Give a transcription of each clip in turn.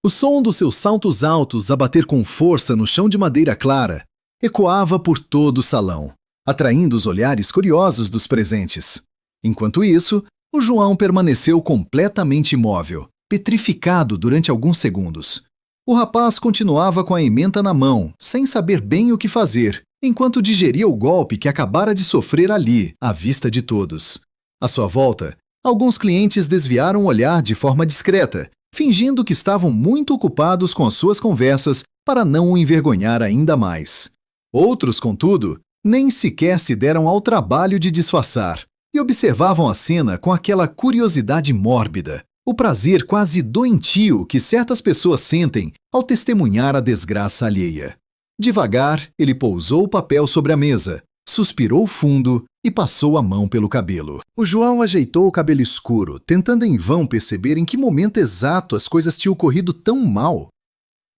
O som dos seus saltos altos a bater com força no chão de madeira clara ecoava por todo o salão, atraindo os olhares curiosos dos presentes. Enquanto isso, o João permaneceu completamente imóvel, petrificado durante alguns segundos. O rapaz continuava com a ementa na mão, sem saber bem o que fazer, enquanto digeria o golpe que acabara de sofrer ali, à vista de todos. À sua volta, alguns clientes desviaram o olhar de forma discreta, fingindo que estavam muito ocupados com as suas conversas para não o envergonhar ainda mais. Outros, contudo, nem sequer se deram ao trabalho de disfarçar e observavam a cena com aquela curiosidade mórbida, o prazer quase doentio que certas pessoas sentem ao testemunhar a desgraça alheia. Devagar, ele pousou o papel sobre a mesa, suspirou fundo e passou a mão pelo cabelo. O João ajeitou o cabelo escuro, tentando em vão perceber em que momento exato as coisas tinham ocorrido tão mal.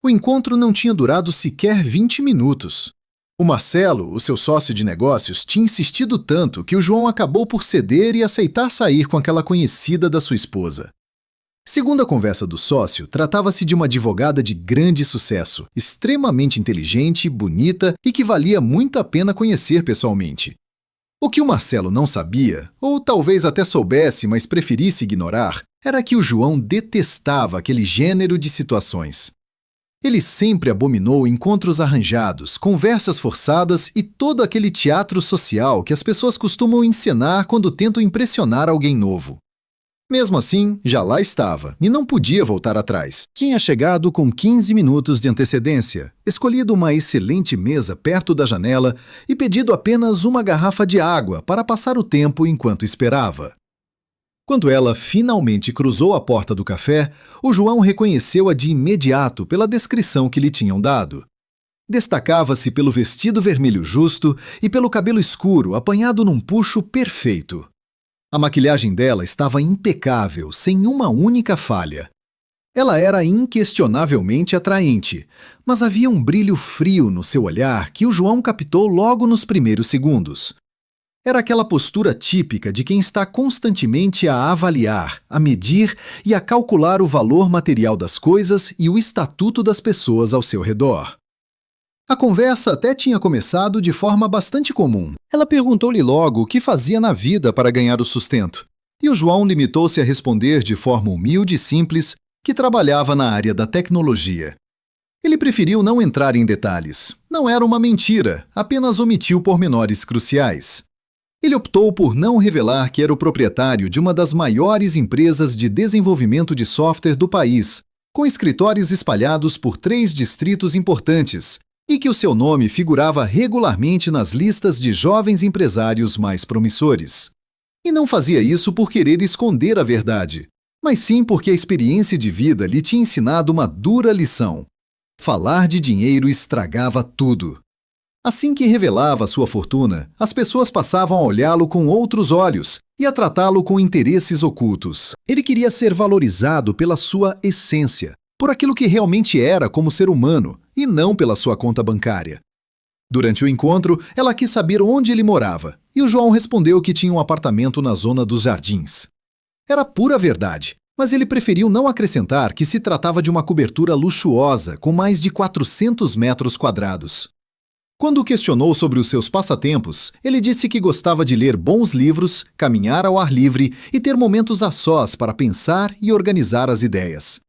O encontro não tinha durado sequer 20 minutos. O Marcelo, o seu sócio de negócios, tinha insistido tanto que o João acabou por ceder e aceitar sair com aquela conhecida da sua esposa. Segundo a conversa do sócio, tratava-se de uma advogada de grande sucesso, extremamente inteligente, bonita e que valia muito a pena conhecer pessoalmente. O que o Marcelo não sabia, ou talvez até soubesse, mas preferisse ignorar, era que o João detestava aquele gênero de situações. Ele sempre abominou encontros arranjados, conversas forçadas e todo aquele teatro social que as pessoas costumam encenar quando tentam impressionar alguém novo. Mesmo assim, já lá estava, e não podia voltar atrás. Tinha chegado com 15 minutos de antecedência, escolhido uma excelente mesa perto da janela e pedido apenas uma garrafa de água para passar o tempo enquanto esperava. Quando ela finalmente cruzou a porta do café, o João reconheceu-a de imediato pela descrição que lhe tinham dado. Destacava-se pelo vestido vermelho justo e pelo cabelo escuro apanhado num puxo perfeito. A maquilhagem dela estava impecável, sem uma única falha. Ela era inquestionavelmente atraente, mas havia um brilho frio no seu olhar que o João captou logo nos primeiros segundos. Era aquela postura típica de quem está constantemente a avaliar, a medir e a calcular o valor material das coisas e o estatuto das pessoas ao seu redor. A conversa até tinha começado de forma bastante comum. Ela perguntou-lhe logo o que fazia na vida para ganhar o sustento. E o João limitou-se a responder de forma humilde e simples que trabalhava na área da tecnologia. Ele preferiu não entrar em detalhes. Não era uma mentira, apenas omitiu pormenores cruciais. Ele optou por não revelar que era o proprietário de uma das maiores empresas de desenvolvimento de software do país, com escritórios espalhados por 3 distritos importantes, e que o seu nome figurava regularmente nas listas de jovens empresários mais promissores. E não fazia isso por querer esconder a verdade, mas sim porque a experiência de vida lhe tinha ensinado uma dura lição. Falar de dinheiro estragava tudo. Assim que revelava sua fortuna, as pessoas passavam a olhá-lo com outros olhos e a tratá-lo com interesses ocultos. Ele queria ser valorizado pela sua essência, por aquilo que realmente era como ser humano, e não pela sua conta bancária. Durante o encontro, ela quis saber onde ele morava, e o João respondeu que tinha um apartamento na zona dos Jardins. Era pura verdade, mas ele preferiu não acrescentar que se tratava de uma cobertura luxuosa, com mais de 400 metros quadrados. Quando o questionou sobre os seus passatempos, ele disse que gostava de ler bons livros, caminhar ao ar livre e ter momentos a sós para pensar e organizar as ideias.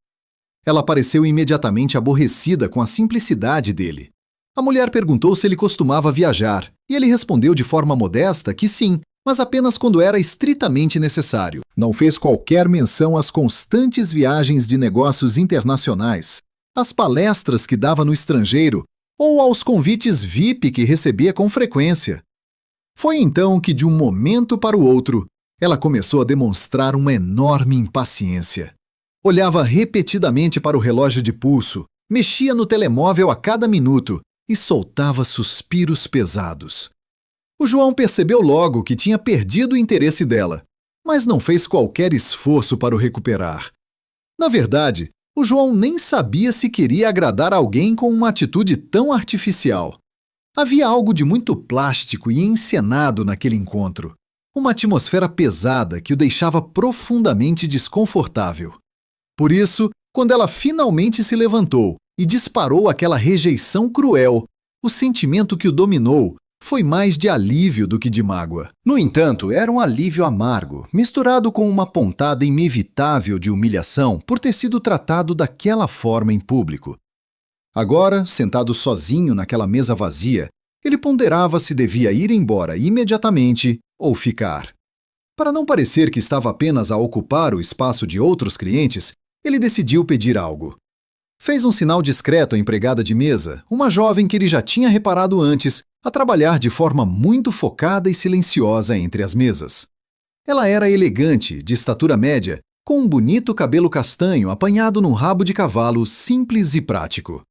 Ela pareceu imediatamente aborrecida com a simplicidade dele. A mulher perguntou se ele costumava viajar, e ele respondeu de forma modesta que sim, mas apenas quando era estritamente necessário. Não fez qualquer menção às constantes viagens de negócios internacionais, às palestras que dava no estrangeiro ou aos convites VIP que recebia com frequência. Foi então que, de um momento para o outro, ela começou a demonstrar uma enorme impaciência. Olhava repetidamente para o relógio de pulso, mexia no telemóvel a cada minuto e soltava suspiros pesados. O João percebeu logo que tinha perdido o interesse dela, mas não fez qualquer esforço para o recuperar. Na verdade, o João nem sabia se queria agradar alguém com uma atitude tão artificial. Havia algo de muito plástico e encenado naquele encontro, uma atmosfera pesada que o deixava profundamente desconfortável. Por isso, Quando ela finalmente se levantou e disparou aquela rejeição cruel, o sentimento que o dominou foi mais de alívio do que de mágoa. No entanto, era um alívio amargo, misturado com uma pontada inevitável de humilhação por ter sido tratado daquela forma em público. Agora, sentado sozinho naquela mesa vazia, ele ponderava se devia ir embora imediatamente ou ficar. Para não parecer que estava apenas a ocupar o espaço de outros clientes, ele decidiu pedir algo. Fez um sinal discreto à empregada de mesa, uma jovem que ele já tinha reparado antes, a trabalhar de forma muito focada e silenciosa entre as mesas. Ela era elegante, de estatura média, com um bonito cabelo castanho apanhado num rabo de cavalo simples e prático.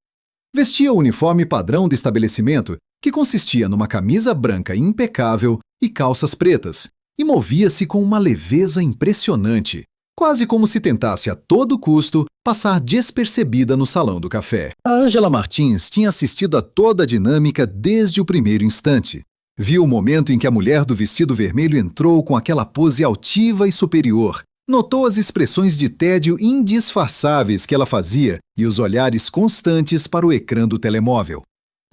Vestia o uniforme padrão do estabelecimento, que consistia numa camisa branca impecável e calças pretas, e movia-se com uma leveza impressionante, quase como se tentasse a todo custo passar despercebida no salão do café. A Ângela Martins tinha assistido a toda a dinâmica desde o primeiro instante. Viu o momento em que a mulher do vestido vermelho entrou com aquela pose altiva e superior. Notou as expressões de tédio indisfarçáveis que ela fazia e os olhares constantes para o ecrã do telemóvel.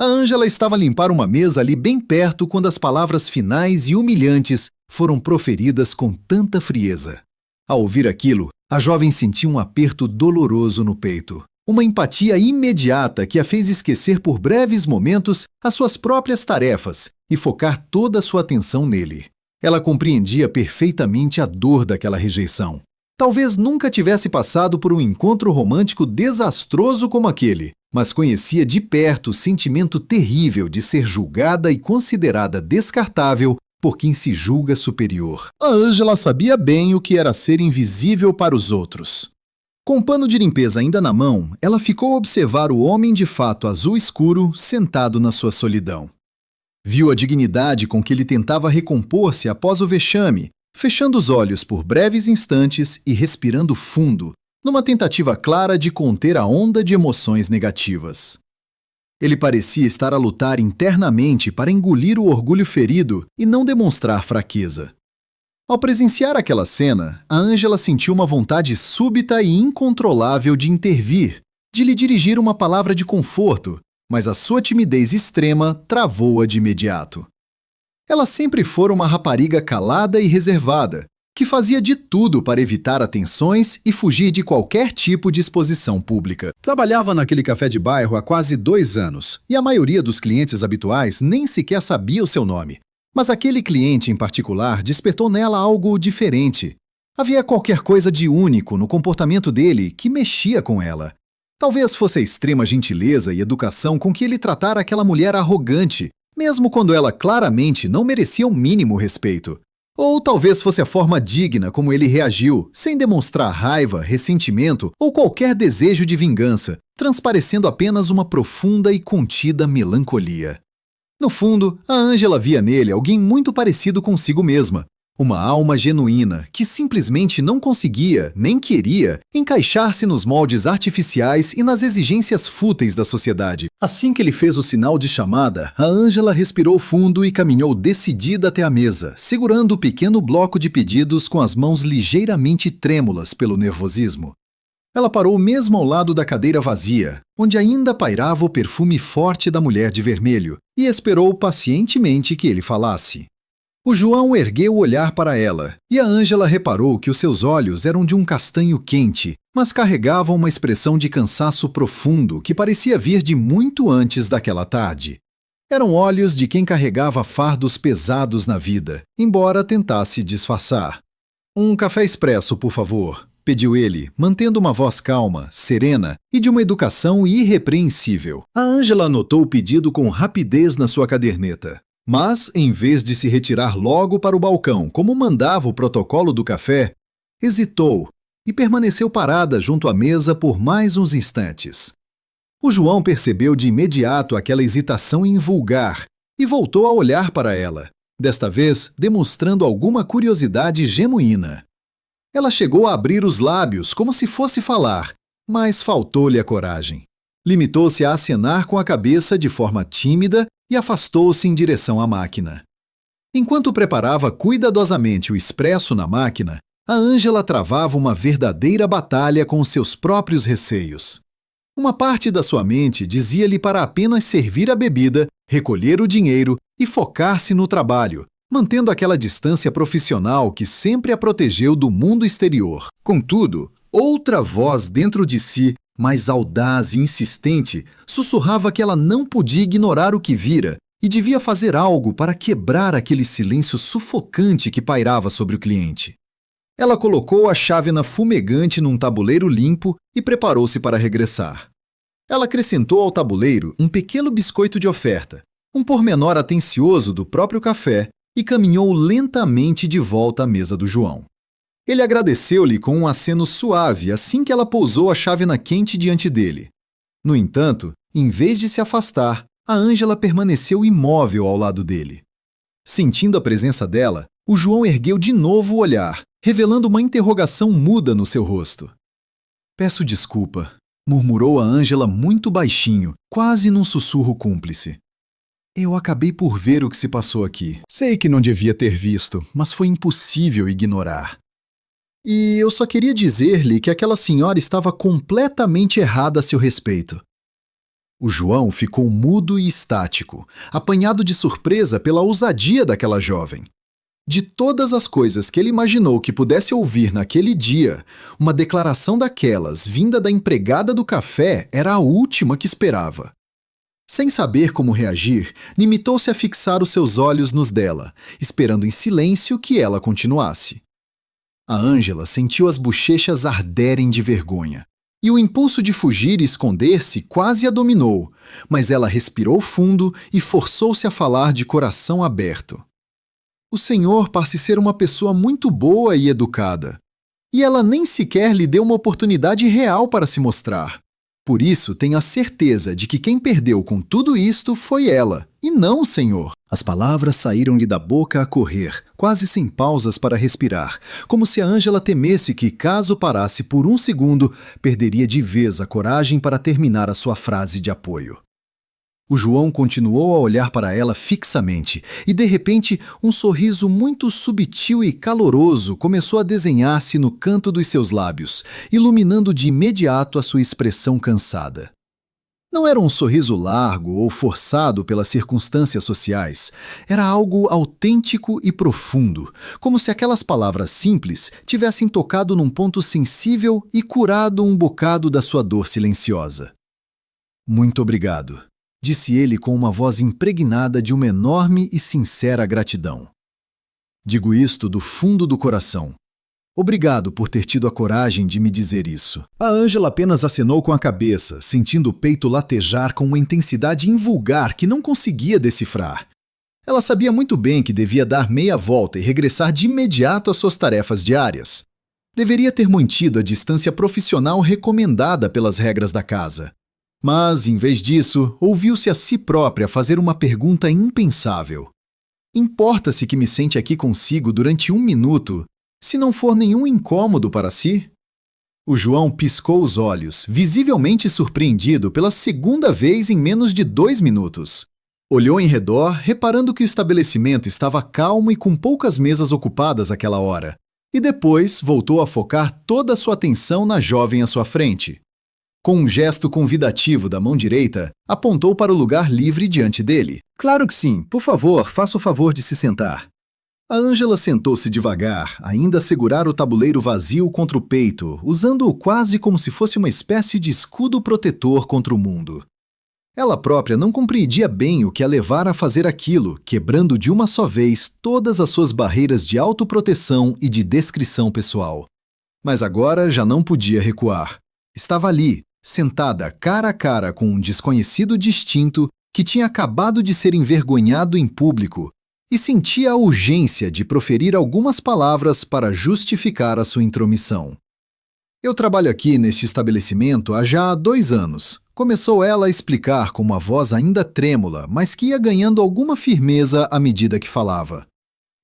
A Ângela estava a limpar uma mesa ali bem perto quando as palavras finais e humilhantes foram proferidas com tanta frieza. Ao ouvir aquilo, a jovem sentiu um aperto doloroso no peito. Uma empatia imediata que a fez esquecer por breves momentos as suas próprias tarefas e focar toda a sua atenção nele. Ela compreendia perfeitamente a dor daquela rejeição. Talvez nunca tivesse passado por um encontro romântico desastroso como aquele, mas conhecia de perto o sentimento terrível de ser julgada e considerada descartável por quem se julga superior. A Ângela sabia bem o que era ser invisível para os outros. Com o pano de limpeza ainda na mão, ela ficou a observar o homem de fato azul escuro sentado na sua solidão. Viu a dignidade com que ele tentava recompor-se após o vexame, fechando os olhos por breves instantes e respirando fundo, numa tentativa clara de conter a onda de emoções negativas. Ele parecia estar a lutar internamente para engolir o orgulho ferido e não demonstrar fraqueza. Ao presenciar aquela cena, a Ângela sentiu uma vontade súbita e incontrolável de intervir, de lhe dirigir uma palavra de conforto, mas a sua timidez extrema travou-a de imediato. Ela sempre fora uma rapariga calada e reservada, que fazia de tudo para evitar atenções e fugir de qualquer tipo de exposição pública. Trabalhava naquele café de bairro há quase 2 anos, e a maioria dos clientes habituais nem sequer sabia o seu nome. Mas aquele cliente em particular despertou nela algo diferente. Havia qualquer coisa de único no comportamento dele que mexia com ela. Talvez fosse a extrema gentileza e educação com que ele tratara aquela mulher arrogante, mesmo quando ela claramente não merecia o mínimo respeito. Ou talvez fosse a forma digna como ele reagiu, sem demonstrar raiva, ressentimento ou qualquer desejo de vingança, transparecendo apenas uma profunda e contida melancolia. No fundo, a Ângela via nele alguém muito parecido consigo mesma, uma alma genuína que simplesmente não conseguia, nem queria, encaixar-se nos moldes artificiais e nas exigências fúteis da sociedade. Assim que ele fez o sinal de chamada, a Ângela respirou fundo e caminhou decidida até a mesa, segurando o pequeno bloco de pedidos com as mãos ligeiramente trêmulas pelo nervosismo. Ela parou mesmo ao lado da cadeira vazia, onde ainda pairava o perfume forte da mulher de vermelho, e esperou pacientemente que ele falasse. O João ergueu o olhar para ela, e a Ângela reparou que os seus olhos eram de um castanho quente, mas carregavam uma expressão de cansaço profundo que parecia vir de muito antes daquela tarde. Eram olhos de quem carregava fardos pesados na vida, embora tentasse disfarçar. Um café expresso, por favor, pediu ele, mantendo uma voz calma, serena e de uma educação irrepreensível. A Ângela anotou o pedido com rapidez na sua caderneta. Mas, em vez de se retirar logo para o balcão, como mandava o protocolo do café, hesitou e permaneceu parada junto à mesa por mais uns instantes. O João percebeu de imediato aquela hesitação invulgar e voltou a olhar para ela, desta vez demonstrando alguma curiosidade genuína. Ela chegou a abrir os lábios como se fosse falar, mas faltou-lhe a coragem. Limitou-se a acenar com a cabeça de forma tímida e afastou-se em direção à máquina. Enquanto preparava cuidadosamente o expresso na máquina, A Ângela travava uma verdadeira batalha com os seus próprios receios. Uma parte da sua mente dizia-lhe para apenas servir a bebida, recolher o dinheiro e focar-se no trabalho, mantendo aquela distância profissional que sempre a protegeu do mundo exterior. Contudo, outra voz dentro de si, mais audaz e insistente, sussurrava que ela não podia ignorar o que vira e devia fazer algo para quebrar aquele silêncio sufocante que pairava sobre o cliente. Ela colocou a chávena fumegante num tabuleiro limpo e preparou-se para regressar. Ela acrescentou ao tabuleiro um pequeno biscoito de oferta, um pormenor atencioso do próprio café, e caminhou lentamente de volta à mesa do João. Ele agradeceu-lhe com um aceno suave assim que ela pousou a chávena quente diante dele. No entanto, em vez de se afastar, a Ângela permaneceu imóvel ao lado dele. Sentindo a presença dela, o João ergueu de novo o olhar, revelando uma interrogação muda no seu rosto. "Peço desculpa", murmurou a Ângela muito baixinho, quase num sussurro cúmplice. "Eu acabei por ver o que se passou aqui. Sei que não devia ter visto, mas foi impossível ignorar. E eu só queria dizer-lhe que aquela senhora estava completamente errada a seu respeito." O João ficou mudo e estático, apanhado de surpresa pela ousadia daquela jovem. De todas as coisas que ele imaginou que pudesse ouvir naquele dia, uma declaração daquelas, vinda da empregada do café, era a última que esperava. Sem saber como reagir, limitou-se a fixar os seus olhos nos dela, esperando em silêncio que ela continuasse. A Ângela sentiu as bochechas arderem de vergonha, e o impulso de fugir e esconder-se quase a dominou, mas ela respirou fundo e forçou-se a falar de coração aberto. "O senhor parece ser uma pessoa muito boa e educada, e ela nem sequer lhe deu uma oportunidade real para se mostrar. Por isso, tenho a certeza de que quem perdeu com tudo isto foi ela, e não o senhor." As palavras saíram-lhe da boca a correr, quase sem pausas para respirar, como se a Ângela temesse que, caso parasse por um segundo, perderia de vez a coragem para terminar a sua frase de apoio. O João continuou a olhar para ela fixamente, e de repente um sorriso muito subtil e caloroso começou a desenhar-se no canto dos seus lábios, iluminando de imediato a sua expressão cansada. Não era um sorriso largo ou forçado pelas circunstâncias sociais, era algo autêntico e profundo, como se aquelas palavras simples tivessem tocado num ponto sensível e curado um bocado da sua dor silenciosa. "Muito obrigado", disse ele com uma voz impregnada de uma enorme e sincera gratidão. "Digo isto do fundo do coração. Obrigado por ter tido a coragem de me dizer isso." A Ângela apenas acenou com a cabeça, sentindo o peito latejar com uma intensidade invulgar que não conseguia decifrar. Ela sabia muito bem que devia dar meia volta e regressar de imediato às suas tarefas diárias. Deveria ter mantido a distância profissional recomendada pelas regras da casa. Mas, em vez disso, ouviu-se a si própria fazer uma pergunta impensável. "Importa-se que me sente aqui consigo durante 1 minuto, se não for nenhum incômodo para si?" O João piscou os olhos, visivelmente surpreendido pela segunda vez em menos de 2 minutos. Olhou em redor, reparando que o estabelecimento estava calmo e com poucas mesas ocupadas àquela hora, e depois voltou a focar toda a sua atenção na jovem à sua frente. Com um gesto convidativo da mão direita, apontou para o lugar livre diante dele. "Claro que sim. Por favor, faça o favor de se sentar." A Ângela sentou-se devagar, ainda a segurar o tabuleiro vazio contra o peito, usando-o quase como se fosse uma espécie de escudo protetor contra o mundo. Ela própria não compreendia bem o que a levara a fazer aquilo, quebrando de uma só vez todas as suas barreiras de autoproteção e de descrição pessoal. Mas agora já não podia recuar. Estava ali, sentada cara a cara com um desconhecido distinto que tinha acabado de ser envergonhado em público, e sentia a urgência de proferir algumas palavras para justificar a sua intromissão. "Eu trabalho aqui neste estabelecimento há já 2 anos", começou ela a explicar com uma voz ainda trêmula, mas que ia ganhando alguma firmeza à medida que falava.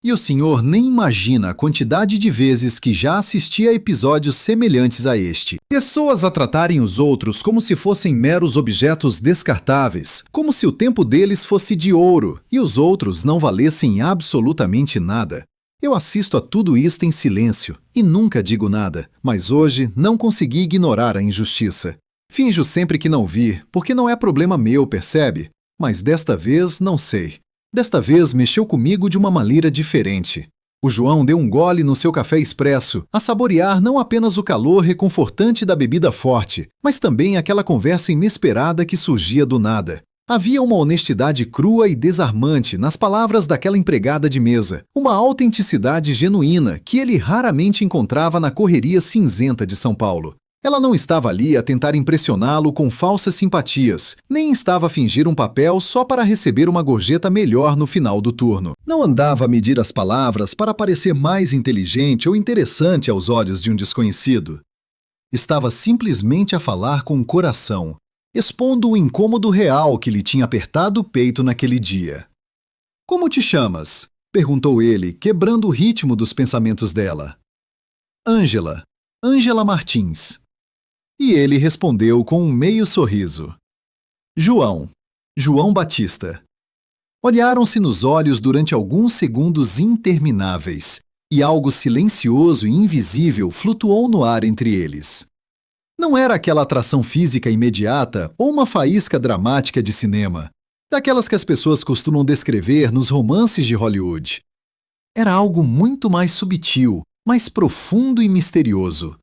"E o senhor nem imagina a quantidade de vezes que já assisti a episódios semelhantes a este. Pessoas a tratarem os outros como se fossem meros objetos descartáveis, como se o tempo deles fosse de ouro e os outros não valessem absolutamente nada. Eu assisto a tudo isto em silêncio e nunca digo nada, mas hoje não consegui ignorar a injustiça. Finjo sempre que não vi, porque não é problema meu, percebe? Mas desta vez não sei. Desta vez mexeu comigo de uma maneira diferente. O João deu um gole no seu café expresso, a saborear não apenas o calor reconfortante da bebida forte, mas também aquela conversa inesperada que surgia do nada. Havia uma honestidade crua e desarmante nas palavras daquela empregada de mesa, uma autenticidade genuína que ele raramente encontrava na correria cinzenta de São Paulo. Ela não estava ali a tentar impressioná-lo com falsas simpatias, nem estava a fingir um papel só para receber uma gorjeta melhor no final do turno. Não andava a medir as palavras para parecer mais inteligente ou interessante aos olhos de um desconhecido. Estava simplesmente a falar com o coração, expondo o incômodo real que lhe tinha apertado o peito naquele dia. "Como te chamas?" perguntou ele, quebrando o ritmo dos pensamentos dela. "Ângela. Ângela Martins." E ele respondeu com um meio sorriso. "João. João Batista." Olharam-se nos olhos durante alguns segundos intermináveis, e algo silencioso e invisível flutuou no ar entre eles. Não era aquela atração física imediata ou uma faísca dramática de cinema, daquelas que as pessoas costumam descrever nos romances de Hollywood. Era algo muito mais sutil, mais profundo e misterioso.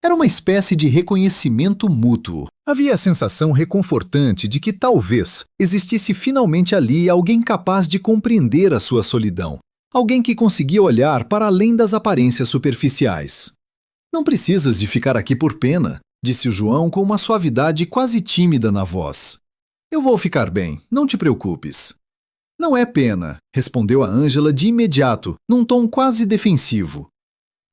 Era uma espécie de reconhecimento mútuo. Havia a sensação reconfortante de que talvez existisse finalmente ali alguém capaz de compreender a sua solidão. Alguém que conseguia olhar para além das aparências superficiais. "Não precisas de ficar aqui por pena", disse o João com uma suavidade quase tímida na voz. "Eu vou ficar bem, não te preocupes." "Não é pena", respondeu a Ângela de imediato, num tom quase defensivo.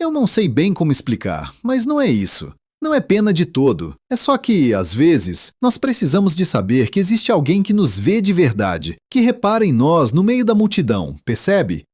"Eu não sei bem como explicar, mas não é isso. Não é pena de todo. É só que, às vezes, nós precisamos de saber que existe alguém que nos vê de verdade, que repara em nós no meio da multidão, percebe?"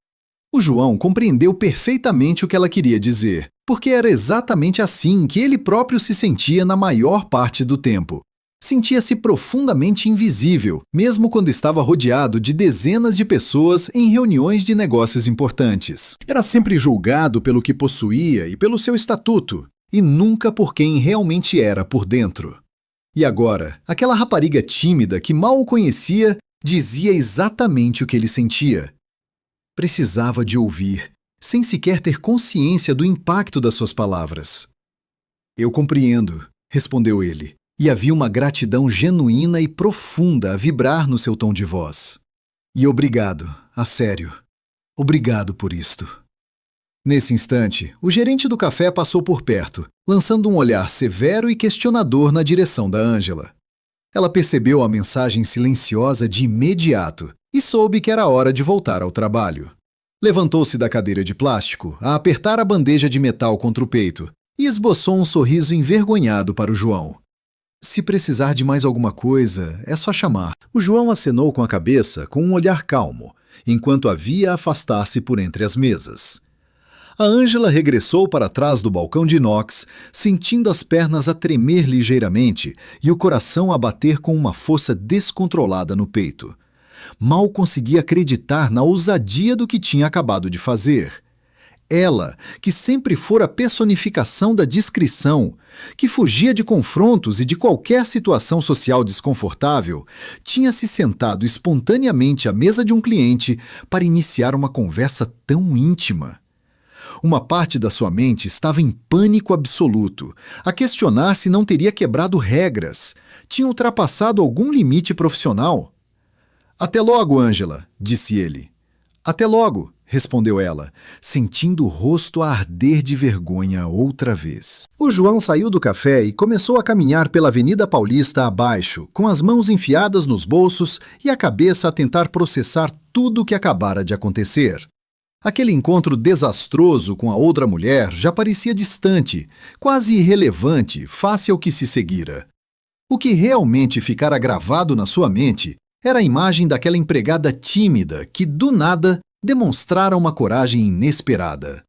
O João compreendeu perfeitamente o que ela queria dizer, porque era exatamente assim que ele próprio se sentia na maior parte do tempo. Sentia-se profundamente invisível, mesmo quando estava rodeado de dezenas de pessoas em reuniões de negócios importantes. Era sempre julgado pelo que possuía e pelo seu estatuto, e nunca por quem realmente era por dentro. E agora, aquela rapariga tímida que mal o conhecia dizia exatamente o que ele sentia. Precisava de ouvir, sem sequer ter consciência do impacto das suas palavras. "Eu compreendo", respondeu ele, e havia uma gratidão genuína e profunda a vibrar no seu tom de voz. "E obrigado, a sério. Obrigado por isto." Nesse instante, o gerente do café passou por perto, lançando um olhar severo e questionador na direção da Ângela. Ela percebeu a mensagem silenciosa de imediato e soube que era hora de voltar ao trabalho. Levantou-se da cadeira de plástico a apertar a bandeja de metal contra o peito e esboçou um sorriso envergonhado para o João. "Se precisar de mais alguma coisa, é só chamar." O João acenou com a cabeça com um olhar calmo, enquanto a via afastar-se por entre as mesas. A Ângela regressou para trás do balcão de inox, sentindo as pernas a tremer ligeiramente e o coração a bater com uma força descontrolada no peito. Mal conseguia acreditar na ousadia do que tinha acabado de fazer. Ela, que sempre fora a personificação da discrição, que fugia de confrontos e de qualquer situação social desconfortável, tinha se sentado espontaneamente à mesa de um cliente para iniciar uma conversa tão íntima. Uma parte da sua mente estava em pânico absoluto, a questionar se não teria quebrado regras, tinha ultrapassado algum limite profissional. "Até logo, Ângela", disse ele. "Até logo", respondeu ela, sentindo o rosto a arder de vergonha outra vez. O João saiu do café e começou a caminhar pela Avenida Paulista abaixo, com as mãos enfiadas nos bolsos e a cabeça a tentar processar tudo o que acabara de acontecer. Aquele encontro desastroso com a outra mulher já parecia distante, quase irrelevante, face ao que se seguira. O que realmente ficara gravado na sua mente era a imagem daquela empregada tímida que, do nada, demonstrara uma coragem inesperada.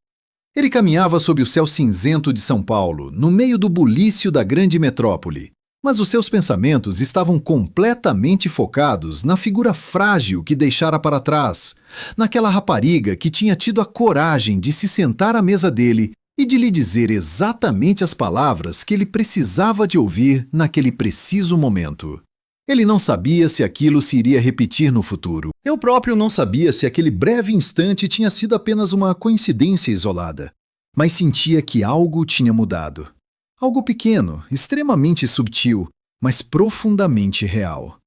Ele caminhava sob o céu cinzento de São Paulo, no meio do bulício da grande metrópole. Mas os seus pensamentos estavam completamente focados na figura frágil que deixara para trás, naquela rapariga que tinha tido a coragem de se sentar à mesa dele e de lhe dizer exatamente as palavras que ele precisava de ouvir naquele preciso momento. Ele não sabia se aquilo se iria repetir no futuro. Eu próprio não sabia se aquele breve instante tinha sido apenas uma coincidência isolada, mas sentia que algo tinha mudado. Algo pequeno, extremamente subtil, mas profundamente real.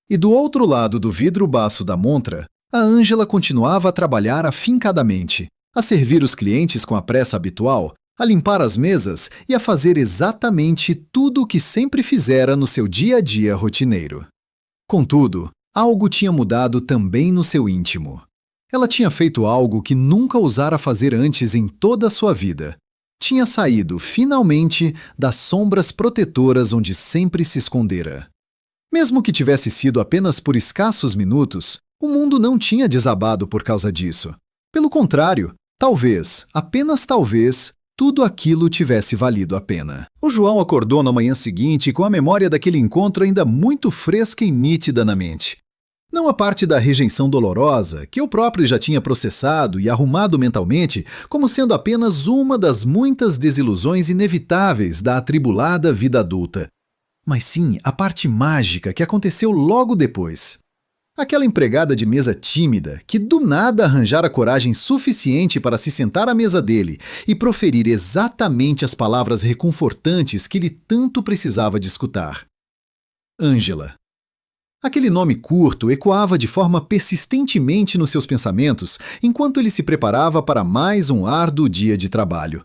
E do outro lado do vidro baço da montra, a Ângela continuava a trabalhar afincadamente, a servir os clientes com a pressa habitual, a limpar as mesas e a fazer exatamente tudo o que sempre fizera no seu dia a dia rotineiro. Contudo, algo tinha mudado também no seu íntimo. Ela tinha feito algo que nunca ousara fazer antes em toda a sua vida. Tinha saído, finalmente, das sombras protetoras onde sempre se escondera. Mesmo que tivesse sido apenas por escassos minutos, o mundo não tinha desabado por causa disso. Pelo contrário, talvez, apenas talvez, tudo aquilo tivesse valido a pena. O João acordou na manhã seguinte com a memória daquele encontro ainda muito fresca e nítida na mente. Não a parte da rejeição dolorosa, que eu próprio já tinha processado e arrumado mentalmente como sendo apenas uma das muitas desilusões inevitáveis da atribulada vida adulta, mas sim a parte mágica que aconteceu logo depois. Aquela empregada de mesa tímida que do nada arranjara coragem suficiente para se sentar à mesa dele e proferir exatamente as palavras reconfortantes que ele tanto precisava de escutar. Ângela. Aquele nome curto ecoava de forma persistentemente nos seus pensamentos enquanto ele se preparava para mais um árduo dia de trabalho.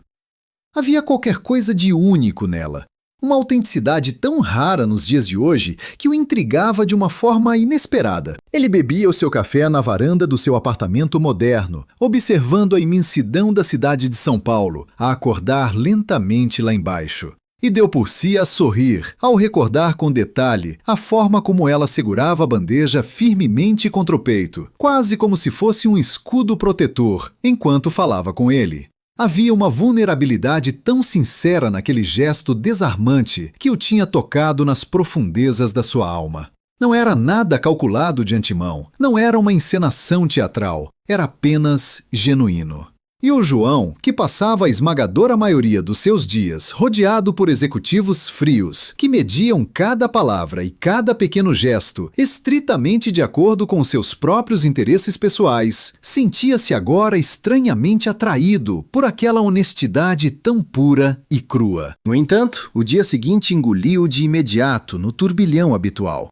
Havia qualquer coisa de único nela, uma autenticidade tão rara nos dias de hoje que o intrigava de uma forma inesperada. Ele bebia o seu café na varanda do seu apartamento moderno, observando a imensidão da cidade de São Paulo, a acordar lentamente lá embaixo. E deu por si a sorrir, ao recordar com detalhe a forma como ela segurava a bandeja firmemente contra o peito, quase como se fosse um escudo protetor, enquanto falava com ele. Havia uma vulnerabilidade tão sincera naquele gesto desarmante que o tinha tocado nas profundezas da sua alma. Não era nada calculado de antemão, não era uma encenação teatral, era apenas genuíno. E o João, que passava a esmagadora maioria dos seus dias rodeado por executivos frios, que mediam cada palavra e cada pequeno gesto estritamente de acordo com seus próprios interesses pessoais, sentia-se agora estranhamente atraído por aquela honestidade tão pura e crua. No entanto, o dia seguinte engoliu de imediato no turbilhão habitual.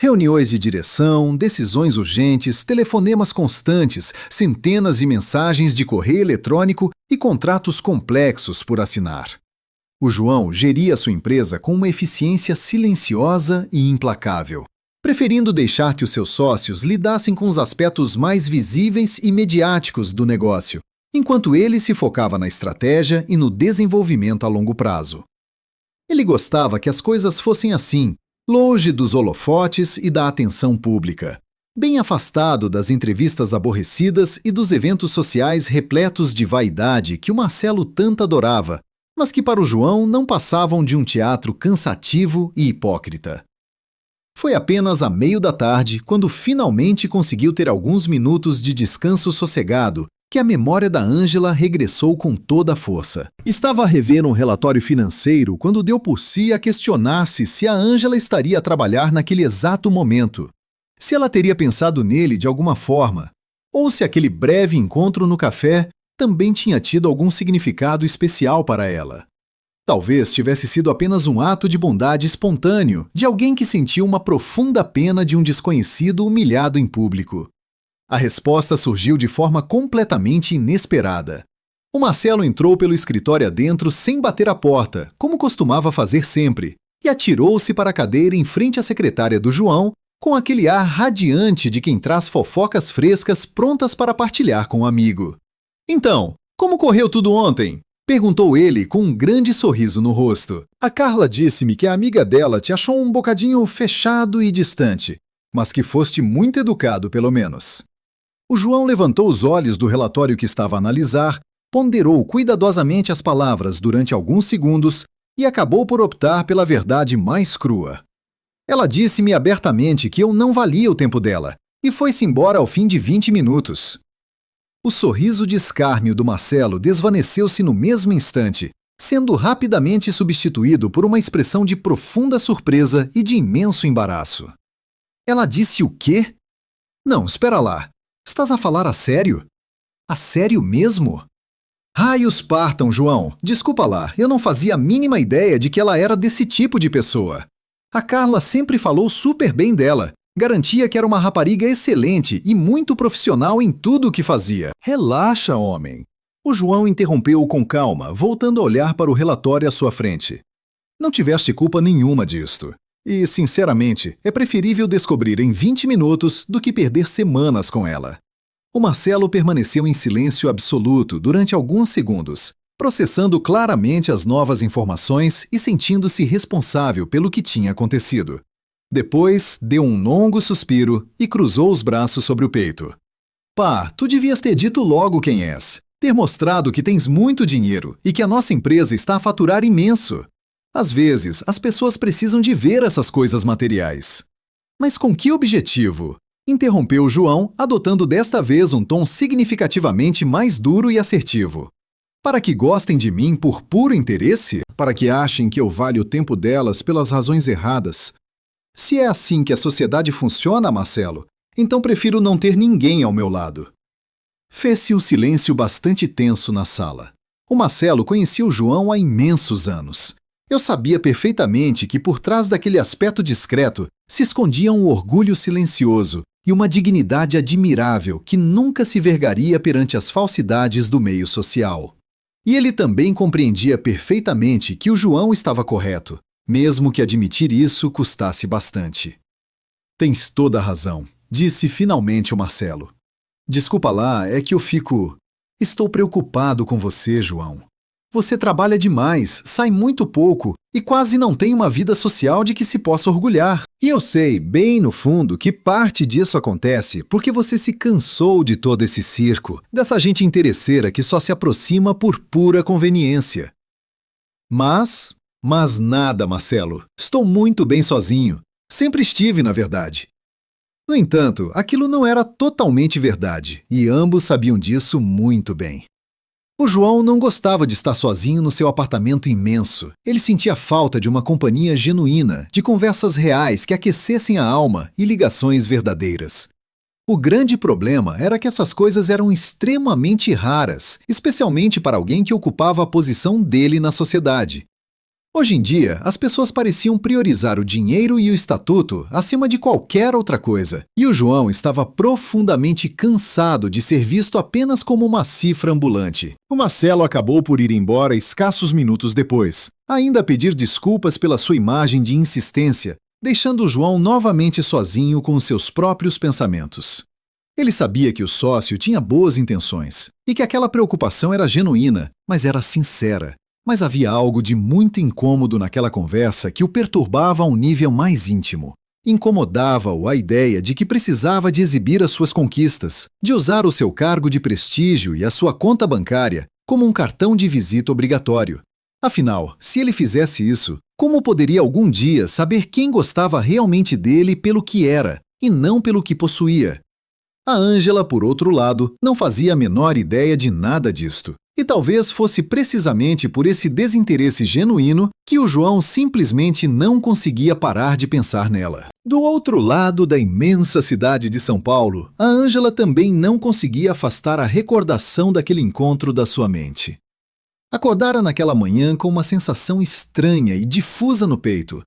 Reuniões de direção, decisões urgentes, telefonemas constantes, centenas de mensagens de correio eletrônico e contratos complexos por assinar. O João geria sua empresa com uma eficiência silenciosa e implacável, preferindo deixar que os seus sócios lidassem com os aspectos mais visíveis e mediáticos do negócio, enquanto ele se focava na estratégia e no desenvolvimento a longo prazo. Ele gostava que as coisas fossem assim, longe dos holofotes e da atenção pública, bem afastado das entrevistas aborrecidas e dos eventos sociais repletos de vaidade que o Marcelo tanto adorava, mas que para o João não passavam de um teatro cansativo e hipócrita. Foi apenas à meio da tarde, quando finalmente conseguiu ter alguns minutos de descanso sossegado, que a memória da Ângela regressou com toda a força. Estava a rever um relatório financeiro quando deu por si a questionar-se se a Ângela estaria a trabalhar naquele exato momento, se ela teria pensado nele de alguma forma, ou se aquele breve encontro no café também tinha tido algum significado especial para ela. Talvez tivesse sido apenas um ato de bondade espontâneo de alguém que sentiu uma profunda pena de um desconhecido humilhado em público. A resposta surgiu de forma completamente inesperada. O Marcelo entrou pelo escritório adentro sem bater a porta, como costumava fazer sempre, e atirou-se para a cadeira em frente à secretária do João, com aquele ar radiante de quem traz fofocas frescas prontas para partilhar com o amigo. Então, como correu tudo ontem? Perguntou ele com um grande sorriso no rosto. A Carla disse-me que a amiga dela te achou um bocadinho fechado e distante, mas que foste muito educado, pelo menos. O João levantou os olhos do relatório que estava a analisar, ponderou cuidadosamente as palavras durante alguns segundos e acabou por optar pela verdade mais crua. Ela disse-me abertamente que eu não valia o tempo dela e foi-se embora ao fim de 20 minutos. O sorriso de escárnio do Marcelo desvaneceu-se no mesmo instante, sendo rapidamente substituído por uma expressão de profunda surpresa e de imenso embaraço. Ela disse o quê? Não, espera lá. Estás a falar a sério? A sério mesmo? Raios partam, João. Desculpa lá, eu não fazia a mínima ideia de que ela era desse tipo de pessoa. A Carla sempre falou super bem dela. Garantia que era uma rapariga excelente e muito profissional em tudo o que fazia. Relaxa, homem. O João interrompeu-o com calma, voltando a olhar para o relatório à sua frente. Não tiveste culpa nenhuma disto. E, sinceramente, é preferível descobrir em 20 minutos do que perder semanas com ela. O Marcelo permaneceu em silêncio absoluto durante alguns segundos, processando claramente as novas informações e sentindo-se responsável pelo que tinha acontecido. Depois, deu um longo suspiro e cruzou os braços sobre o peito. Pá, tu devias ter dito logo quem és. Ter mostrado que tens muito dinheiro e que a nossa empresa está a faturar imenso. Às vezes, as pessoas precisam de ver essas coisas materiais. Mas com que objetivo? Interrompeu João, adotando desta vez um tom significativamente mais duro e assertivo. Para que gostem de mim por puro interesse? Para que achem que eu valho o tempo delas pelas razões erradas? Se é assim que a sociedade funciona, Marcelo, então prefiro não ter ninguém ao meu lado. Fez-se um silêncio bastante tenso na sala. O Marcelo conhecia o João há imensos anos. Eu sabia perfeitamente que por trás daquele aspecto discreto se escondia um orgulho silencioso e uma dignidade admirável que nunca se vergaria perante as falsidades do meio social. E ele também compreendia perfeitamente que o João estava correto, mesmo que admitir isso custasse bastante. Tens toda a razão, disse finalmente o Marcelo. Desculpa lá, é que eu fico... Estou preocupado com você, João. Você trabalha demais, sai muito pouco e quase não tem uma vida social de que se possa orgulhar. E eu sei, bem no fundo, que parte disso acontece porque você se cansou de todo esse circo, dessa gente interesseira que só se aproxima por pura conveniência. Mas nada, Marcelo. Estou muito bem sozinho. Sempre estive, na verdade. No entanto, aquilo não era totalmente verdade, e ambos sabiam disso muito bem. O João não gostava de estar sozinho no seu apartamento imenso. Ele sentia falta de uma companhia genuína, de conversas reais que aquecessem a alma e ligações verdadeiras. O grande problema era que essas coisas eram extremamente raras, especialmente para alguém que ocupava a posição dele na sociedade. Hoje em dia, as pessoas pareciam priorizar o dinheiro e o estatuto acima de qualquer outra coisa, e o João estava profundamente cansado de ser visto apenas como uma cifra ambulante. O Marcelo acabou por ir embora escassos minutos depois, ainda a pedir desculpas pela sua imagem de insistência, deixando o João novamente sozinho com os seus próprios pensamentos. Ele sabia que o sócio tinha boas intenções, e que aquela preocupação era genuína, mas era sincera. Mas havia algo de muito incômodo naquela conversa que o perturbava a um nível mais íntimo. Incomodava-o a ideia de que precisava de exibir as suas conquistas, de usar o seu cargo de prestígio e a sua conta bancária como um cartão de visita obrigatório. Afinal, se ele fizesse isso, como poderia algum dia saber quem gostava realmente dele pelo que era, e não pelo que possuía? A Ângela, por outro lado, não fazia a menor ideia de nada disto. E talvez fosse precisamente por esse desinteresse genuíno que o João simplesmente não conseguia parar de pensar nela. Do outro lado da imensa cidade de São Paulo, a Ângela também não conseguia afastar a recordação daquele encontro da sua mente. Acordara naquela manhã com uma sensação estranha e difusa no peito,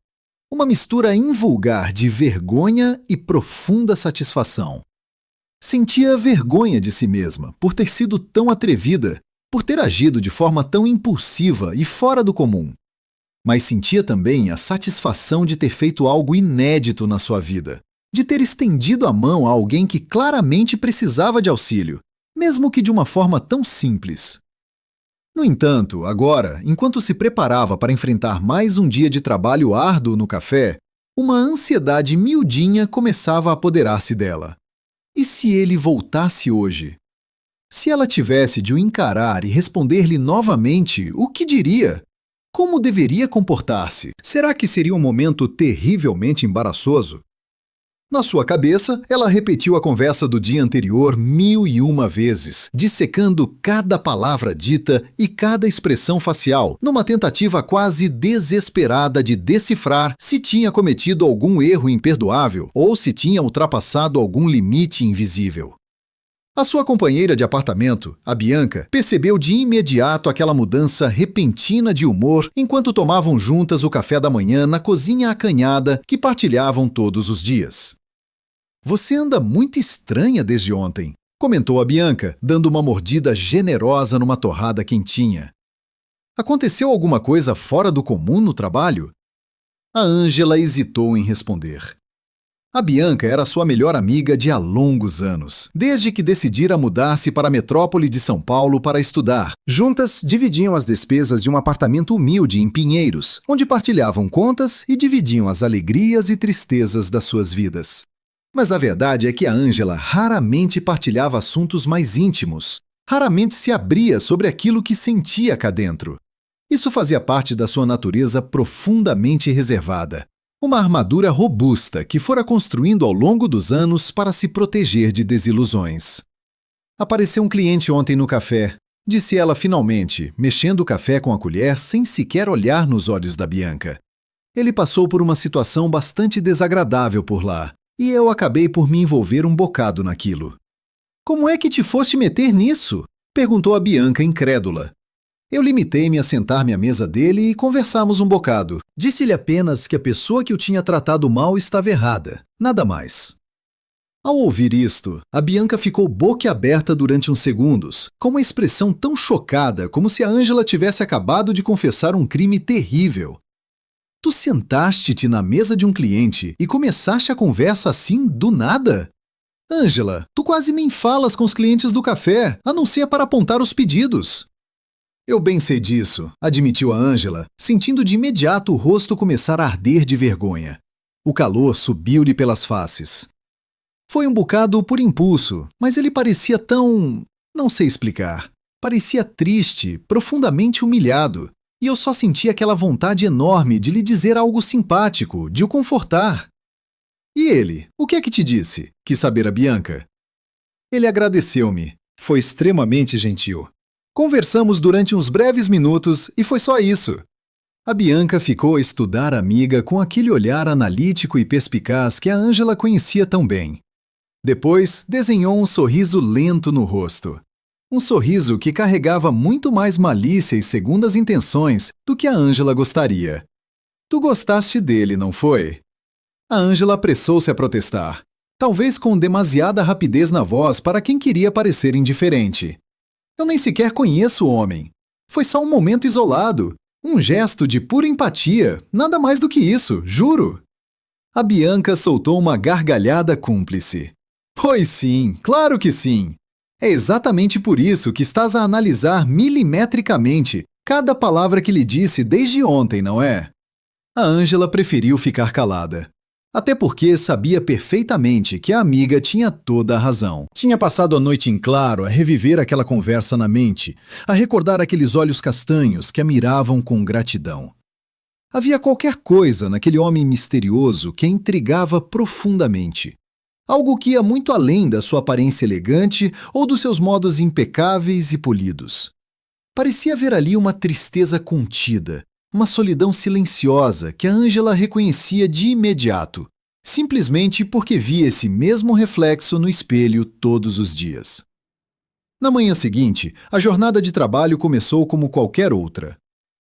uma mistura invulgar de vergonha e profunda satisfação. Sentia vergonha de si mesma por ter sido tão atrevida, por ter agido de forma tão impulsiva e fora do comum. Mas sentia também a satisfação de ter feito algo inédito na sua vida, de ter estendido a mão a alguém que claramente precisava de auxílio, mesmo que de uma forma tão simples. No entanto, agora, enquanto se preparava para enfrentar mais um dia de trabalho árduo no café, uma ansiedade miudinha começava a apoderar-se dela. E se ele voltasse hoje? Se ela tivesse de o encarar e responder-lhe novamente, o que diria? Como deveria comportar-se? Será que seria um momento terrivelmente embaraçoso? Na sua cabeça, ela repetiu a conversa do dia anterior 1001 vezes, dissecando cada palavra dita e cada expressão facial, numa tentativa quase desesperada de decifrar se tinha cometido algum erro imperdoável ou se tinha ultrapassado algum limite invisível. A sua companheira de apartamento, a Bianca, percebeu de imediato aquela mudança repentina de humor enquanto tomavam juntas o café da manhã na cozinha acanhada que partilhavam todos os dias. "Você anda muito estranha desde ontem", comentou a Bianca, dando uma mordida generosa numa torrada quentinha. "Aconteceu alguma coisa fora do comum no trabalho?" A Ângela hesitou em responder. A Bianca era sua melhor amiga de há longos anos, desde que decidira mudar-se para a metrópole de São Paulo para estudar. Juntas, dividiam as despesas de um apartamento humilde em Pinheiros, onde partilhavam contas e dividiam as alegrias e tristezas das suas vidas. Mas a verdade é que a Ângela raramente partilhava assuntos mais íntimos, raramente se abria sobre aquilo que sentia cá dentro. Isso fazia parte da sua natureza profundamente reservada. Uma armadura robusta que fora construindo ao longo dos anos para se proteger de desilusões. "Apareceu um cliente ontem no café", disse ela finalmente, mexendo o café com a colher sem sequer olhar nos olhos da Bianca. "Ele passou por uma situação bastante desagradável por lá, e eu acabei por me envolver um bocado naquilo." "Como é que te foste meter nisso?" perguntou a Bianca incrédula. "Eu limitei-me a sentar-me à mesa dele e conversamos um bocado. Disse-lhe apenas que a pessoa que o tinha tratado mal estava errada, nada mais." Ao ouvir isto, a Bianca ficou boquiaberta durante uns segundos, com uma expressão tão chocada como se a Ângela tivesse acabado de confessar um crime terrível. "Tu sentaste-te na mesa de um cliente e começaste a conversa assim, do nada? Ângela, tu quase nem falas com os clientes do café, a não ser para apontar os pedidos." "Eu bem sei disso", admitiu a Ângela, sentindo de imediato o rosto começar a arder de vergonha. O calor subiu-lhe pelas faces. "Foi um bocado por impulso, mas ele parecia tão... não sei explicar. Parecia triste, profundamente humilhado, e eu só senti aquela vontade enorme de lhe dizer algo simpático, de o confortar." "E ele? O que é que te disse?" quis saber a Bianca. "Ele agradeceu-me. Foi extremamente gentil. Conversamos durante uns breves minutos e foi só isso." A Bianca ficou a estudar a amiga com aquele olhar analítico e perspicaz que a Ângela conhecia tão bem. Depois, desenhou um sorriso lento no rosto. Um sorriso que carregava muito mais malícia e segundas intenções do que a Ângela gostaria. "Tu gostaste dele, não foi?" A Ângela apressou-se a protestar, talvez com demasiada rapidez na voz para quem queria parecer indiferente. "Eu nem sequer conheço o homem. Foi só um momento isolado, um gesto de pura empatia, nada mais do que isso, juro." A Bianca soltou uma gargalhada cúmplice. "Pois sim, claro que sim. É exatamente por isso que estás a analisar milimetricamente cada palavra que lhe disse desde ontem, não é?" A Ângela preferiu ficar calada. Até porque sabia perfeitamente que a amiga tinha toda a razão. Tinha passado a noite em claro a reviver aquela conversa na mente, a recordar aqueles olhos castanhos que a miravam com gratidão. Havia qualquer coisa naquele homem misterioso que a intrigava profundamente. Algo que ia muito além da sua aparência elegante ou dos seus modos impecáveis e polidos. Parecia haver ali uma tristeza contida, uma solidão silenciosa que a Ângela reconhecia de imediato, simplesmente porque via esse mesmo reflexo no espelho todos os dias. Na manhã seguinte, a jornada de trabalho começou como qualquer outra.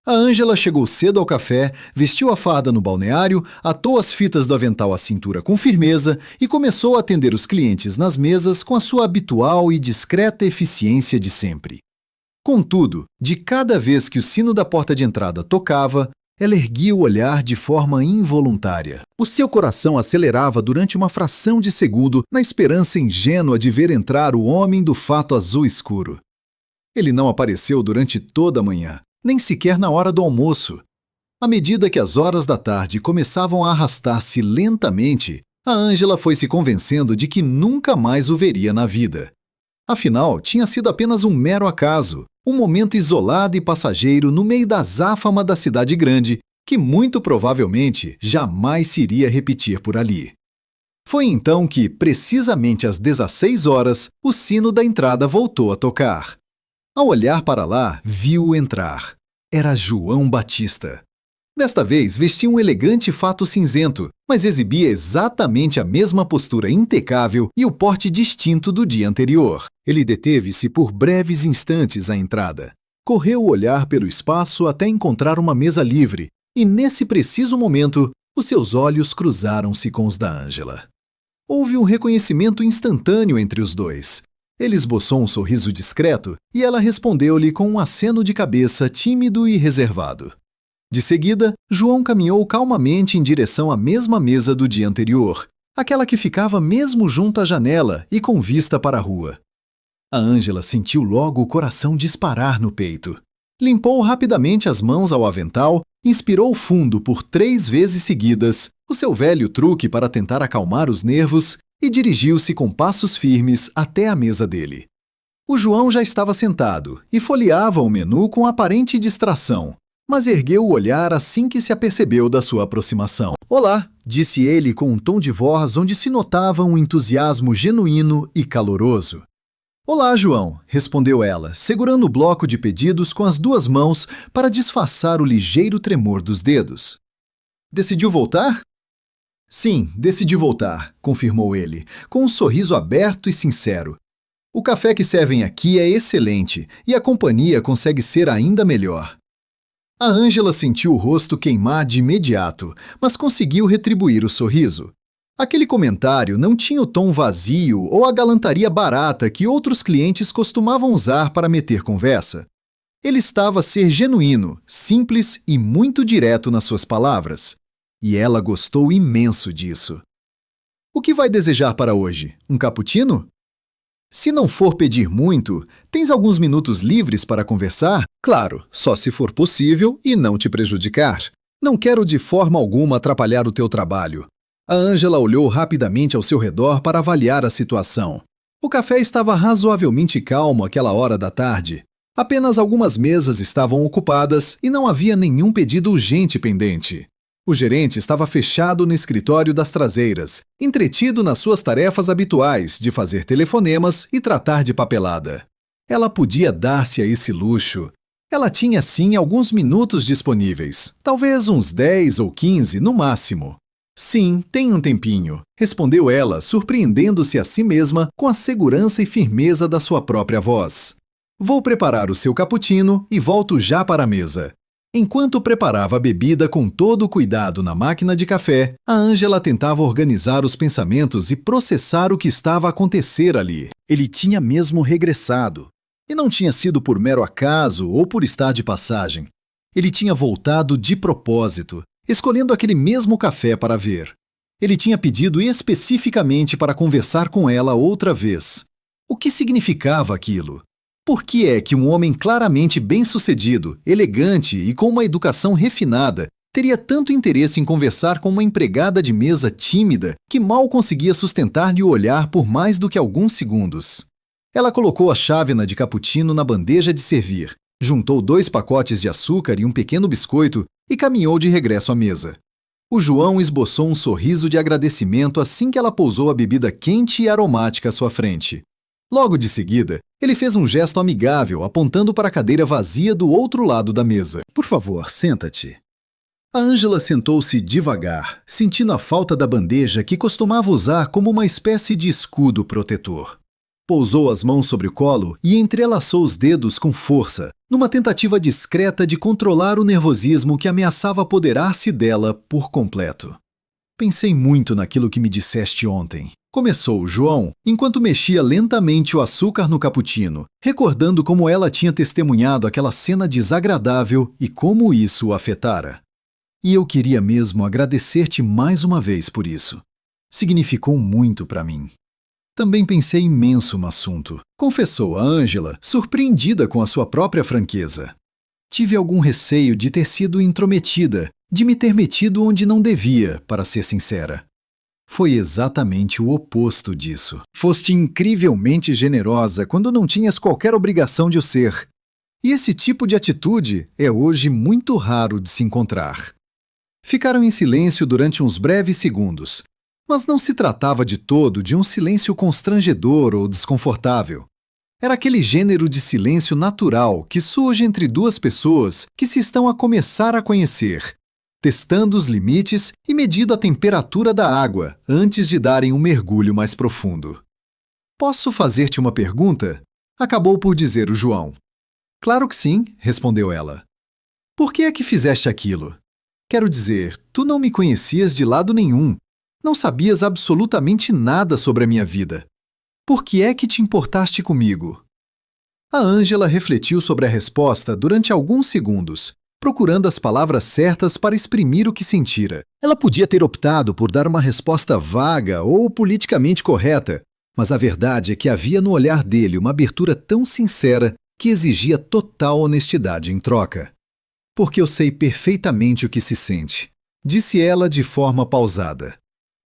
A Ângela chegou cedo ao café, vestiu a farda no balneário, atou as fitas do avental à cintura com firmeza e começou a atender os clientes nas mesas com a sua habitual e discreta eficiência de sempre. Contudo, de cada vez que o sino da porta de entrada tocava, ela erguia o olhar de forma involuntária. O seu coração acelerava durante uma fração de segundo na esperança ingênua de ver entrar o homem do fato azul escuro. Ele não apareceu durante toda a manhã, nem sequer na hora do almoço. À medida que as horas da tarde começavam a arrastar-se lentamente, a Ângela foi se convencendo de que nunca mais o veria na vida. Afinal, tinha sido apenas um mero acaso, Um momento isolado e passageiro no meio da azáfama da cidade grande, que muito provavelmente jamais se iria repetir por ali. Foi então que, precisamente às 16 horas, o sino da entrada voltou a tocar. Ao olhar para lá, viu-o entrar. Era João Batista. Desta vez, vestia um elegante fato cinzento, mas exibia exatamente a mesma postura impecável e o porte distinto do dia anterior. Ele deteve-se por breves instantes à entrada. Correu o olhar pelo espaço até encontrar uma mesa livre, e nesse preciso momento, os seus olhos cruzaram-se com os da Ângela. Houve um reconhecimento instantâneo entre os dois. Ele esboçou um sorriso discreto e ela respondeu-lhe com um aceno de cabeça tímido e reservado. De seguida, João caminhou calmamente em direção à mesma mesa do dia anterior, aquela que ficava mesmo junto à janela e com vista para a rua. A Ângela sentiu logo o coração disparar no peito. Limpou rapidamente as mãos ao avental, inspirou fundo por 3 vezes seguidas, o seu velho truque para tentar acalmar os nervos, e dirigiu-se com passos firmes até a mesa dele. O João já estava sentado e folheava o menu com aparente distração, mas ergueu o olhar assim que se apercebeu da sua aproximação. "Olá", disse ele com um tom de voz onde se notava um entusiasmo genuíno e caloroso. "Olá, João", respondeu ela, segurando o bloco de pedidos com as 2 mãos para disfarçar o ligeiro tremor dos dedos. "Decidiu voltar?" "Sim, decidi voltar", confirmou ele, com um sorriso aberto e sincero. "O café que servem aqui é excelente e a companhia consegue ser ainda melhor." A Ângela sentiu o rosto queimar de imediato, mas conseguiu retribuir o sorriso. Aquele comentário não tinha o tom vazio ou a galantaria barata que outros clientes costumavam usar para meter conversa. Ele estava a ser genuíno, simples e muito direto nas suas palavras. E ela gostou imenso disso. "O que vai desejar para hoje? Um cappuccino?" "Se não for pedir muito, tens alguns minutos livres para conversar?" "Claro, só se for possível e não te prejudicar. Não quero de forma alguma atrapalhar o teu trabalho." A Ângela olhou rapidamente ao seu redor para avaliar a situação. O café estava razoavelmente calmo àquela hora da tarde. Apenas algumas mesas estavam ocupadas e não havia nenhum pedido urgente pendente. O gerente estava fechado no escritório das traseiras, entretido nas suas tarefas habituais de fazer telefonemas e tratar de papelada. Ela podia dar-se a esse luxo. Ela tinha, sim, alguns minutos disponíveis, talvez uns 10 ou 15 no máximo. "Sim, tem um tempinho", respondeu ela, surpreendendo-se a si mesma com a segurança e firmeza da sua própria voz. "Vou preparar o seu cappuccino e volto já para a mesa." Enquanto preparava a bebida com todo o cuidado na máquina de café, a Ângela tentava organizar os pensamentos e processar o que estava a acontecer ali. Ele tinha mesmo regressado. E não tinha sido por mero acaso ou por estar de passagem. Ele tinha voltado de propósito, escolhendo aquele mesmo café para ver. Ele tinha pedido especificamente para conversar com ela outra vez. O que significava aquilo? Por que é que um homem claramente bem-sucedido, elegante e com uma educação refinada teria tanto interesse em conversar com uma empregada de mesa tímida que mal conseguia sustentar-lhe o olhar por mais do que alguns segundos? Ela colocou a chávena de cappuccino na bandeja de servir, juntou 2 pacotes de açúcar e um pequeno biscoito e caminhou de regresso à mesa. O João esboçou um sorriso de agradecimento assim que ela pousou a bebida quente e aromática à sua frente. Logo de seguida, ele fez um gesto amigável, apontando para a cadeira vazia do outro lado da mesa. "Por favor, senta-te." A Ângela sentou-se devagar, sentindo a falta da bandeja que costumava usar como uma espécie de escudo protetor. Pousou as mãos sobre o colo e entrelaçou os dedos com força, numa tentativa discreta de controlar o nervosismo que ameaçava apoderar-se dela por completo. "Pensei muito naquilo que me disseste ontem", começou João, enquanto mexia lentamente o açúcar no cappuccino, recordando como ela tinha testemunhado aquela cena desagradável e como isso o afetara. "E eu queria mesmo agradecer-te mais uma vez por isso. Significou muito para mim." "Também pensei imenso no assunto", confessou a Ângela, surpreendida com a sua própria franqueza. "Tive algum receio de ter sido intrometida, de me ter metido onde não devia, para ser sincera." "Foi exatamente o oposto disso. Foste incrivelmente generosa quando não tinhas qualquer obrigação de o ser. E esse tipo de atitude é hoje muito raro de se encontrar. Ficaram em silêncio durante uns breves segundos, mas não se tratava de todo de um silêncio constrangedor ou desconfortável. Era aquele gênero de silêncio natural que surge entre duas pessoas que se estão a começar a conhecer, testando os limites e medindo a temperatura da água antes de darem um mergulho mais profundo. "Posso fazer-te uma pergunta?" acabou por dizer o João. "Claro que sim", respondeu ela. "Por que é que fizeste aquilo? Quero dizer, tu não me conhecias de lado nenhum. Não sabias absolutamente nada sobre a minha vida. Por que é que te importaste comigo?" A Ângela refletiu sobre a resposta durante alguns segundos, procurando as palavras certas para exprimir o que sentira. Ela podia ter optado por dar uma resposta vaga ou politicamente correta, mas a verdade é que havia no olhar dele uma abertura tão sincera que exigia total honestidade em troca. "Porque eu sei perfeitamente o que se sente", disse ela de forma pausada.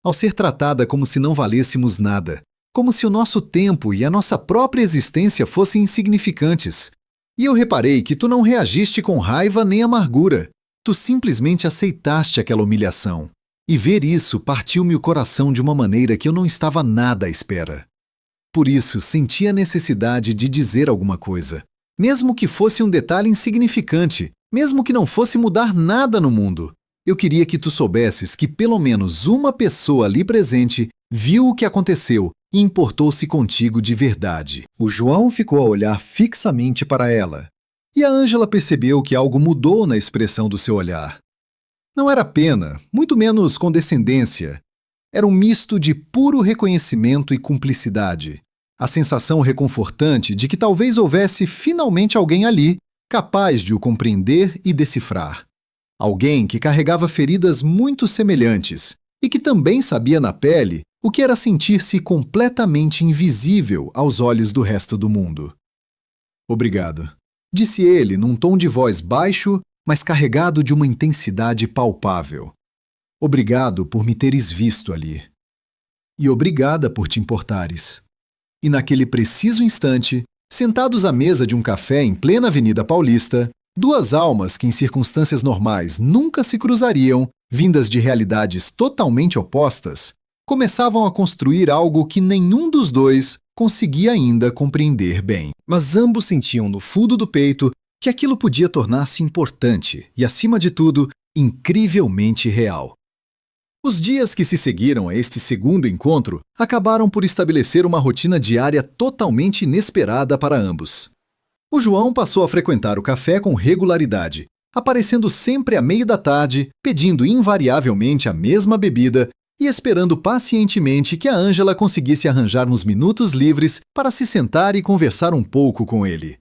"Ao ser tratada como se não valêssemos nada, como se o nosso tempo e a nossa própria existência fossem insignificantes. E eu reparei que tu não reagiste com raiva nem amargura. Tu simplesmente aceitaste aquela humilhação. E ver isso partiu-me o coração de uma maneira que eu não estava nada à espera. Por isso, senti a necessidade de dizer alguma coisa. Mesmo que fosse um detalhe insignificante, mesmo que não fosse mudar nada no mundo. Eu queria que tu soubesses que pelo menos uma pessoa ali presente viu o que aconteceu e importou-se contigo de verdade." O João ficou a olhar fixamente para ela. E a Ângela percebeu que algo mudou na expressão do seu olhar. Não era pena, muito menos condescendência. Era um misto de puro reconhecimento e cumplicidade. A sensação reconfortante de que talvez houvesse finalmente alguém ali, capaz de o compreender e decifrar. Alguém que carregava feridas muito semelhantes e que também sabia na pele o que era sentir-se completamente invisível aos olhos do resto do mundo. "Obrigado", disse ele num tom de voz baixo, mas carregado de uma intensidade palpável. "Obrigado por me teres visto ali. E obrigada por te importares." E naquele preciso instante, sentados à mesa de um café em plena Avenida Paulista, duas almas que em circunstâncias normais nunca se cruzariam, vindas de realidades totalmente opostas, começavam a construir algo que nenhum dos dois conseguia ainda compreender bem. Mas ambos sentiam no fundo do peito que aquilo podia tornar-se importante e, acima de tudo, incrivelmente real. Os dias que se seguiram a este segundo encontro acabaram por estabelecer uma rotina diária totalmente inesperada para ambos. O João passou a frequentar o café com regularidade, aparecendo sempre à meia da tarde, pedindo invariavelmente a mesma bebida e esperando pacientemente que a Ângela conseguisse arranjar uns minutos livres para se sentar e conversar um pouco com ele.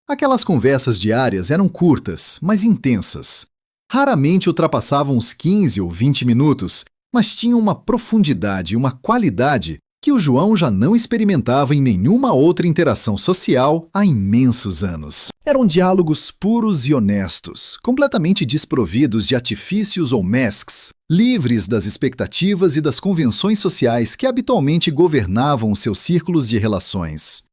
Aquelas conversas diárias eram curtas, mas intensas. Raramente ultrapassavam os 15 ou 20 minutos, mas tinham uma profundidade e uma qualidade que o João já não experimentava em nenhuma outra interação social há imensos anos. Eram diálogos puros e honestos, completamente desprovidos de artifícios ou masks, livres das expectativas e das convenções sociais que habitualmente governavam seus círculos de relações.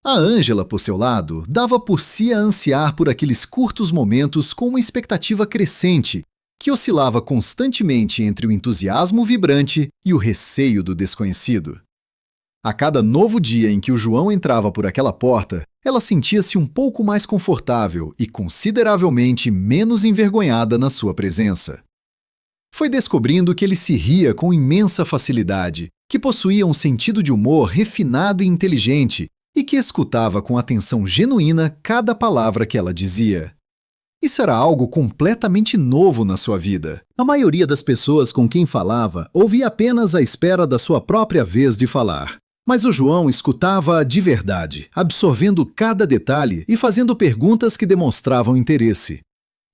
A Ângela, por seu lado, dava por si a ansiar por aqueles curtos momentos com uma expectativa crescente, que oscilava constantemente entre o entusiasmo vibrante e o receio do desconhecido. A cada novo dia em que o João entrava por aquela porta, ela sentia-se um pouco mais confortável e consideravelmente menos envergonhada na sua presença. Foi descobrindo que ele se ria com imensa facilidade, que possuía um sentido de humor refinado e inteligente e que escutava com atenção genuína cada palavra que ela dizia. Isso era algo completamente novo na sua vida. A maioria das pessoas com quem falava ouvia apenas à espera da sua própria vez de falar. Mas o João escutava de verdade, absorvendo cada detalhe e fazendo perguntas que demonstravam interesse.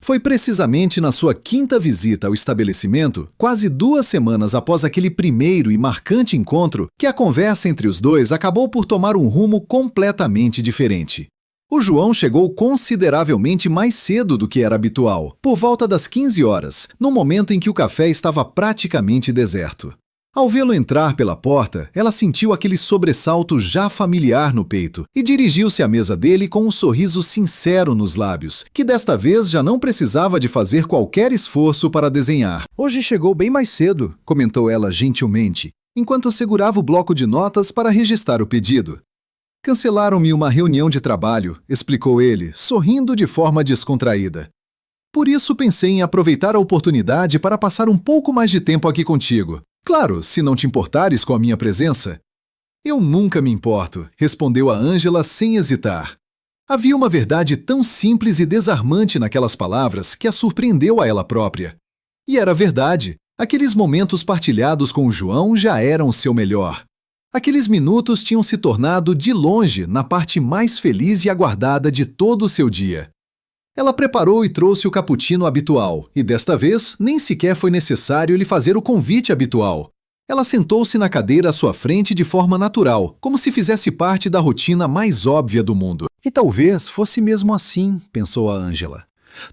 Foi precisamente na sua quinta visita ao estabelecimento, quase 2 semanas após aquele primeiro e marcante encontro, que a conversa entre os dois acabou por tomar um rumo completamente diferente. O João chegou consideravelmente mais cedo do que era habitual, por volta das 15 horas, no momento em que o café estava praticamente deserto. Ao vê-lo entrar pela porta, ela sentiu aquele sobressalto já familiar no peito e dirigiu-se à mesa dele com um sorriso sincero nos lábios, que desta vez já não precisava de fazer qualquer esforço para desenhar. Hoje chegou bem mais cedo, Comentou ela gentilmente, enquanto segurava o bloco de notas para registrar o pedido. Cancelaram-me uma reunião de trabalho, explicou ele, sorrindo de forma descontraída. Por isso pensei em aproveitar a oportunidade para passar um pouco mais de tempo aqui contigo. Claro, se não te importares com a minha presença. Eu nunca me importo, respondeu a Ângela sem hesitar. Havia uma verdade tão simples e desarmante naquelas palavras que a surpreendeu a ela própria. E era verdade. Aqueles momentos partilhados com o João já eram o seu melhor. Aqueles minutos tinham se tornado, de longe, na parte mais feliz e aguardada de todo o seu dia. Ela preparou e trouxe o cappuccino habitual, e desta vez nem sequer foi necessário lhe fazer o convite habitual. Ela sentou-se na cadeira à sua frente de forma natural, como se fizesse parte da rotina mais óbvia do mundo. E talvez fosse mesmo assim, pensou a Ângela.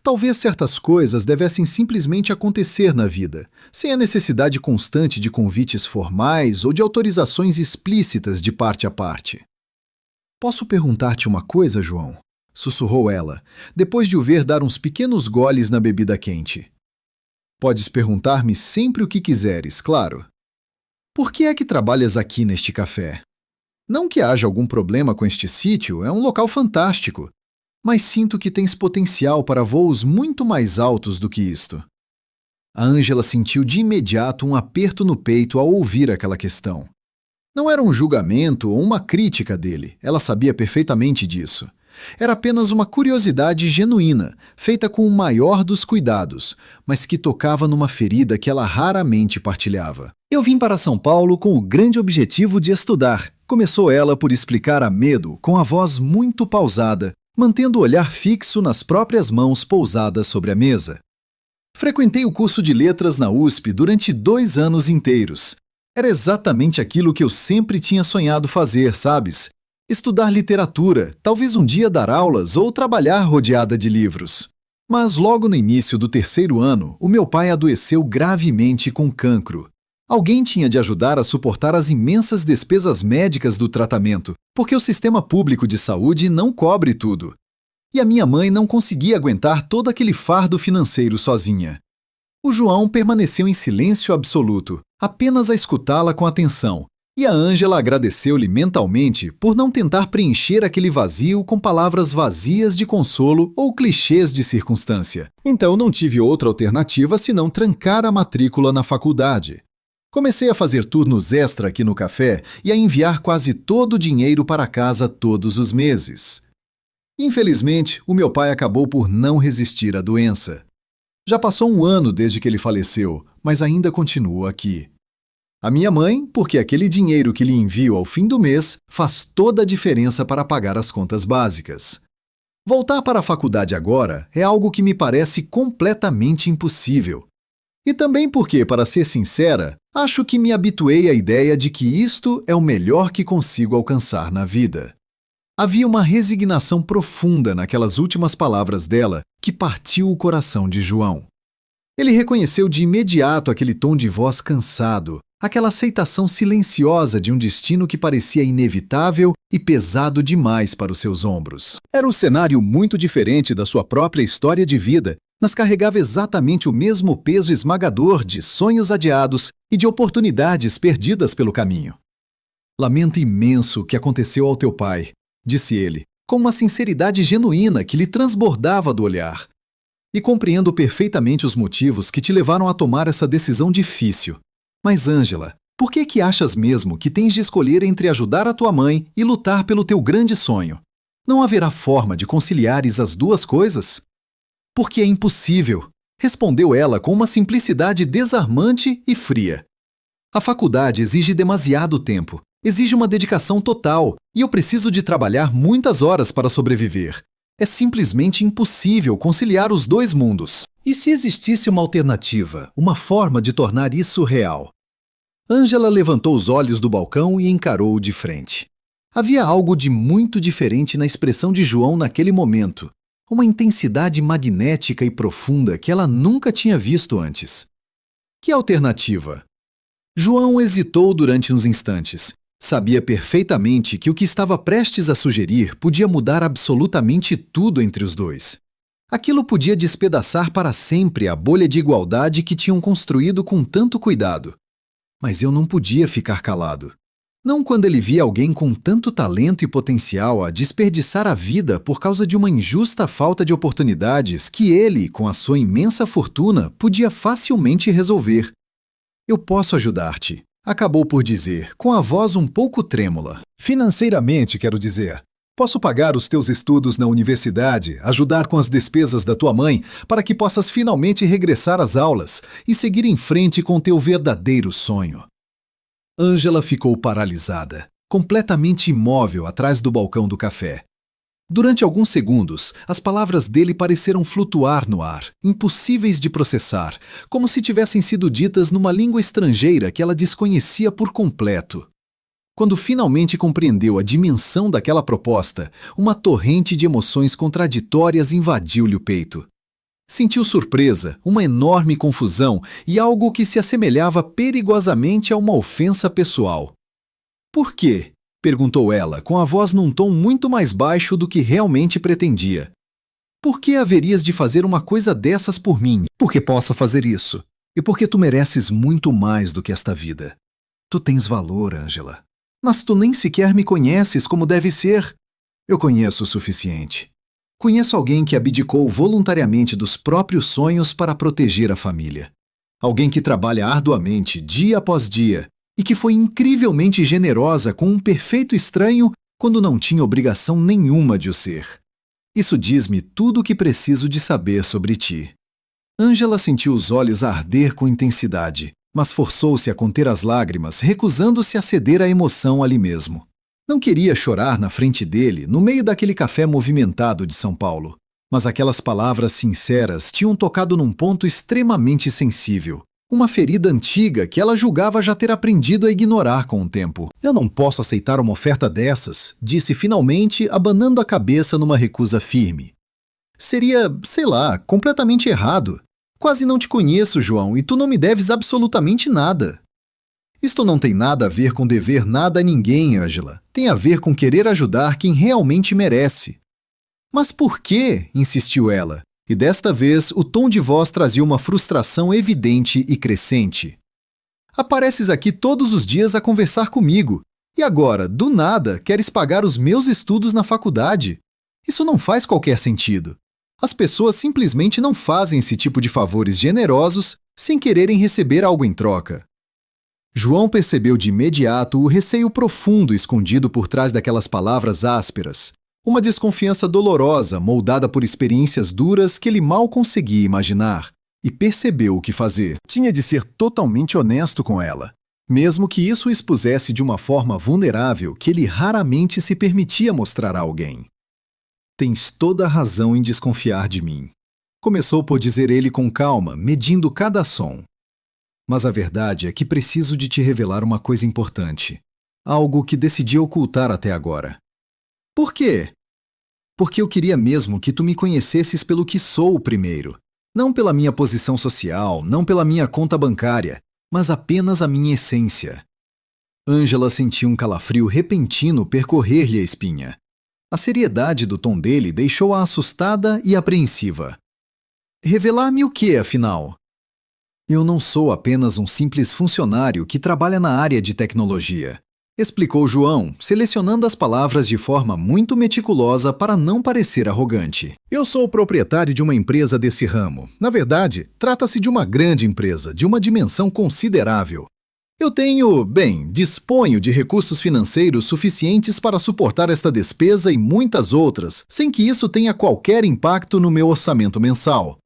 Talvez certas coisas devessem simplesmente acontecer na vida, sem a necessidade constante de convites formais ou de autorizações explícitas de parte a parte. Posso perguntar-te uma coisa, João? Sussurrou ela, depois de o ver dar uns pequenos goles na bebida quente. Podes perguntar-me sempre o que quiseres, claro. Por que é que trabalhas aqui neste café? Não que haja algum problema com este sítio, é um local fantástico, mas sinto que tens potencial para voos muito mais altos do que isto. A Ângela sentiu de imediato um aperto no peito ao ouvir aquela questão. Não era um julgamento ou uma crítica dele, ela sabia perfeitamente disso. Era apenas uma curiosidade genuína, feita com o maior dos cuidados, mas que tocava numa ferida que ela raramente partilhava. Eu vim para São Paulo com o grande objetivo de estudar, começou ela por explicar a medo com a voz muito pausada, mantendo o olhar fixo nas próprias mãos pousadas sobre a mesa. Frequentei o curso de letras na USP durante 2 anos inteiros. Era exatamente aquilo que eu sempre tinha sonhado fazer, sabes? Estudar literatura, talvez um dia dar aulas ou trabalhar rodeada de livros. Mas logo no início do 3º ano, o meu pai adoeceu gravemente com cancro. Alguém tinha de ajudar a suportar as imensas despesas médicas do tratamento, porque o sistema público de saúde não cobre tudo. E a minha mãe não conseguia aguentar todo aquele fardo financeiro sozinha. O João permaneceu em silêncio absoluto, apenas a escutá-la com atenção, e a Ângela agradeceu-lhe mentalmente por não tentar preencher aquele vazio com palavras vazias de consolo ou clichês de circunstância. Então não tive outra alternativa senão trancar a matrícula na faculdade. Comecei a fazer turnos extra aqui no café e a enviar quase todo o dinheiro para casa todos os meses. Infelizmente, o meu pai acabou por não resistir à doença. Já passou 1 ano desde que ele faleceu, mas ainda continuo aqui. A minha mãe, porque aquele dinheiro que lhe envio ao fim do mês faz toda a diferença para pagar as contas básicas. Voltar para a faculdade agora é algo que me parece completamente impossível. E também porque, para ser sincera, acho que me habituei à ideia de que isto é o melhor que consigo alcançar na vida. Havia uma resignação profunda naquelas últimas palavras dela que partiu o coração de João. Ele reconheceu de imediato aquele tom de voz cansado, aquela aceitação silenciosa de um destino que parecia inevitável e pesado demais para os seus ombros. Era um cenário muito diferente da sua própria história de vida, mas carregava exatamente o mesmo peso esmagador de sonhos adiados e de oportunidades perdidas pelo caminho. Lamento imenso o que aconteceu ao teu pai, disse ele, com uma sinceridade genuína que lhe transbordava do olhar. E compreendo perfeitamente os motivos que te levaram a tomar essa decisão difícil. Mas, Ângela, por que achas mesmo que tens de escolher entre ajudar a tua mãe e lutar pelo teu grande sonho? Não haverá forma de conciliares as duas coisas? Porque é impossível, respondeu ela com uma simplicidade desarmante e fria. A faculdade exige demasiado tempo, exige uma dedicação total, e eu preciso de trabalhar muitas horas para sobreviver. É simplesmente impossível conciliar os 2 mundos. E se existisse uma alternativa, uma forma de tornar isso real? Ângela levantou os olhos do balcão e encarou-o de frente. Havia algo de muito diferente na expressão de João naquele momento, uma intensidade magnética e profunda que ela nunca tinha visto antes. Que alternativa? João hesitou durante uns instantes. Sabia perfeitamente que o que estava prestes a sugerir podia mudar absolutamente tudo entre os dois. Aquilo podia despedaçar para sempre a bolha de igualdade que tinham construído com tanto cuidado. Mas eu não podia ficar calado. Não quando ele via alguém com tanto talento e potencial a desperdiçar a vida por causa de uma injusta falta de oportunidades que ele, com a sua imensa fortuna, podia facilmente resolver. Eu posso ajudar-te, acabou por dizer, com a voz um pouco trêmula. Financeiramente, quero dizer. Posso pagar os teus estudos na universidade, ajudar com as despesas da tua mãe, para que possas finalmente regressar às aulas e seguir em frente com teu verdadeiro sonho. Ângela ficou paralisada, completamente imóvel atrás do balcão do café. Durante alguns segundos, as palavras dele pareceram flutuar no ar, impossíveis de processar, como se tivessem sido ditas numa língua estrangeira que ela desconhecia por completo. Quando finalmente compreendeu a dimensão daquela proposta, uma torrente de emoções contraditórias invadiu-lhe o peito. Sentiu surpresa, uma enorme confusão e algo que se assemelhava perigosamente a uma ofensa pessoal. Por quê? Perguntou ela, com a voz num tom muito mais baixo do que realmente pretendia. Por que haverias de fazer uma coisa dessas por mim? Porque posso fazer isso. E porque tu mereces muito mais do que esta vida. Tu tens valor, Ângela. Mas tu nem sequer me conheces como deve ser. Eu conheço o suficiente. Conheço alguém que abdicou voluntariamente dos próprios sonhos para proteger a família. Alguém que trabalha arduamente, dia após dia, e que foi incrivelmente generosa com um perfeito estranho quando não tinha obrigação nenhuma de o ser. Isso diz-me tudo o que preciso de saber sobre ti. Ângela sentiu os olhos arder com intensidade, mas forçou-se a conter as lágrimas, recusando-se a ceder à emoção ali mesmo. Não queria chorar na frente dele, no meio daquele café movimentado de São Paulo. Mas aquelas palavras sinceras tinham tocado num ponto extremamente sensível. Uma ferida antiga que ela julgava já ter aprendido a ignorar com o tempo. Eu não posso aceitar uma oferta dessas, disse finalmente, abanando a cabeça numa recusa firme. Seria, sei lá, completamente errado. Quase não te conheço, João, e tu não me deves absolutamente nada. Isto não tem nada a ver com dever nada a ninguém, Ângela. Tem a ver com querer ajudar quem realmente merece. Mas por quê? Insistiu ela. E desta vez o tom de voz trazia uma frustração evidente e crescente. Apareces aqui todos os dias a conversar comigo. E agora, do nada, queres pagar os meus estudos na faculdade? Isso não faz qualquer sentido. As pessoas simplesmente não fazem esse tipo de favores generosos sem quererem receber algo em troca. João percebeu de imediato o receio profundo escondido por trás daquelas palavras ásperas. Uma desconfiança dolorosa, moldada por experiências duras que ele mal conseguia imaginar, e percebeu o que fazer. Tinha de ser totalmente honesto com ela, mesmo que isso o expusesse de uma forma vulnerável que ele raramente se permitia mostrar a alguém. Tens toda a razão em desconfiar de mim. Começou por dizer ele com calma, medindo cada som. Mas a verdade é que preciso de te revelar uma coisa importante. Algo que decidi ocultar até agora. Por quê? Porque eu queria mesmo que tu me conhecesses pelo que sou primeiro. Não pela minha posição social, não pela minha conta bancária, mas apenas a minha essência. Ângela sentiu um calafrio repentino percorrer-lhe a espinha. A seriedade do tom dele deixou-a assustada e apreensiva. Revelar-me o que, afinal? Eu não sou apenas um simples funcionário que trabalha na área de tecnologia, explicou João, selecionando as palavras de forma muito meticulosa para não parecer arrogante. Eu sou o proprietário de uma empresa desse ramo. Na verdade, trata-se de uma grande empresa, de uma dimensão considerável. Eu disponho de recursos financeiros suficientes para suportar esta despesa e muitas outras, sem que isso tenha qualquer impacto no meu orçamento mensal.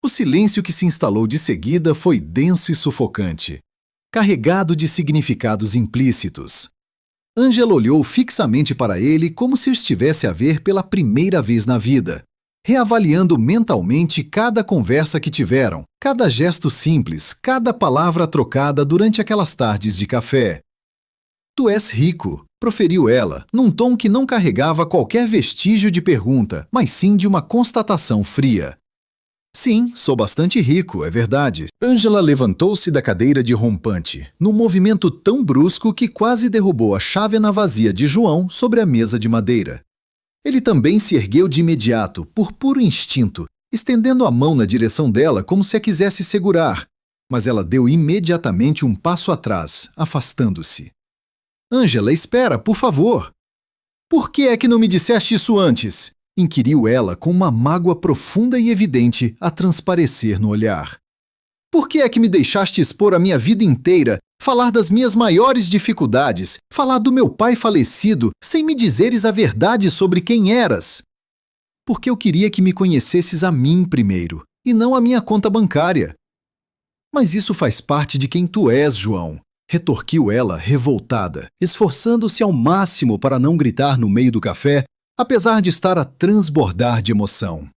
O silêncio que se instalou de seguida foi denso e sufocante, carregado de significados implícitos. Ângela olhou fixamente para ele como se o estivesse a ver pela primeira vez na vida, reavaliando mentalmente cada conversa que tiveram, cada gesto simples, cada palavra trocada durante aquelas tardes de café. Tu és rico, proferiu ela, num tom que não carregava qualquer vestígio de pergunta, mas sim de uma constatação fria. Sim, sou bastante rico, é verdade. Ângela levantou-se da cadeira de rompante, num movimento tão brusco que quase derrubou a chávena vazia de João sobre a mesa de madeira. Ele também se ergueu de imediato, por puro instinto, estendendo a mão na direção dela como se a quisesse segurar, mas ela deu imediatamente um passo atrás, afastando-se. Ângela, espera, por favor. Por que é que não me disseste isso antes? Inquiriu ela com uma mágoa profunda e evidente a transparecer no olhar. Por que é que me deixaste expor a minha vida inteira, falar das minhas maiores dificuldades, falar do meu pai falecido, sem me dizeres a verdade sobre quem eras? Porque eu queria que me conhecesses a mim primeiro, e não a minha conta bancária. Mas isso faz parte de quem tu és, João, retorquiu ela, revoltada, esforçando-se ao máximo para não gritar no meio do café, apesar de estar a transbordar de emoção.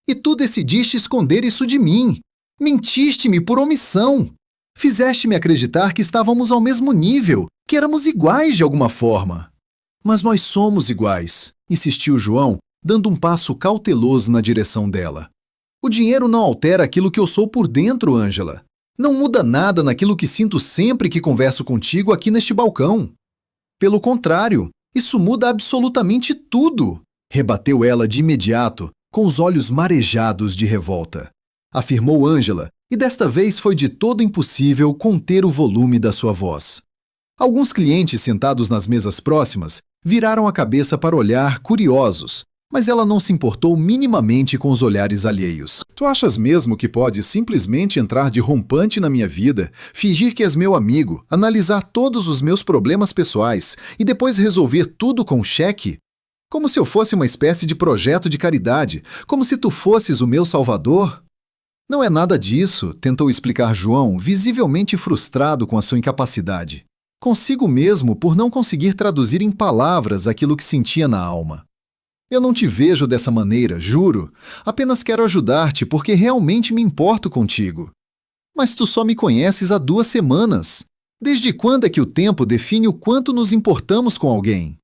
E tu decidiste esconder isso de mim. Mentiste-me por omissão. Fizeste-me acreditar que estávamos ao mesmo nível, que éramos iguais de alguma forma. Mas nós somos iguais, insistiu João, dando um passo cauteloso na direção dela. O dinheiro não altera aquilo que eu sou por dentro, Ângela. Não muda nada naquilo que sinto sempre que converso contigo aqui neste balcão. Pelo contrário, isso muda absolutamente tudo, rebateu ela de imediato, com os olhos marejados de revolta. Afirmou Ângela, e desta vez foi de todo impossível conter o volume da sua voz. Alguns clientes sentados nas mesas próximas viraram a cabeça para olhar, curiosos, mas ela não se importou minimamente com os olhares alheios. Tu achas mesmo que pode simplesmente entrar de rompante na minha vida, fingir que és meu amigo, analisar todos os meus problemas pessoais e depois resolver tudo com cheque? Como se eu fosse uma espécie de projeto de caridade, como se tu fosses o meu salvador? Não é nada disso, tentou explicar João, visivelmente frustrado com a sua incapacidade. Consigo mesmo por não conseguir traduzir em palavras aquilo que sentia na alma. Eu não te vejo dessa maneira, juro. Apenas quero ajudar-te porque realmente me importo contigo. Mas tu só me conheces há 2 semanas. Desde quando é que o tempo define o quanto nos importamos com alguém?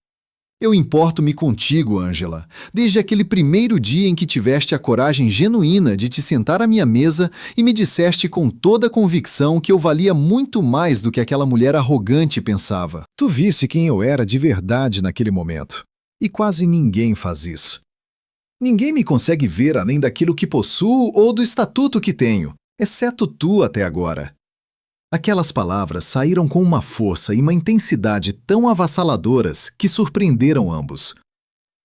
Eu importo-me contigo, Ângela, desde aquele primeiro dia em que tiveste a coragem genuína de te sentar à minha mesa e me disseste com toda a convicção que eu valia muito mais do que aquela mulher arrogante pensava. Tu viste quem eu era de verdade naquele momento. E quase ninguém faz isso. Ninguém me consegue ver além daquilo que possuo ou do estatuto que tenho, exceto tu até agora. Aquelas palavras saíram com uma força e uma intensidade tão avassaladoras que surpreenderam ambos.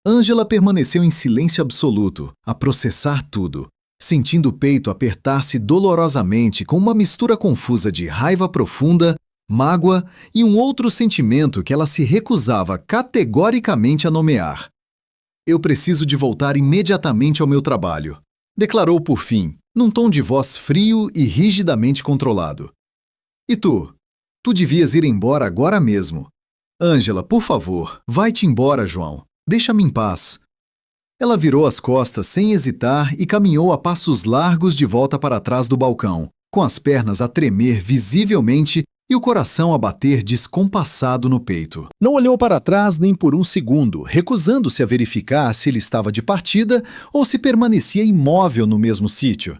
Ângela permaneceu em silêncio absoluto, a processar tudo, sentindo o peito apertar-se dolorosamente com uma mistura confusa de raiva profunda, mágoa e um outro sentimento que ela se recusava categoricamente a nomear. Eu preciso de voltar imediatamente ao meu trabalho, declarou por fim, num tom de voz frio e rigidamente controlado. E tu? Tu devias ir embora agora mesmo. Ângela, por favor, vai-te embora, João. Deixa-me em paz. Ela virou as costas sem hesitar e caminhou a passos largos de volta para trás do balcão, com as pernas a tremer visivelmente e o coração a bater descompassado no peito. Não olhou para trás nem por um segundo, recusando-se a verificar se ele estava de partida ou se permanecia imóvel no mesmo sítio.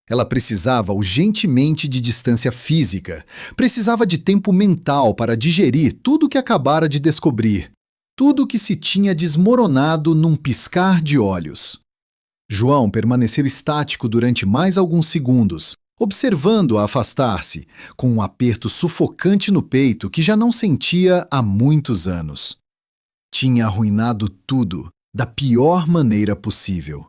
Ela precisava urgentemente de distância física, precisava de tempo mental para digerir tudo o que acabara de descobrir, tudo o que se tinha desmoronado num piscar de olhos. João permaneceu estático durante mais alguns segundos, observando-a afastar-se, com um aperto sufocante no peito que já não sentia há muitos anos. Tinha arruinado tudo, da pior maneira possível.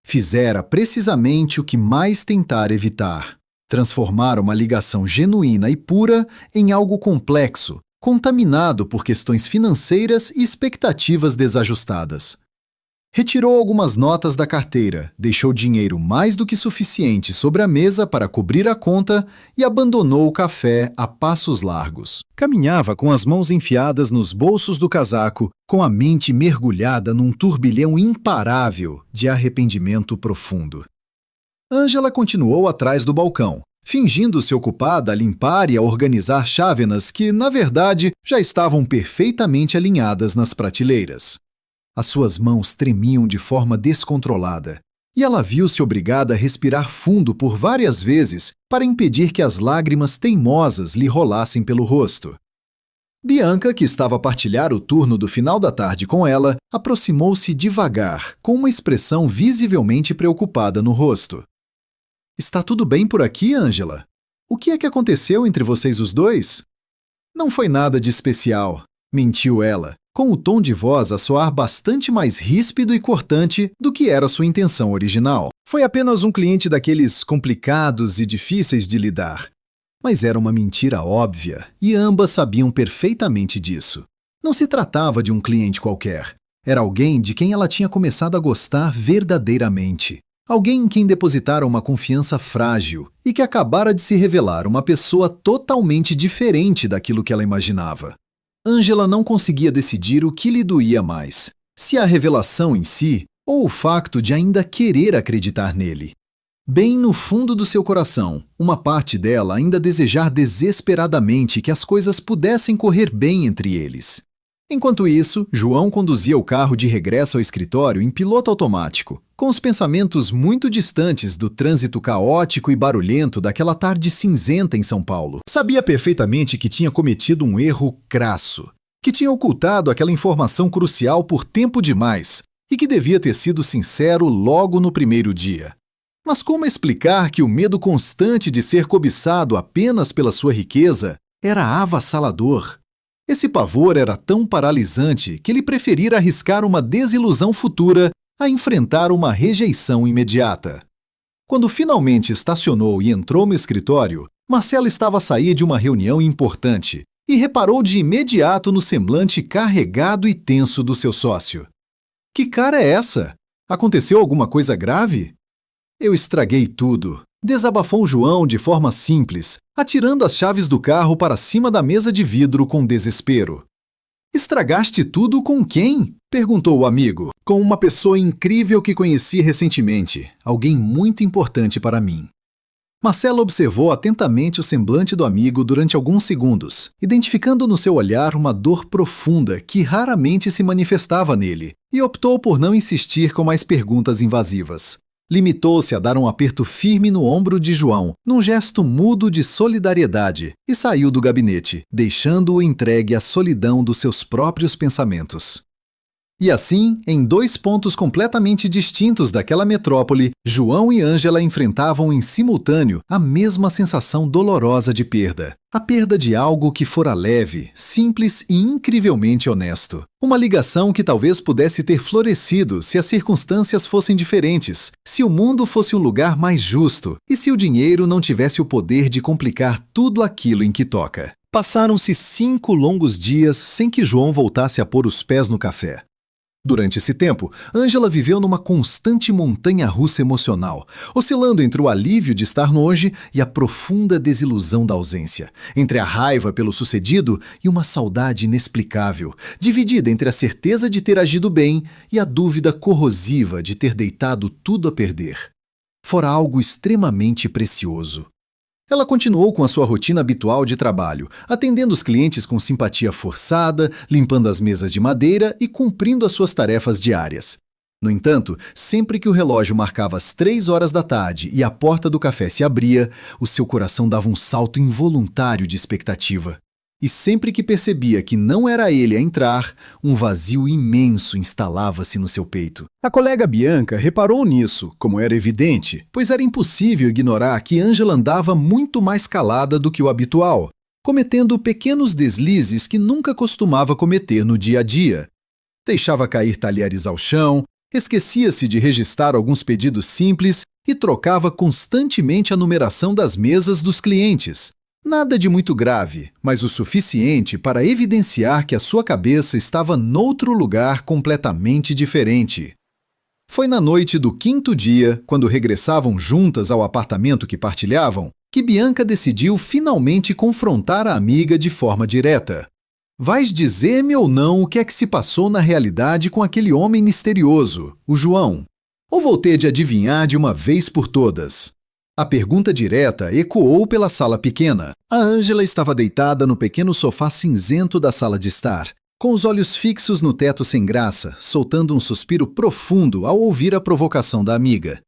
Fizera precisamente o que mais tentara evitar: transformar uma ligação genuína e pura em algo complexo, contaminado por questões financeiras e expectativas desajustadas. Retirou algumas notas da carteira, deixou dinheiro mais do que suficiente sobre a mesa para cobrir a conta e abandonou o café a passos largos. Caminhava com as mãos enfiadas nos bolsos do casaco, com a mente mergulhada num turbilhão imparável de arrependimento profundo. Ângela continuou atrás do balcão, fingindo-se ocupada a limpar e a organizar chávenas que, na verdade, já estavam perfeitamente alinhadas nas prateleiras. As suas mãos tremiam de forma descontrolada, e ela viu-se obrigada a respirar fundo por várias vezes para impedir que as lágrimas teimosas lhe rolassem pelo rosto. Bianca, que estava a partilhar o turno do final da tarde com ela, aproximou-se devagar, com uma expressão visivelmente preocupada no rosto. Está tudo bem por aqui, Angela? O que é que aconteceu entre vocês os dois? Não foi nada de especial, mentiu ela, com o tom de voz a soar bastante mais ríspido e cortante do que era sua intenção original. Foi apenas um cliente daqueles complicados e difíceis de lidar. Mas era uma mentira óbvia, e ambas sabiam perfeitamente disso. Não se tratava de um cliente qualquer. Era alguém de quem ela tinha começado a gostar verdadeiramente. Alguém em quem depositara uma confiança frágil e que acabara de se revelar uma pessoa totalmente diferente daquilo que ela imaginava. Angela não conseguia decidir o que lhe doía mais, se a revelação em si ou o facto de ainda querer acreditar nele. Bem no fundo do seu coração, uma parte dela ainda desejar desesperadamente que as coisas pudessem correr bem entre eles. Enquanto isso, João conduzia o carro de regresso ao escritório em piloto automático, com os pensamentos muito distantes do trânsito caótico e barulhento daquela tarde cinzenta em São Paulo. Sabia perfeitamente que tinha cometido um erro crasso, que tinha ocultado aquela informação crucial por tempo demais e que devia ter sido sincero logo no primeiro dia. Mas como explicar que o medo constante de ser cobiçado apenas pela sua riqueza era avassalador? Esse pavor era tão paralisante que ele preferira arriscar uma desilusão futura a enfrentar uma rejeição imediata. Quando finalmente estacionou e entrou no escritório, Marcela estava a sair de uma reunião importante e reparou de imediato no semblante carregado e tenso do seu sócio. Que cara é essa? Aconteceu alguma coisa grave? Eu estraguei tudo, desabafou João de forma simples, atirando as chaves do carro para cima da mesa de vidro com desespero. Estragaste tudo com quem? Perguntou o amigo. Com uma pessoa incrível que conheci recentemente, alguém muito importante para mim. Marcela observou atentamente o semblante do amigo durante alguns segundos, identificando no seu olhar uma dor profunda que raramente se manifestava nele, e optou por não insistir com mais perguntas invasivas. Limitou-se a dar um aperto firme no ombro de João, num gesto mudo de solidariedade, e saiu do gabinete, deixando-o entregue à solidão dos seus próprios pensamentos. E assim, em dois pontos completamente distintos daquela metrópole, João e Ângela enfrentavam em simultâneo a mesma sensação dolorosa de perda. A perda de algo que fora leve, simples e incrivelmente honesto. Uma ligação que talvez pudesse ter florescido se as circunstâncias fossem diferentes, se o mundo fosse um lugar mais justo e se o dinheiro não tivesse o poder de complicar tudo aquilo em que toca. Passaram-se 5 longos dias sem que João voltasse a pôr os pés no café. Durante esse tempo, Ângela viveu numa constante montanha-russa emocional, oscilando entre o alívio de estar longe e a profunda desilusão da ausência, entre a raiva pelo sucedido e uma saudade inexplicável, dividida entre a certeza de ter agido bem e a dúvida corrosiva de ter deitado tudo a perder. Fora algo extremamente precioso. Ela continuou com a sua rotina habitual de trabalho, atendendo os clientes com simpatia forçada, limpando as mesas de madeira e cumprindo as suas tarefas diárias. No entanto, sempre que o relógio marcava as 3 horas da tarde e a porta do café se abria, o seu coração dava um salto involuntário de expectativa. E sempre que percebia que não era ele a entrar, um vazio imenso instalava-se no seu peito. A colega Bianca reparou nisso, como era evidente, pois era impossível ignorar que Ângela andava muito mais calada do que o habitual, cometendo pequenos deslizes que nunca costumava cometer no dia a dia. Deixava cair talheres ao chão, esquecia-se de registrar alguns pedidos simples e trocava constantemente a numeração das mesas dos clientes. Nada de muito grave, mas o suficiente para evidenciar que a sua cabeça estava noutro lugar completamente diferente. Foi na noite do 5º dia, quando regressavam juntas ao apartamento que partilhavam, que Bianca decidiu finalmente confrontar a amiga de forma direta. Vais dizer-me ou não o que é que se passou na realidade com aquele homem misterioso, o João? Ou vou ter de adivinhar de uma vez por todas? A pergunta direta ecoou pela sala pequena. A Ângela estava deitada no pequeno sofá cinzento da sala de estar, com os olhos fixos no teto sem graça, soltando um suspiro profundo ao ouvir a provocação da amiga.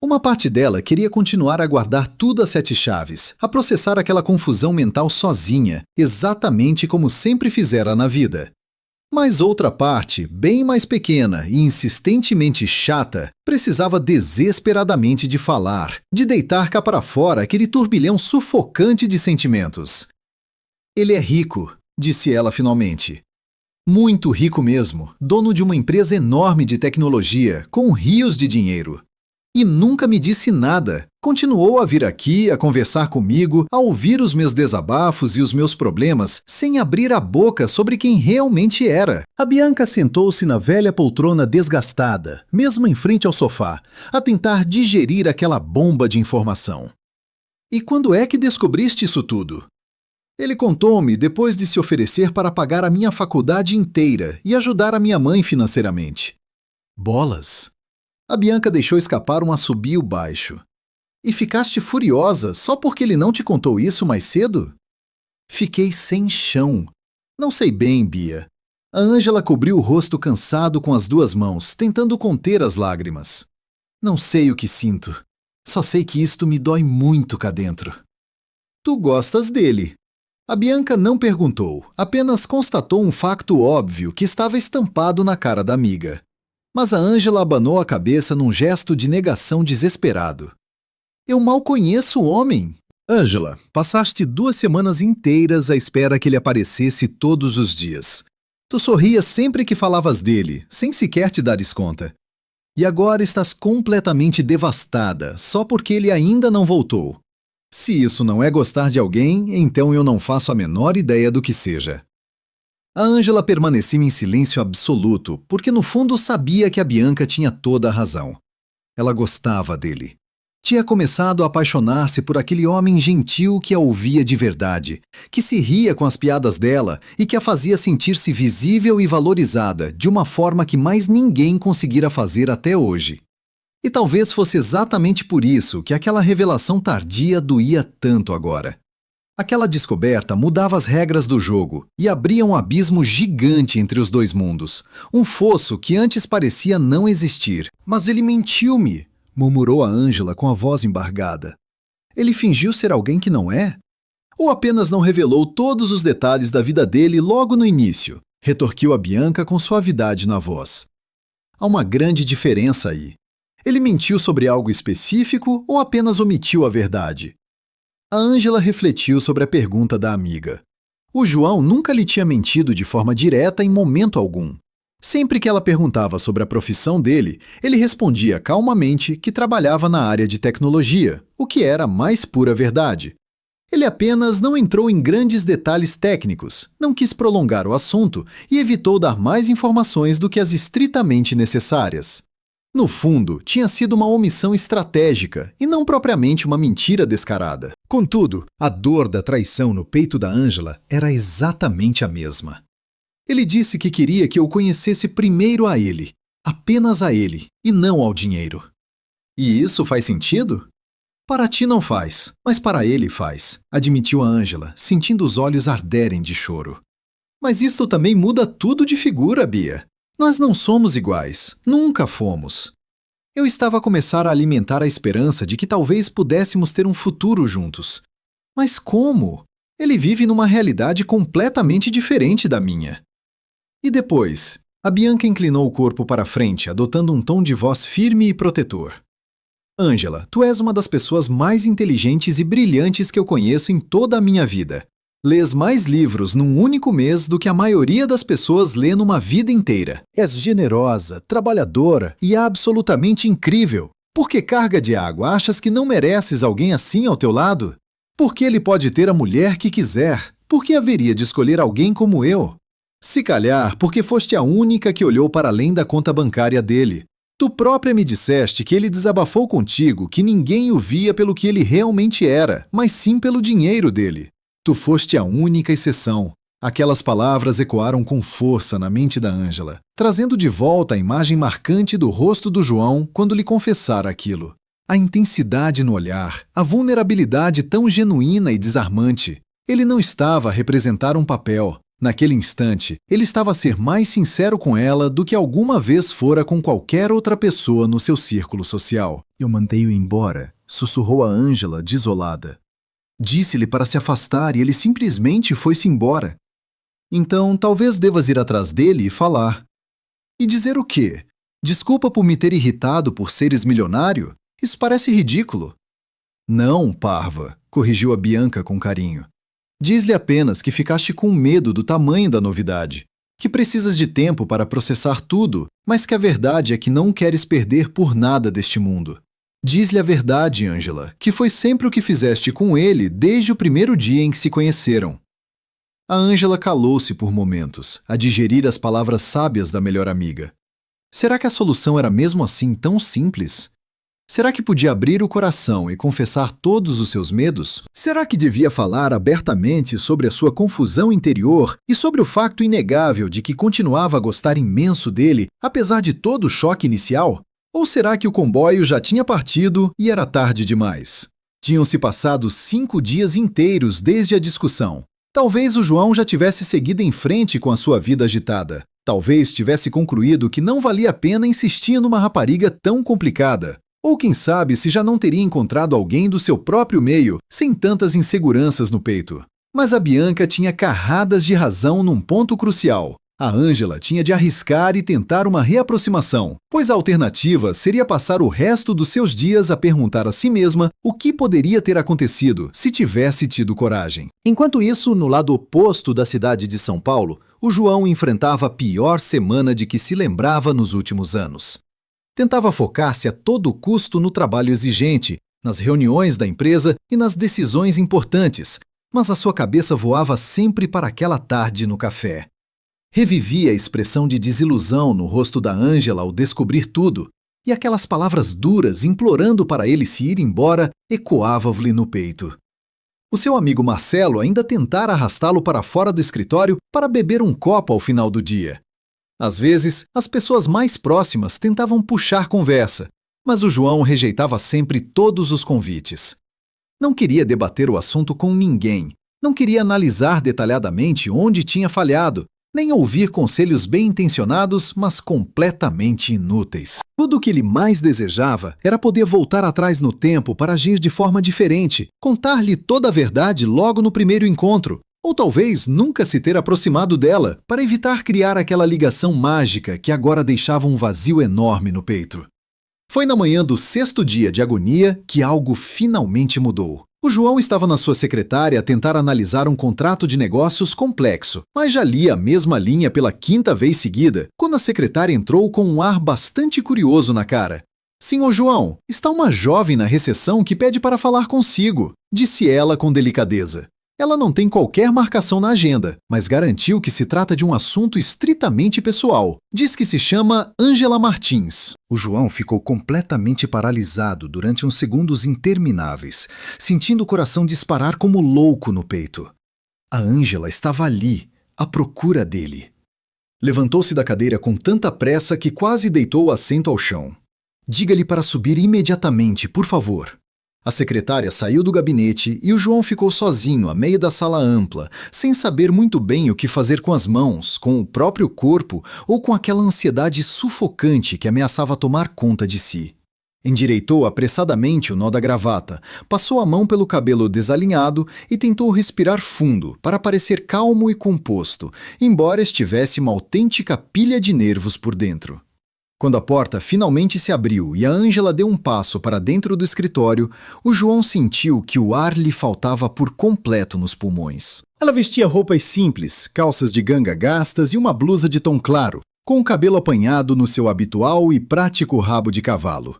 Uma parte dela queria continuar a guardar tudo a 7 chaves, a processar aquela confusão mental sozinha, exatamente como sempre fizera na vida. Mas outra parte, bem mais pequena e insistentemente chata, precisava desesperadamente de falar, de deitar cá para fora aquele turbilhão sufocante de sentimentos. Ele é rico, disse ela finalmente. Muito rico mesmo, dono de uma empresa enorme de tecnologia, com rios de dinheiro. E nunca me disse nada. Continuou a vir aqui, a conversar comigo, a ouvir os meus desabafos e os meus problemas, sem abrir a boca sobre quem realmente era. A Bianca sentou-se na velha poltrona desgastada, mesmo em frente ao sofá, a tentar digerir aquela bomba de informação. E quando é que descobriste isso tudo? Ele contou-me depois de se oferecer para pagar a minha faculdade inteira e ajudar a minha mãe financeiramente. Bolas! A Bianca deixou escapar um assobio baixo. E ficaste furiosa só porque ele não te contou isso mais cedo? Fiquei sem chão. Não sei bem, Bia. A Ângela cobriu o rosto cansado com as 2 mãos, tentando conter as lágrimas. Não sei o que sinto. Só sei que isto me dói muito cá dentro. Tu gostas dele. A Bianca não perguntou, apenas constatou um facto óbvio que estava estampado na cara da amiga. Mas a Ângela abanou a cabeça num gesto de negação desesperado. Eu mal conheço o homem. Ângela, passaste 2 semanas inteiras à espera que ele aparecesse todos os dias. Tu sorrias sempre que falavas dele, sem sequer te dares conta. E agora estás completamente devastada, só porque ele ainda não voltou. Se isso não é gostar de alguém, então eu não faço a menor ideia do que seja. A Ângela permanecia em silêncio absoluto, porque no fundo sabia que a Bianca tinha toda a razão. Ela gostava dele. Tinha começado a apaixonar-se por aquele homem gentil que a ouvia de verdade, que se ria com as piadas dela e que a fazia sentir-se visível e valorizada de uma forma que mais ninguém conseguira fazer até hoje. E talvez fosse exatamente por isso que aquela revelação tardia doía tanto agora. Aquela descoberta mudava as regras do jogo e abria um abismo gigante entre os 2 mundos, um fosso que antes parecia não existir. Mas ele mentiu-me, murmurou a Ângela com a voz embargada. Ele fingiu ser alguém que não é? Ou apenas não revelou todos os detalhes da vida dele logo no início? Retorquiu a Bianca com suavidade na voz. Há uma grande diferença aí. Ele mentiu sobre algo específico ou apenas omitiu a verdade? A Ângela refletiu sobre a pergunta da amiga. O João nunca lhe tinha mentido de forma direta em momento algum. Sempre que ela perguntava sobre a profissão dele, ele respondia calmamente que trabalhava na área de tecnologia, o que era a mais pura verdade. Ele apenas não entrou em grandes detalhes técnicos, não quis prolongar o assunto e evitou dar mais informações do que as estritamente necessárias. No fundo, tinha sido uma omissão estratégica e não propriamente uma mentira descarada. Contudo, a dor da traição no peito da Ângela era exatamente a mesma. Ele disse que queria que eu conhecesse primeiro a ele, apenas a ele, e não ao dinheiro. E isso faz sentido? Para ti não faz, mas para ele faz, admitiu a Ângela, sentindo os olhos arderem de choro. Mas isto também muda tudo de figura, Bia. Nós não somos iguais, nunca fomos. Eu estava a começar a alimentar a esperança de que talvez pudéssemos ter um futuro juntos. Mas como? Ele vive numa realidade completamente diferente da minha. E depois, a Bianca inclinou o corpo para frente, adotando um tom de voz firme e protetor. Ângela, tu és uma das pessoas mais inteligentes e brilhantes que eu conheço em toda a minha vida. Lês mais livros num único mês do que a maioria das pessoas lê numa vida inteira. És generosa, trabalhadora e absolutamente incrível. Por que carga de água achas que não mereces alguém assim ao teu lado? Por que ele pode ter a mulher que quiser? Por que haveria de escolher alguém como eu? Se calhar porque foste a única que olhou para além da conta bancária dele. Tu própria me disseste que ele desabafou contigo que ninguém o via pelo que ele realmente era, mas sim pelo dinheiro dele. Tu foste a única exceção. Aquelas palavras ecoaram com força na mente da Ângela, trazendo de volta a imagem marcante do rosto do João quando lhe confessara aquilo. A intensidade no olhar, a vulnerabilidade tão genuína e desarmante. Ele não estava a representar um papel. Naquele instante, ele estava a ser mais sincero com ela do que alguma vez fora com qualquer outra pessoa no seu círculo social. Eu mandei-o embora, sussurrou a Ângela, desolada. Disse-lhe para se afastar e ele simplesmente foi-se embora. Então, talvez devas ir atrás dele e falar. E dizer o quê? Desculpa por me ter irritado por seres milionário? Isso parece ridículo. Não, parva, corrigiu a Bianca com carinho. Diz-lhe apenas que ficaste com medo do tamanho da novidade, que precisas de tempo para processar tudo, mas que a verdade é que não queres perder por nada deste mundo. Diz-lhe a verdade, Ângela, que foi sempre o que fizeste com ele desde o primeiro dia em que se conheceram. A Ângela calou-se por momentos, a digerir as palavras sábias da melhor amiga. Será que a solução era mesmo assim tão simples? Será que podia abrir o coração e confessar todos os seus medos? Será que devia falar abertamente sobre a sua confusão interior e sobre o facto inegável de que continuava a gostar imenso dele, apesar de todo o choque inicial? Ou será que o comboio já tinha partido e era tarde demais? Tinham-se passado 5 dias inteiros desde a discussão. Talvez o João já tivesse seguido em frente com a sua vida agitada. Talvez tivesse concluído que não valia a pena insistir numa rapariga tão complicada. Ou quem sabe se já não teria encontrado alguém do seu próprio meio, sem tantas inseguranças no peito. Mas a Bianca tinha carradas de razão num ponto crucial. A Ângela tinha de arriscar e tentar uma reaproximação, pois a alternativa seria passar o resto dos seus dias a perguntar a si mesma o que poderia ter acontecido se tivesse tido coragem. Enquanto isso, no lado oposto da cidade de São Paulo, o João enfrentava a pior semana de que se lembrava nos últimos anos. Tentava focar-se a todo custo no trabalho exigente, nas reuniões da empresa e nas decisões importantes, mas a sua cabeça voava sempre para aquela tarde no café. Revivia a expressão de desilusão no rosto da Ângela ao descobrir tudo, e aquelas palavras duras implorando para ele se ir embora ecoavam-lhe no peito. O seu amigo Marcelo ainda tentara arrastá-lo para fora do escritório para beber um copo ao final do dia. Às vezes, as pessoas mais próximas tentavam puxar conversa, mas o João rejeitava sempre todos os convites. Não queria debater o assunto com ninguém, não queria analisar detalhadamente onde tinha falhado, nem ouvir conselhos bem-intencionados, mas completamente inúteis. Tudo o que ele mais desejava era poder voltar atrás no tempo para agir de forma diferente, contar-lhe toda a verdade logo no primeiro encontro, ou talvez nunca se ter aproximado dela, para evitar criar aquela ligação mágica que agora deixava um vazio enorme no peito. Foi na manhã do 6º dia de agonia que algo finalmente mudou. O João estava na sua secretária a tentar analisar um contrato de negócios complexo, mas já lia a mesma linha pela 5ª vez seguida, quando a secretária entrou com um ar bastante curioso na cara. "Senhor João, está uma jovem na recepção que pede para falar consigo", disse ela com delicadeza. Ela não tem qualquer marcação na agenda, mas garantiu que se trata de um assunto estritamente pessoal. Diz que se chama Ângela Martins. O João ficou completamente paralisado durante uns segundos intermináveis, sentindo o coração disparar como louco no peito. A Ângela estava ali, à procura dele. Levantou-se da cadeira com tanta pressa que quase deitou o assento ao chão. "Diga-lhe para subir imediatamente, por favor." A secretária saiu do gabinete e o João ficou sozinho, a meio da sala ampla, sem saber muito bem o que fazer com as mãos, com o próprio corpo ou com aquela ansiedade sufocante que ameaçava tomar conta de si. Endireitou apressadamente o nó da gravata, passou a mão pelo cabelo desalinhado e tentou respirar fundo para parecer calmo e composto, embora estivesse uma autêntica pilha de nervos por dentro. Quando a porta finalmente se abriu e a Ângela deu um passo para dentro do escritório, o João sentiu que o ar lhe faltava por completo nos pulmões. Ela vestia roupas simples, calças de ganga gastas e uma blusa de tom claro, com o cabelo apanhado no seu habitual e prático rabo de cavalo.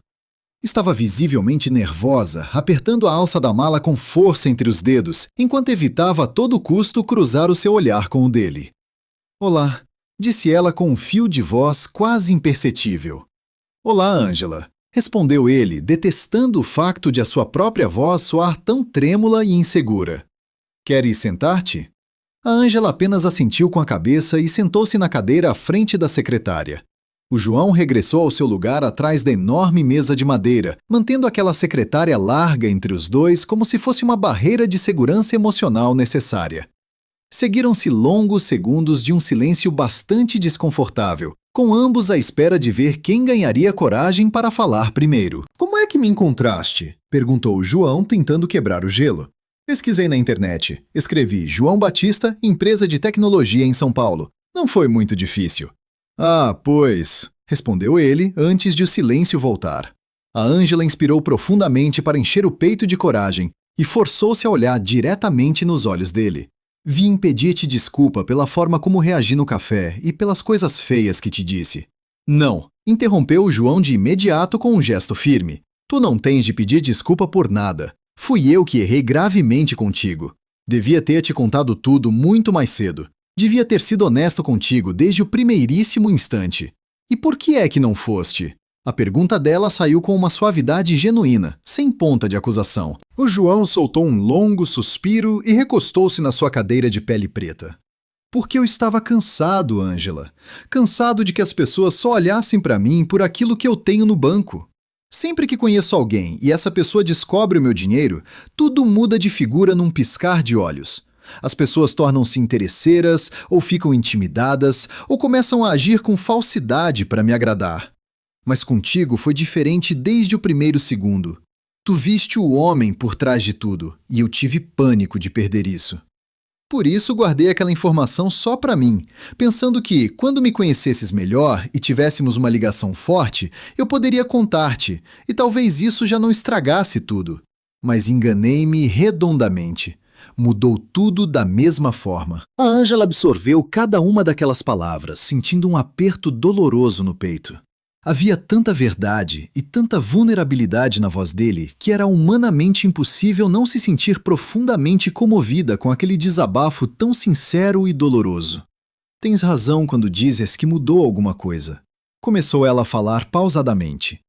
Estava visivelmente nervosa, apertando a alça da mala com força entre os dedos, enquanto evitava a todo custo cruzar o seu olhar com o dele. "Olá", disse ela com um fio de voz quase imperceptível. "Olá, Ângela", respondeu ele, detestando o facto de a sua própria voz soar tão trêmula e insegura. "Queres sentar-te?" A Ângela apenas assentiu com a cabeça e sentou-se na cadeira à frente da secretária. O João regressou ao seu lugar atrás da enorme mesa de madeira, mantendo aquela secretária larga entre os dois como se fosse uma barreira de segurança emocional necessária. Seguiram-se longos segundos de um silêncio bastante desconfortável, com ambos à espera de ver quem ganharia coragem para falar primeiro. Como é que me encontraste? Perguntou João, tentando quebrar o gelo. Pesquisei na internet. Escrevi João Batista, empresa de tecnologia em São Paulo. Não foi muito difícil. Ah, pois, respondeu ele antes de o silêncio voltar. A Ângela inspirou profundamente para encher o peito de coragem e forçou-se a olhar diretamente nos olhos dele. Vim pedir-te desculpa pela forma como reagi no café e pelas coisas feias que te disse. Não, interrompeu o João de imediato com um gesto firme. Tu não tens de pedir desculpa por nada. Fui eu que errei gravemente contigo. Devia ter te contado tudo muito mais cedo. Devia ter sido honesto contigo desde o primeiríssimo instante. E por que é que não foste? A pergunta dela saiu com uma suavidade genuína, sem ponta de acusação. O João soltou um longo suspiro e recostou-se na sua cadeira de pele preta. Porque eu estava cansado, Ângela. Cansado de que as pessoas só olhassem para mim por aquilo que eu tenho no banco. Sempre que conheço alguém e essa pessoa descobre o meu dinheiro, tudo muda de figura num piscar de olhos. As pessoas tornam-se interesseiras, ou ficam intimidadas, ou começam a agir com falsidade para me agradar. Mas contigo foi diferente desde o primeiro segundo. Tu viste o homem por trás de tudo, e eu tive pânico de perder isso. Por isso guardei aquela informação só para mim, pensando que, quando me conhecesses melhor e tivéssemos uma ligação forte, eu poderia contar-te, e talvez isso já não estragasse tudo. Mas enganei-me redondamente. Mudou tudo da mesma forma. A Ângela absorveu cada uma daquelas palavras, sentindo um aperto doloroso no peito. Havia tanta verdade e tanta vulnerabilidade na voz dele que era humanamente impossível não se sentir profundamente comovida com aquele desabafo tão sincero e doloroso. Tens razão quando dizes que mudou alguma coisa. Começou ela a falar pausadamente.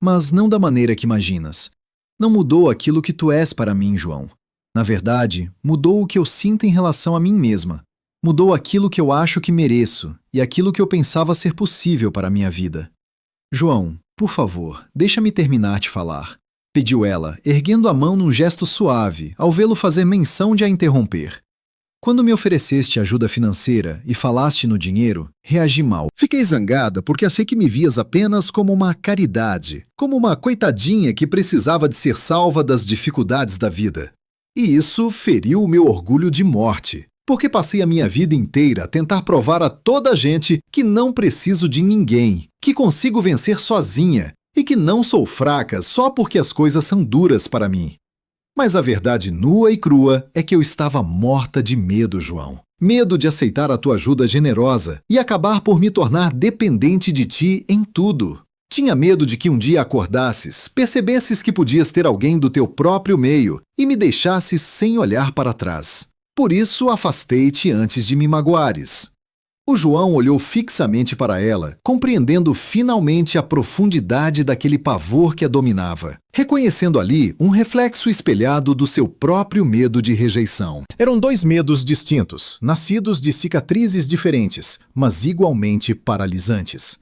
Mas não da maneira que imaginas. Não mudou aquilo que tu és para mim, João. Na verdade, mudou o que eu sinto em relação a mim mesma. Mudou aquilo que eu acho que mereço e aquilo que eu pensava ser possível para a minha vida. João, por favor, deixa-me terminar de falar, pediu ela, erguendo a mão num gesto suave, ao vê-lo fazer menção de a interromper. Quando me ofereceste ajuda financeira e falaste no dinheiro, reagi mal. Fiquei zangada porque achei que me vias apenas como uma caridade, como uma coitadinha que precisava de ser salva das dificuldades da vida. E isso feriu o meu orgulho de morte, porque passei a minha vida inteira a tentar provar a toda a gente que não preciso de ninguém, que consigo vencer sozinha e que não sou fraca só porque as coisas são duras para mim. Mas a verdade nua e crua é que eu estava morta de medo, João. Medo de aceitar a tua ajuda generosa e acabar por me tornar dependente de ti em tudo. Tinha medo de que um dia acordasses, percebesses que podias ter alguém do teu próprio meio e me deixasses sem olhar para trás. Por isso afastei-te antes de me magoares. O João olhou fixamente para ela, compreendendo finalmente a profundidade daquele pavor que a dominava, reconhecendo ali um reflexo espelhado do seu próprio medo de rejeição. Eram dois medos distintos, nascidos de cicatrizes diferentes, mas igualmente paralisantes.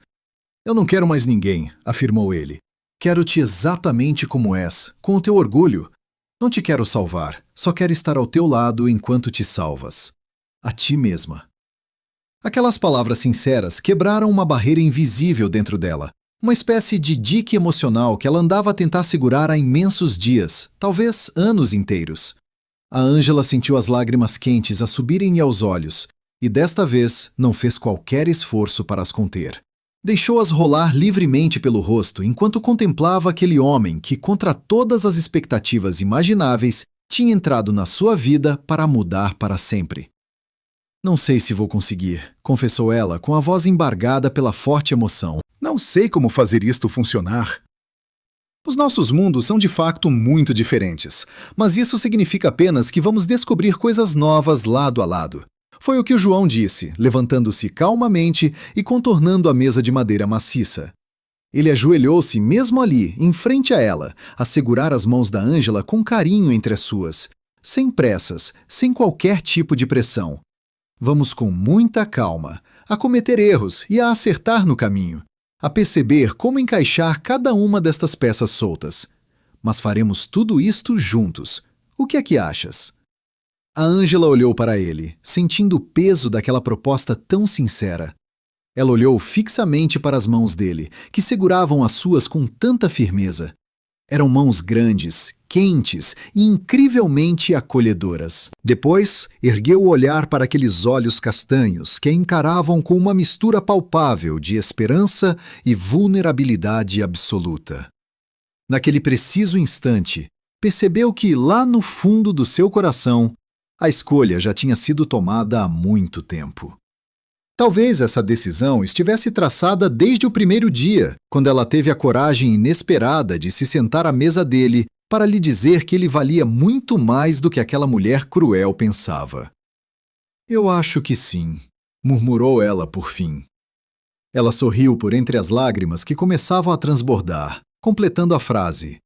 Eu não quero mais ninguém, afirmou ele. Quero-te exatamente como és, com o teu orgulho. Não te quero salvar, só quero estar ao teu lado enquanto te salvas. A ti mesma. Aquelas palavras sinceras quebraram uma barreira invisível dentro dela, uma espécie de dique emocional que ela andava a tentar segurar há imensos dias, talvez anos inteiros. A Ângela sentiu as lágrimas quentes a subirem aos olhos, e desta vez não fez qualquer esforço para as conter. Deixou-as rolar livremente pelo rosto enquanto contemplava aquele homem que, contra todas as expectativas imagináveis, tinha entrado na sua vida para mudar para sempre. Não sei se vou conseguir, confessou ela, com a voz embargada pela forte emoção. Não sei como fazer isto funcionar. Os nossos mundos são de facto muito diferentes, mas isso significa apenas que vamos descobrir coisas novas lado a lado. Foi o que o João disse, levantando-se calmamente e contornando a mesa de madeira maciça. Ele ajoelhou-se mesmo ali, em frente a ela, a segurar as mãos da Ângela com carinho entre as suas, sem pressas, sem qualquer tipo de pressão. Vamos com muita calma, a cometer erros e a acertar no caminho, a perceber como encaixar cada uma destas peças soltas. Mas faremos tudo isto juntos. O que é que achas? A Ângela olhou para ele, sentindo o peso daquela proposta tão sincera. Ela olhou fixamente para as mãos dele, que seguravam as suas com tanta firmeza. Eram mãos grandes, quentes e incrivelmente acolhedoras. Depois, ergueu o olhar para aqueles olhos castanhos que a encaravam com uma mistura palpável de esperança e vulnerabilidade absoluta. Naquele preciso instante, percebeu que, lá no fundo do seu coração, a escolha já tinha sido tomada há muito tempo. Talvez essa decisão estivesse traçada desde o primeiro dia, quando ela teve a coragem inesperada de se sentar à mesa dele para lhe dizer que ele valia muito mais do que aquela mulher cruel pensava. Eu acho que sim, murmurou ela por fim. Ela sorriu por entre as lágrimas que começavam a transbordar, completando a frase.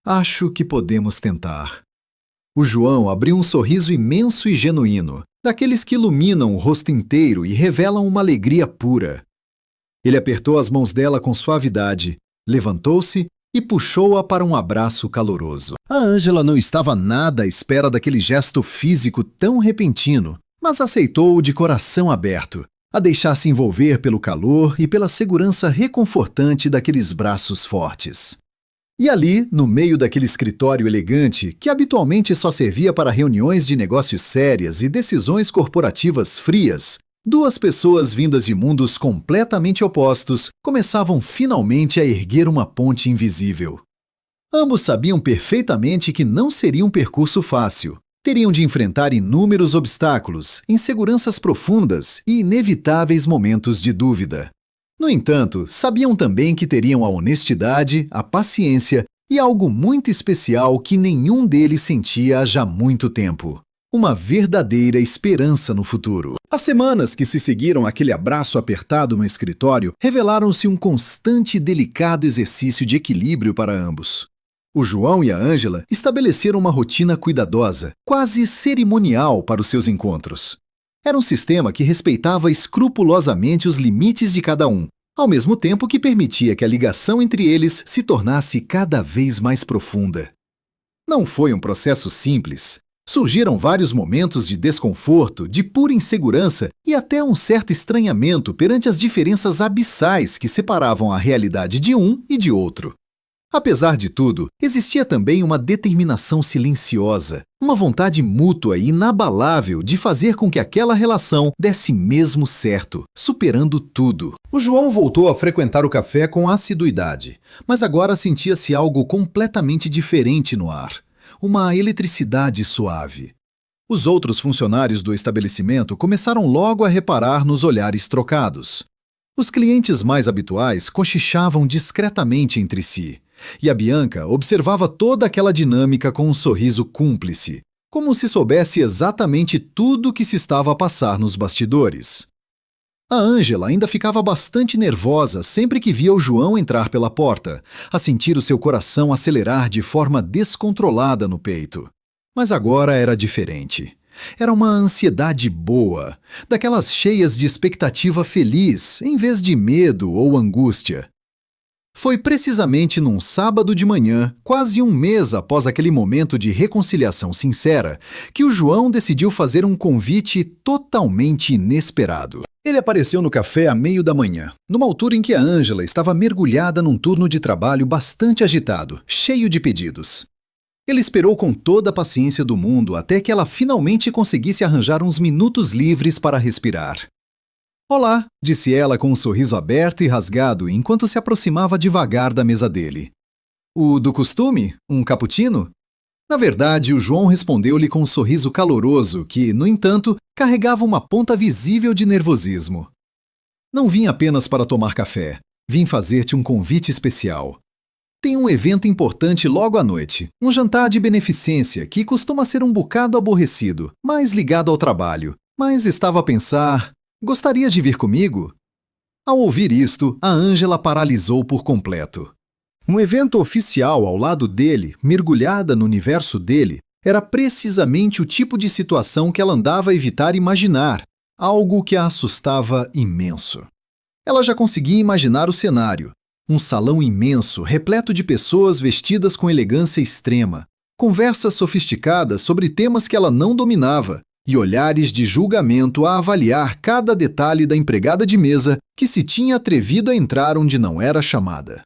Acho que podemos tentar. O João abriu um sorriso imenso e genuíno, daqueles que iluminam o rosto inteiro e revelam uma alegria pura. Ele apertou as mãos dela com suavidade, levantou-se e puxou-a para um abraço caloroso. A Ângela não estava nada à espera daquele gesto físico tão repentino, mas aceitou-o de coração aberto, a deixar-se envolver pelo calor e pela segurança reconfortante daqueles braços fortes. E ali, no meio daquele escritório elegante, que habitualmente só servia para reuniões de negócios sérias e decisões corporativas frias, duas pessoas vindas de mundos completamente opostos começavam finalmente a erguer uma ponte invisível. Ambos sabiam perfeitamente que não seria um percurso fácil. Teriam de enfrentar inúmeros obstáculos, inseguranças profundas e inevitáveis momentos de dúvida. No entanto, sabiam também que teriam a honestidade, a paciência e algo muito especial que nenhum deles sentia há já muito tempo. Uma verdadeira esperança no futuro. As semanas que se seguiram àquele abraço apertado no escritório revelaram-se um constante e delicado exercício de equilíbrio para ambos. O João e a Ângela estabeleceram uma rotina cuidadosa, quase cerimonial para os seus encontros. Era um sistema que respeitava escrupulosamente os limites de cada um, ao mesmo tempo que permitia que a ligação entre eles se tornasse cada vez mais profunda. Não foi um processo simples. Surgiram vários momentos de desconforto, de pura insegurança e até um certo estranhamento perante as diferenças abissais que separavam a realidade de um e de outro. Apesar de tudo, existia também uma determinação silenciosa, uma vontade mútua e inabalável de fazer com que aquela relação desse mesmo certo, superando tudo. O João voltou a frequentar o café com assiduidade, mas agora sentia-se algo completamente diferente no ar. Uma eletricidade suave. Os outros funcionários do estabelecimento começaram logo a reparar nos olhares trocados. Os clientes mais habituais cochichavam discretamente entre si, e a Bianca observava toda aquela dinâmica com um sorriso cúmplice, como se soubesse exatamente tudo o que se estava a passar nos bastidores. A Ângela ainda ficava bastante nervosa sempre que via o João entrar pela porta, a sentir o seu coração acelerar de forma descontrolada no peito. Mas agora era diferente. Era uma ansiedade boa, daquelas cheias de expectativa feliz, em vez de medo ou angústia. Foi precisamente num sábado de manhã, quase um mês após aquele momento de reconciliação sincera, que o João decidiu fazer um convite totalmente inesperado. Ele apareceu no café à meio da manhã, numa altura em que a Ângela estava mergulhada num turno de trabalho bastante agitado, cheio de pedidos. Ele esperou com toda a paciência do mundo até que ela finalmente conseguisse arranjar uns minutos livres para respirar. Olá, disse ela com um sorriso aberto e rasgado enquanto se aproximava devagar da mesa dele. O do costume? Um cappuccino? Na verdade, o João respondeu-lhe com um sorriso caloroso que, no entanto, carregava uma ponta visível de nervosismo. Não vim apenas para tomar café. Vim fazer-te um convite especial. Tem um evento importante logo à noite, um jantar de beneficência que costuma ser um bocado aborrecido, mais ligado ao trabalho. Mas estava a pensar... Gostaria de vir comigo? Ao ouvir isto, a Ângela paralisou por completo. Um evento oficial ao lado dele, mergulhada no universo dele, era precisamente o tipo de situação que ela andava a evitar imaginar, algo que a assustava imenso. Ela já conseguia imaginar o cenário, um salão imenso, repleto de pessoas vestidas com elegância extrema, conversas sofisticadas sobre temas que ela não dominava e olhares de julgamento a avaliar cada detalhe da empregada de mesa que se tinha atrevido a entrar onde não era chamada.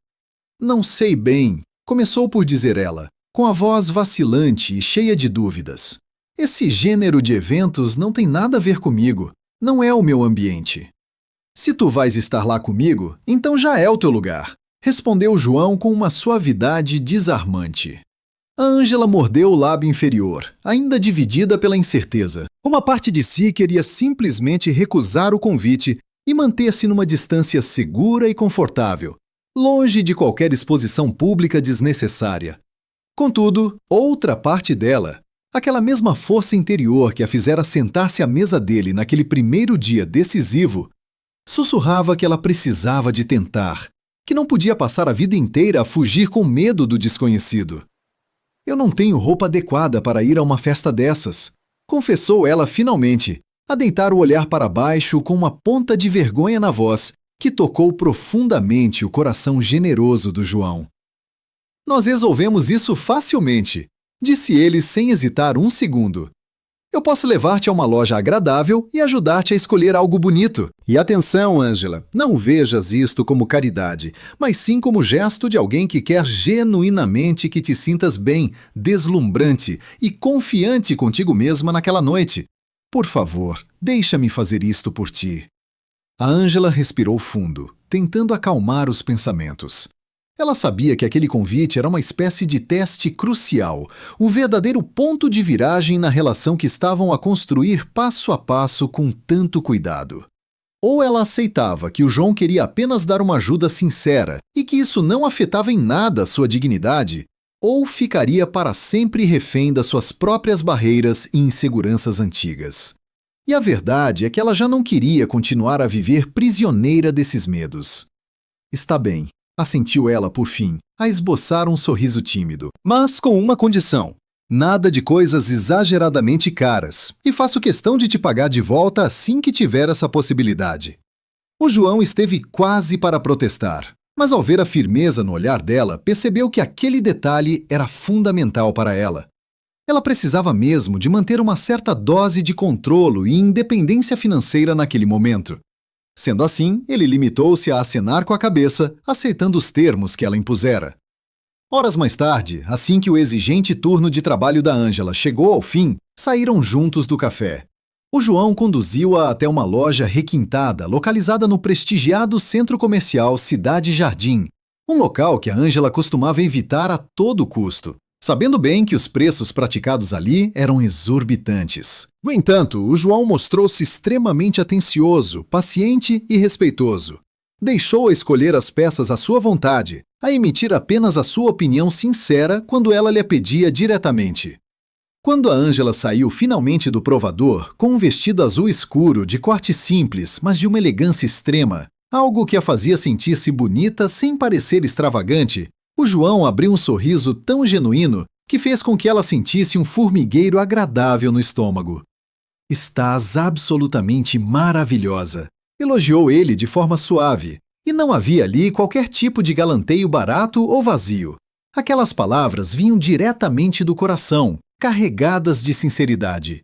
Não sei bem, começou por dizer ela, com a voz vacilante e cheia de dúvidas. Esse gênero de eventos não tem nada a ver comigo, não é o meu ambiente. Se tu vais estar lá comigo, então já é o teu lugar, respondeu João com uma suavidade desarmante. A Ângela mordeu o lábio inferior, ainda dividida pela incerteza. Uma parte de si queria simplesmente recusar o convite e manter-se numa distância segura e confortável, longe de qualquer exposição pública desnecessária. Contudo, outra parte dela, aquela mesma força interior que a fizera sentar-se à mesa dele naquele primeiro dia decisivo, sussurrava que ela precisava de tentar, que não podia passar a vida inteira a fugir com medo do desconhecido. Eu não tenho roupa adequada para ir a uma festa dessas, confessou ela finalmente, a deitar o olhar para baixo com uma ponta de vergonha na voz que tocou profundamente o coração generoso do João. Nós resolvemos isso facilmente, disse ele sem hesitar um segundo. Eu posso levar-te a uma loja agradável e ajudar-te a escolher algo bonito. E atenção, Ângela, não vejas isto como caridade, mas sim como gesto de alguém que quer genuinamente que te sintas bem, deslumbrante e confiante contigo mesma naquela noite. Por favor, deixa-me fazer isto por ti. A Ângela respirou fundo, tentando acalmar os pensamentos. Ela sabia que aquele convite era uma espécie de teste crucial, um verdadeiro ponto de viragem na relação que estavam a construir passo a passo com tanto cuidado. Ou ela aceitava que o João queria apenas dar uma ajuda sincera e que isso não afetava em nada a sua dignidade, ou ficaria para sempre refém das suas próprias barreiras e inseguranças antigas. E a verdade é que ela já não queria continuar a viver prisioneira desses medos. Está bem. Assentiu ela, por fim, a esboçar um sorriso tímido. Mas com uma condição. Nada de coisas exageradamente caras. E faço questão de te pagar de volta assim que tiver essa possibilidade. O João esteve quase para protestar. Mas ao ver a firmeza no olhar dela, percebeu que aquele detalhe era fundamental para ela. Ela precisava mesmo de manter uma certa dose de controlo e independência financeira naquele momento. Sendo assim, ele limitou-se a acenar com a cabeça, aceitando os termos que ela impusera. Horas mais tarde, assim que o exigente turno de trabalho da Ângela chegou ao fim, saíram juntos do café. O João conduziu-a até uma loja requintada, localizada no prestigiado centro comercial Cidade Jardim, um local que a Ângela costumava evitar a todo custo, sabendo bem que os preços praticados ali eram exorbitantes. No entanto, o João mostrou-se extremamente atencioso, paciente e respeitoso. Deixou-a escolher as peças à sua vontade, a emitir apenas a sua opinião sincera quando ela lhe pedia diretamente. Quando a Ângela saiu finalmente do provador, com um vestido azul escuro de corte simples, mas de uma elegância extrema, algo que a fazia sentir-se bonita sem parecer extravagante, o João abriu um sorriso tão genuíno que fez com que ela sentisse um formigueiro agradável no estômago. Estás absolutamente maravilhosa, elogiou ele de forma suave, e não havia ali qualquer tipo de galanteio barato ou vazio. Aquelas palavras vinham diretamente do coração, carregadas de sinceridade.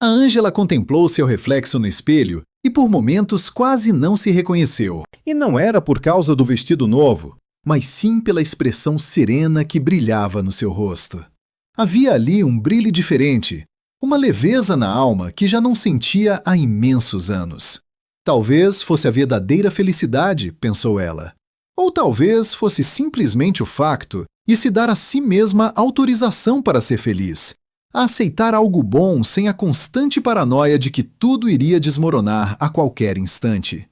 A Ângela contemplou seu reflexo no espelho e por momentos quase não se reconheceu. E não era por causa do vestido novo, mas sim pela expressão serena que brilhava no seu rosto. Havia ali um brilho diferente, uma leveza na alma que já não sentia há imensos anos. Talvez fosse a verdadeira felicidade, pensou ela. Ou talvez fosse simplesmente o facto de se dar a si mesma autorização para ser feliz, a aceitar algo bom sem a constante paranoia de que tudo iria desmoronar a qualquer instante.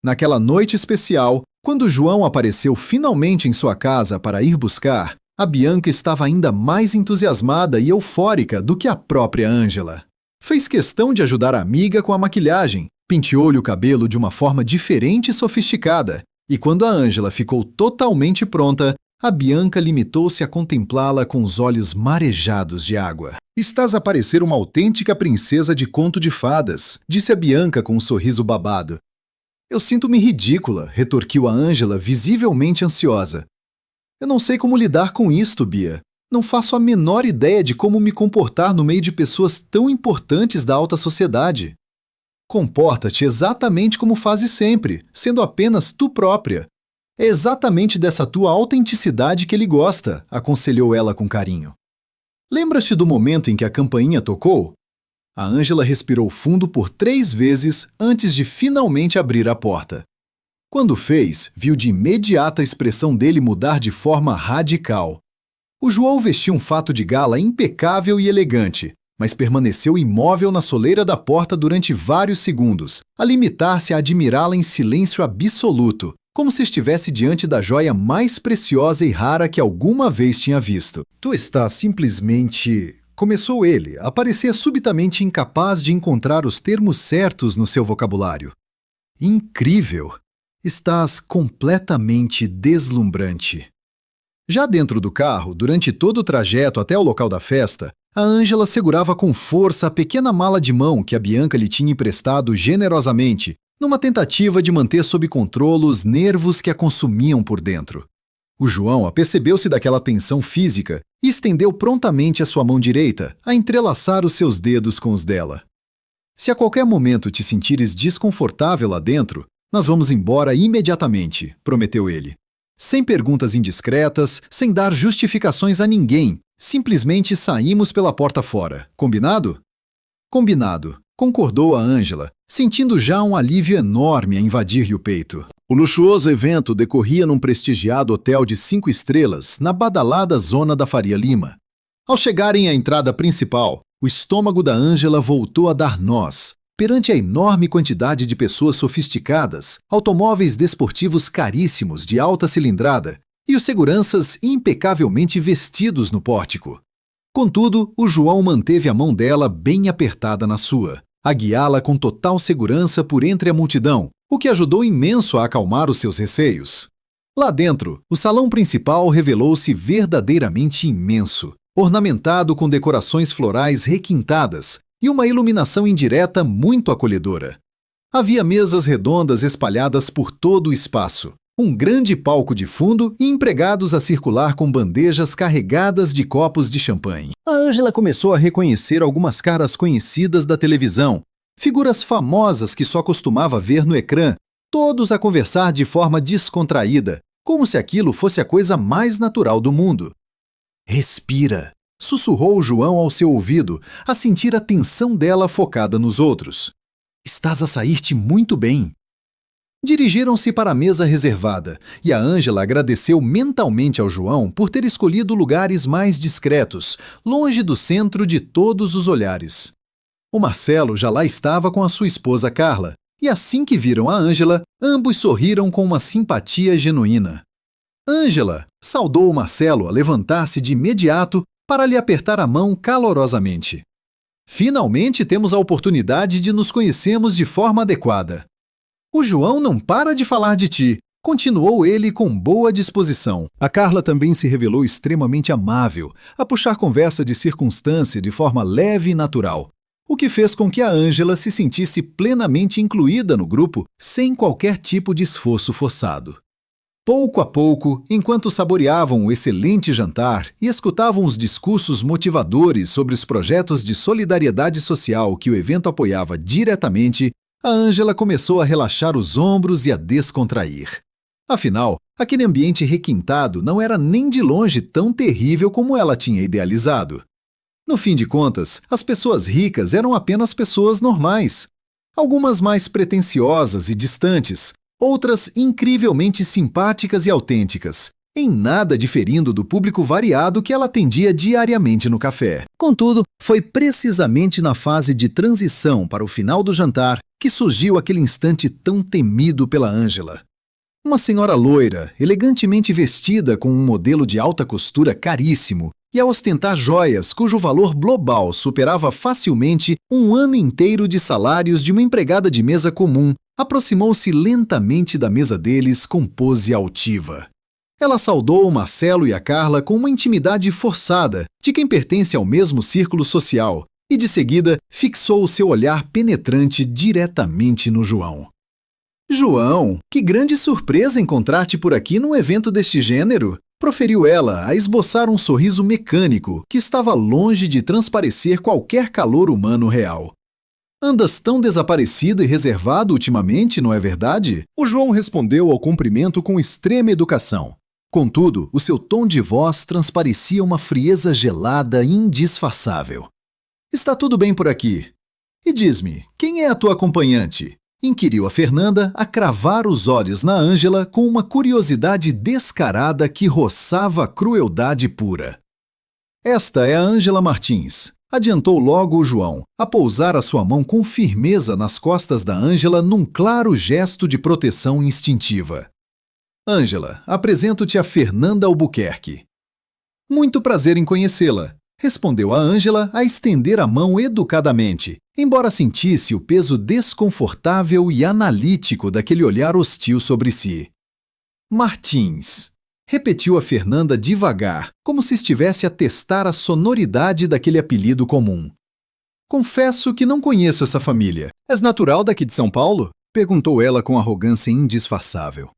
Naquela noite especial, quando João apareceu finalmente em sua casa para ir buscar, a Bianca estava ainda mais entusiasmada e eufórica do que a própria Ângela. Fez questão de ajudar a amiga com a maquilhagem, penteou-lhe o cabelo de uma forma diferente e sofisticada, e quando a Ângela ficou totalmente pronta, a Bianca limitou-se a contemplá-la com os olhos marejados de água. Estás a parecer uma autêntica princesa de conto de fadas, disse a Bianca com um sorriso babado. Eu sinto-me ridícula, retorquiu a Ângela, visivelmente ansiosa. Eu não sei como lidar com isto, Bia. Não faço a menor ideia de como me comportar no meio de pessoas tão importantes da alta sociedade. Comporta-te exatamente como fazes sempre, sendo apenas tu própria. É exatamente dessa tua autenticidade que ele gosta, aconselhou ela com carinho. Lembras-te do momento em que a campainha tocou? A Ângela respirou fundo por 3 vezes antes de finalmente abrir a porta. Quando fez, viu de imediato a expressão dele mudar de forma radical. O João vestia um fato de gala impecável e elegante, mas permaneceu imóvel na soleira da porta durante vários segundos, a limitar-se a admirá-la em silêncio absoluto, como se estivesse diante da joia mais preciosa e rara que alguma vez tinha visto. Tu estás simplesmente... Começou ele, a parecer subitamente incapaz de encontrar os termos certos no seu vocabulário. Incrível! Estás completamente deslumbrante. Já dentro do carro, durante todo o trajeto até o local da festa, a Ângela segurava com força a pequena mala de mão que a Bianca lhe tinha emprestado generosamente, numa tentativa de manter sob controle os nervos que a consumiam por dentro. O João apercebeu-se daquela tensão física e estendeu prontamente a sua mão direita, a entrelaçar os seus dedos com os dela. Se a qualquer momento te sentires desconfortável lá dentro, nós vamos embora imediatamente, prometeu ele. Sem perguntas indiscretas, sem dar justificações a ninguém, simplesmente saímos pela porta fora. Combinado? Combinado, concordou a Ângela, sentindo já um alívio enorme a invadir-lhe o peito. O luxuoso evento decorria num prestigiado hotel de 5 estrelas, na badalada zona da Faria Lima. Ao chegarem à entrada principal, o estômago da Ângela voltou a dar nós. Perante a enorme quantidade de pessoas sofisticadas, automóveis desportivos caríssimos de alta cilindrada e os seguranças impecavelmente vestidos no pórtico. Contudo, o João manteve a mão dela bem apertada na sua, a guiá-la com total segurança por entre a multidão, o que ajudou imenso a acalmar os seus receios. Lá dentro, o salão principal revelou-se verdadeiramente imenso, ornamentado com decorações florais requintadas, e uma iluminação indireta muito acolhedora. Havia mesas redondas espalhadas por todo o espaço, um grande palco de fundo e empregados a circular com bandejas carregadas de copos de champanhe. A Ângela começou a reconhecer algumas caras conhecidas da televisão, figuras famosas que só costumava ver no ecrã, todos a conversar de forma descontraída, como se aquilo fosse a coisa mais natural do mundo. Respira! Sussurrou João ao seu ouvido, a sentir a tensão dela focada nos outros. Estás a sair-te muito bem. Dirigiram-se para a mesa reservada, e a Ângela agradeceu mentalmente ao João por ter escolhido lugares mais discretos, longe do centro de todos os olhares. O Marcelo já lá estava com a sua esposa Carla, e assim que viram a Ângela, ambos sorriram com uma simpatia genuína. Ângela! Saudou o Marcelo a levantar-se de imediato para lhe apertar a mão calorosamente. Finalmente temos a oportunidade de nos conhecermos de forma adequada. O João não para de falar de ti, continuou ele com boa disposição. A Carla também se revelou extremamente amável, a puxar conversa de circunstância de forma leve e natural, o que fez com que a Ângela se sentisse plenamente incluída no grupo sem qualquer tipo de esforço forçado. Pouco a pouco, enquanto saboreavam o excelente jantar e escutavam os discursos motivadores sobre os projetos de solidariedade social que o evento apoiava diretamente, a Ângela começou a relaxar os ombros e a descontrair. Afinal, aquele ambiente requintado não era nem de longe tão terrível como ela tinha idealizado. No fim de contas, as pessoas ricas eram apenas pessoas normais. Algumas mais pretensiosas e distantes, outras incrivelmente simpáticas e autênticas, em nada diferindo do público variado que ela atendia diariamente no café. Contudo, foi precisamente na fase de transição para o final do jantar que surgiu aquele instante tão temido pela Ângela. Uma senhora loira, elegantemente vestida com um modelo de alta costura caríssimo e a ostentar joias cujo valor global superava facilmente um ano inteiro de salários de uma empregada de mesa comum, aproximou-se lentamente da mesa deles com pose altiva. Ela saudou o Marcelo e a Carla com uma intimidade forçada de quem pertence ao mesmo círculo social e, de seguida, fixou o seu olhar penetrante diretamente no João. João, que grande surpresa encontrar-te por aqui num evento deste gênero! proferiu ela a esboçar um sorriso mecânico que estava longe de transparecer qualquer calor humano real. Andas tão desaparecido e reservado ultimamente, não é verdade? O João respondeu ao cumprimento com extrema educação. Contudo, o seu tom de voz transparecia uma frieza gelada e indisfarçável. Está tudo bem por aqui. E diz-me, quem é a tua acompanhante? Inquiriu a Fernanda, a cravar os olhos na Ângela com uma curiosidade descarada que roçava a crueldade pura. Esta é a Ângela Martins, adiantou logo o João, a pousar a sua mão com firmeza nas costas da Ângela num claro gesto de proteção instintiva. Ângela, apresento-te a Fernanda Albuquerque. Muito prazer em conhecê-la, respondeu a Ângela a estender a mão educadamente, embora sentisse o peso desconfortável e analítico daquele olhar hostil sobre si. Martins, repetiu a Fernanda devagar, como se estivesse a testar a sonoridade daquele apelido comum. Confesso que não conheço essa família. És natural daqui de São Paulo? Perguntou ela com arrogância indisfarçável.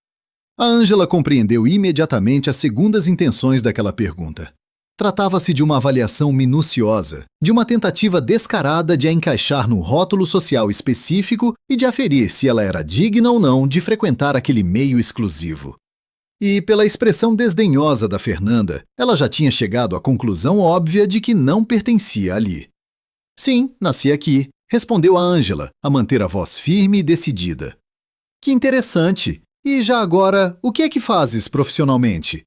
A Ângela compreendeu imediatamente as segundas intenções daquela pergunta. Tratava-se de uma avaliação minuciosa, de uma tentativa descarada de a encaixar num rótulo social específico e de aferir se ela era digna ou não de frequentar aquele meio exclusivo. E, pela expressão desdenhosa da Fernanda, ela já tinha chegado à conclusão óbvia de que não pertencia ali. Sim, nasci aqui, respondeu a Ângela, a manter a voz firme e decidida. Que interessante! E já agora, o que é que fazes profissionalmente?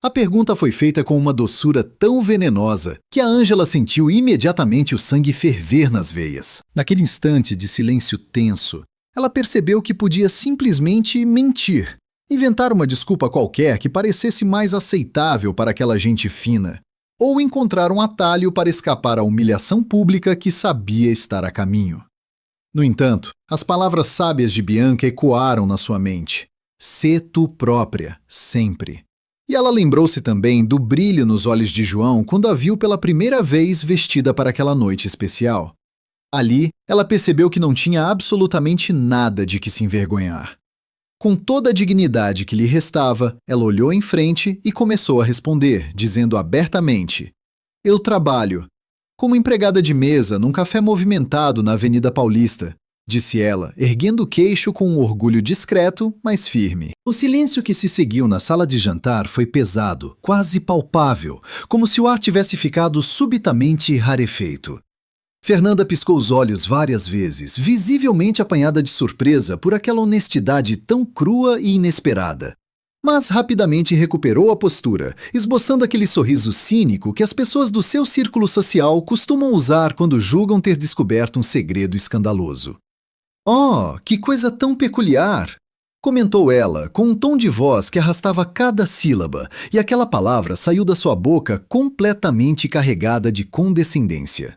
A pergunta foi feita com uma doçura tão venenosa que a Ângela sentiu imediatamente o sangue ferver nas veias. Naquele instante de silêncio tenso, ela percebeu que podia simplesmente mentir, inventar uma desculpa qualquer que parecesse mais aceitável para aquela gente fina, ou encontrar um atalho para escapar à humilhação pública que sabia estar a caminho. No entanto, as palavras sábias de Bianca ecoaram na sua mente. Sê tu própria, sempre. E ela lembrou-se também do brilho nos olhos de João quando a viu pela primeira vez vestida para aquela noite especial. Ali, ela percebeu que não tinha absolutamente nada de que se envergonhar. Com toda a dignidade que lhe restava, ela olhou em frente e começou a responder, dizendo abertamente: Eu trabalho como empregada de mesa num café movimentado na Avenida Paulista, disse ela, erguendo o queixo com um orgulho discreto, mas firme. O silêncio que se seguiu na sala de jantar foi pesado, quase palpável, como se o ar tivesse ficado subitamente rarefeito. Fernanda piscou os olhos várias vezes, visivelmente apanhada de surpresa por aquela honestidade tão crua e inesperada. Mas rapidamente recuperou a postura, esboçando aquele sorriso cínico que as pessoas do seu círculo social costumam usar quando julgam ter descoberto um segredo escandaloso. Oh, que coisa tão peculiar! Comentou ela, com um tom de voz que arrastava cada sílaba, e aquela palavra saiu da sua boca completamente carregada de condescendência.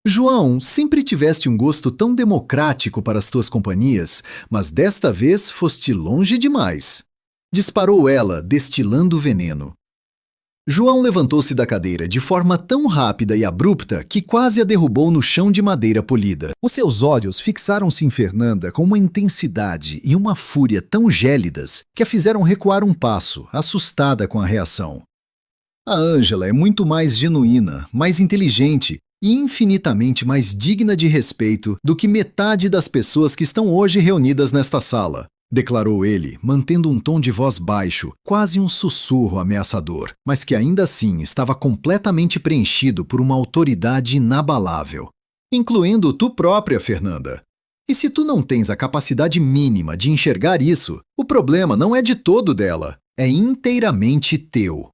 João, sempre tiveste um gosto tão democrático para as tuas companhias, mas desta vez foste longe demais. Disparou ela, destilando veneno. João levantou-se da cadeira de forma tão rápida e abrupta que quase a derrubou no chão de madeira polida. Os seus olhos fixaram-se em Fernanda com uma intensidade e uma fúria tão gélidas que a fizeram recuar um passo, assustada com a reação. A Ângela é muito mais genuína, mais inteligente e infinitamente mais digna de respeito do que metade das pessoas que estão hoje reunidas nesta sala, declarou ele, mantendo um tom de voz baixo, quase um sussurro ameaçador, mas que ainda assim estava completamente preenchido por uma autoridade inabalável. Incluindo tu própria, Fernanda. E se tu não tens a capacidade mínima de enxergar isso, o problema não é de todo dela, é inteiramente teu.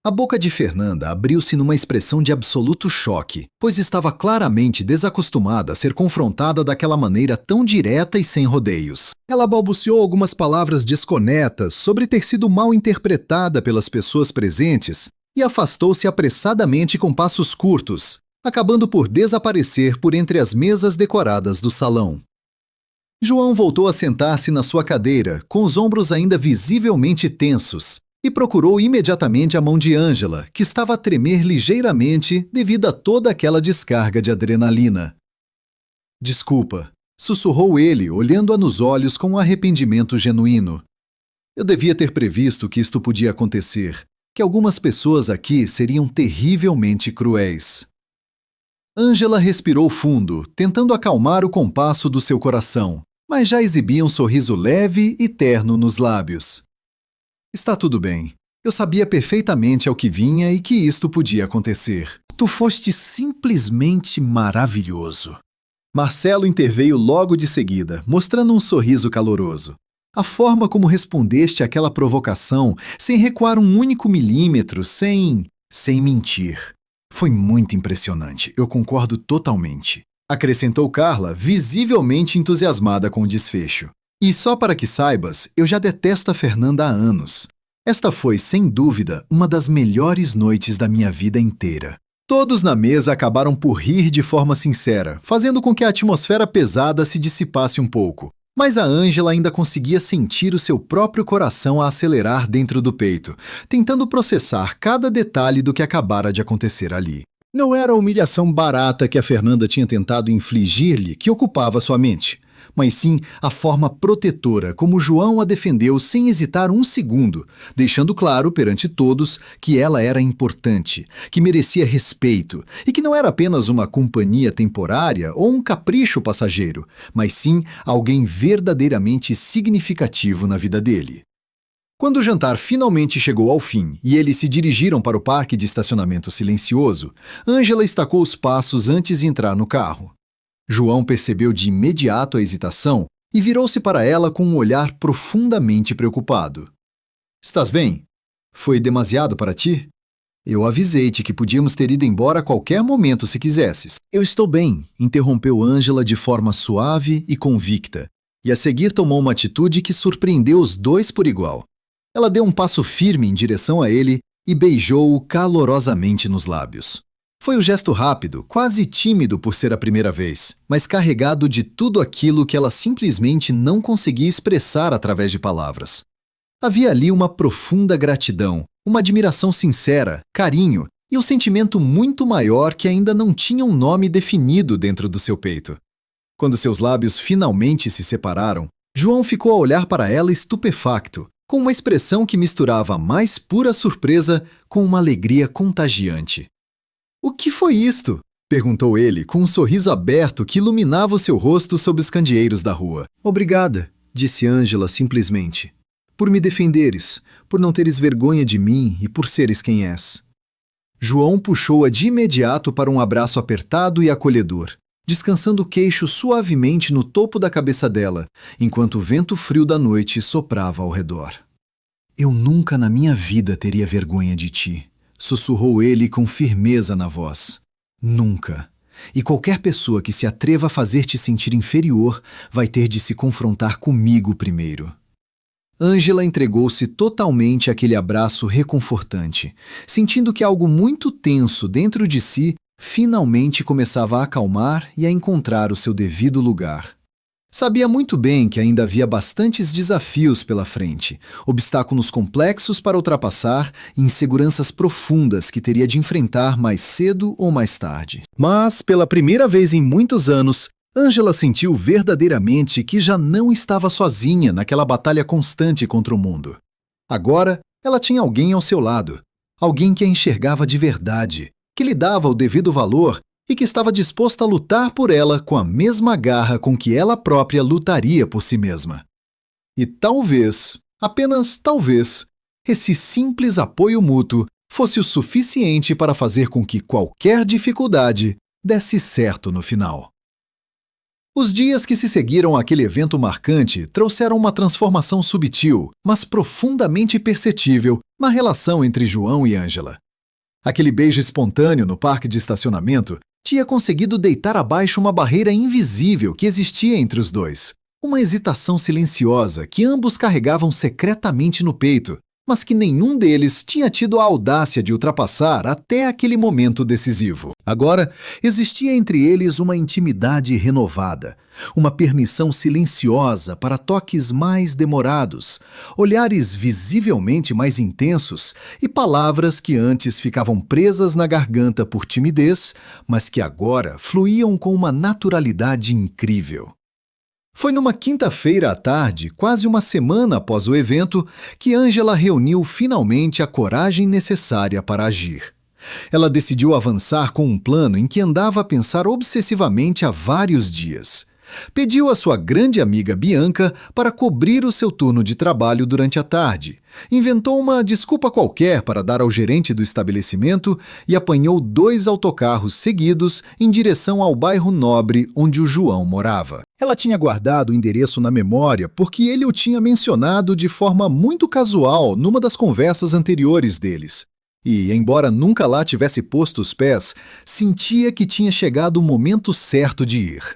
A boca de Fernanda abriu-se numa expressão de absoluto choque, pois estava claramente desacostumada a ser confrontada daquela maneira tão direta e sem rodeios. Ela balbuciou algumas palavras desconetas sobre ter sido mal interpretada pelas pessoas presentes e afastou-se apressadamente com passos curtos, acabando por desaparecer por entre as mesas decoradas do salão. João voltou a sentar-se na sua cadeira, com os ombros ainda visivelmente tensos, e procurou imediatamente a mão de Ângela, que estava a tremer ligeiramente devido a toda aquela descarga de adrenalina. Desculpa, sussurrou ele, olhando-a nos olhos com um arrependimento genuíno. Eu devia ter previsto que isto podia acontecer. que algumas pessoas aqui seriam terrivelmente cruéis. Ângela respirou fundo, tentando acalmar o compasso do seu coração, mas já exibia um sorriso leve e terno nos lábios. Está tudo bem. Eu sabia perfeitamente ao que vinha e que isto podia acontecer. Tu foste simplesmente maravilhoso. Marcelo interveio logo de seguida, mostrando um sorriso caloroso. A forma como respondeste àquela provocação, sem recuar um único milímetro, sem mentir. Foi muito impressionante, eu concordo totalmente. Acrescentou Carla, visivelmente entusiasmada com o desfecho. E só para que saibas, eu já detesto a Fernanda há anos. Esta foi, sem dúvida, uma das melhores noites da minha vida inteira. Todos na mesa acabaram por rir de forma sincera, fazendo com que a atmosfera pesada se dissipasse um pouco. Mas a Ângela ainda conseguia sentir o seu próprio coração a acelerar dentro do peito, tentando processar cada detalhe do que acabara de acontecer ali. Não era a humilhação barata que a Fernanda tinha tentado infligir-lhe que ocupava sua mente, mas sim a forma protetora como João a defendeu sem hesitar um segundo, deixando claro perante todos que ela era importante, que merecia respeito e que não era apenas uma companhia temporária ou um capricho passageiro, mas sim alguém verdadeiramente significativo na vida dele. Quando o jantar finalmente chegou ao fim e eles se dirigiram para o parque de estacionamento silencioso, Ângela estacou os passos antes de entrar no carro. João percebeu de imediato a hesitação e virou-se para ela com um olhar profundamente preocupado. Estás bem? Foi demasiado para ti? Eu avisei-te que podíamos ter ido embora a qualquer momento se quisesses. Eu estou bem, interrompeu Ângela de forma suave e convicta, e a seguir tomou uma atitude que surpreendeu os dois por igual. Ela deu um passo firme em direção a ele e beijou-o calorosamente nos lábios. Foi um gesto rápido, quase tímido por ser a primeira vez, mas carregado de tudo aquilo que ela simplesmente não conseguia expressar através de palavras. Havia ali uma profunda gratidão, uma admiração sincera, carinho e um sentimento muito maior que ainda não tinha um nome definido dentro do seu peito. Quando seus lábios finalmente se separaram, João ficou a olhar para ela estupefacto, com uma expressão que misturava a mais pura surpresa com uma alegria contagiante. O que foi isto? Perguntou ele, com um sorriso aberto que iluminava o seu rosto sob os candeeiros da rua. Obrigada, disse Ângela simplesmente. Por me defenderes, por não teres vergonha de mim e por seres quem és. João puxou-a de imediato para um abraço apertado e acolhedor, descansando o queixo suavemente no topo da cabeça dela, enquanto o vento frio da noite soprava ao redor. Eu nunca na minha vida teria vergonha de ti, sussurrou ele com firmeza na voz. Nunca. E qualquer pessoa que se atreva a fazer-te sentir inferior vai ter de se confrontar comigo primeiro. Ângela entregou-se totalmente àquele abraço reconfortante, sentindo que algo muito tenso dentro de si finalmente começava a acalmar e a encontrar o seu devido lugar. Sabia muito bem que ainda havia bastantes desafios pela frente, obstáculos complexos para ultrapassar e inseguranças profundas que teria de enfrentar mais cedo ou mais tarde. Mas, pela primeira vez em muitos anos, Ângela sentiu verdadeiramente que já não estava sozinha naquela batalha constante contra o mundo. Agora, ela tinha alguém ao seu lado, alguém que a enxergava de verdade, que lhe dava o devido valor e que estava disposta a lutar por ela com a mesma garra com que ela própria lutaria por si mesma. E talvez, apenas talvez, esse simples apoio mútuo fosse o suficiente para fazer com que qualquer dificuldade desse certo no final. Os dias que se seguiram àquele evento marcante trouxeram uma transformação sutil, mas profundamente perceptível, na relação entre João e Ângela. Aquele beijo espontâneo no parque de estacionamento tinha conseguido deitar abaixo uma barreira invisível que existia entre os dois. Uma hesitação silenciosa que ambos carregavam secretamente no peito, mas que nenhum deles tinha tido a audácia de ultrapassar até aquele momento decisivo. Agora, existia entre eles uma intimidade renovada, uma permissão silenciosa para toques mais demorados, olhares visivelmente mais intensos e palavras que antes ficavam presas na garganta por timidez, mas que agora fluíam com uma naturalidade incrível. Foi numa quinta-feira à tarde, quase uma semana após o evento, que Angela reuniu finalmente a coragem necessária para agir. Ela decidiu avançar com um plano em que andava a pensar obsessivamente há vários dias. Pediu à sua grande amiga Bianca para cobrir o seu turno de trabalho durante a tarde. Inventou uma desculpa qualquer para dar ao gerente do estabelecimento e apanhou 2 autocarros seguidos em direção ao bairro nobre onde o João morava. Ela tinha guardado o endereço na memória porque ele o tinha mencionado de forma muito casual numa das conversas anteriores deles. E, embora nunca lá tivesse posto os pés, sentia que tinha chegado o momento certo de ir.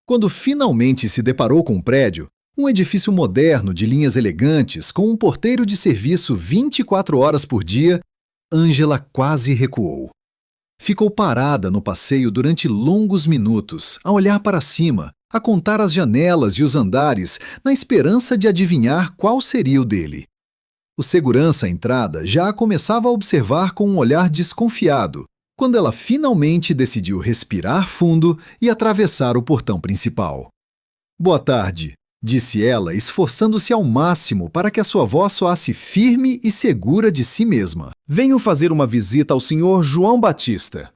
Quando finalmente se deparou com o prédio, um edifício moderno de linhas elegantes com um porteiro de serviço 24 horas por dia, Angela quase recuou. Ficou parada no passeio durante longos minutos, a olhar para cima, a contar as janelas e os andares, na esperança de adivinhar qual seria o dele. O segurança à entrada já a começava a observar com um olhar desconfiado, quando ela finalmente decidiu respirar fundo e atravessar o portão principal. "Boa tarde", disse ela, esforçando-se ao máximo para que a sua voz soasse firme e segura de si mesma. "Venho fazer uma visita ao Sr. João Batista."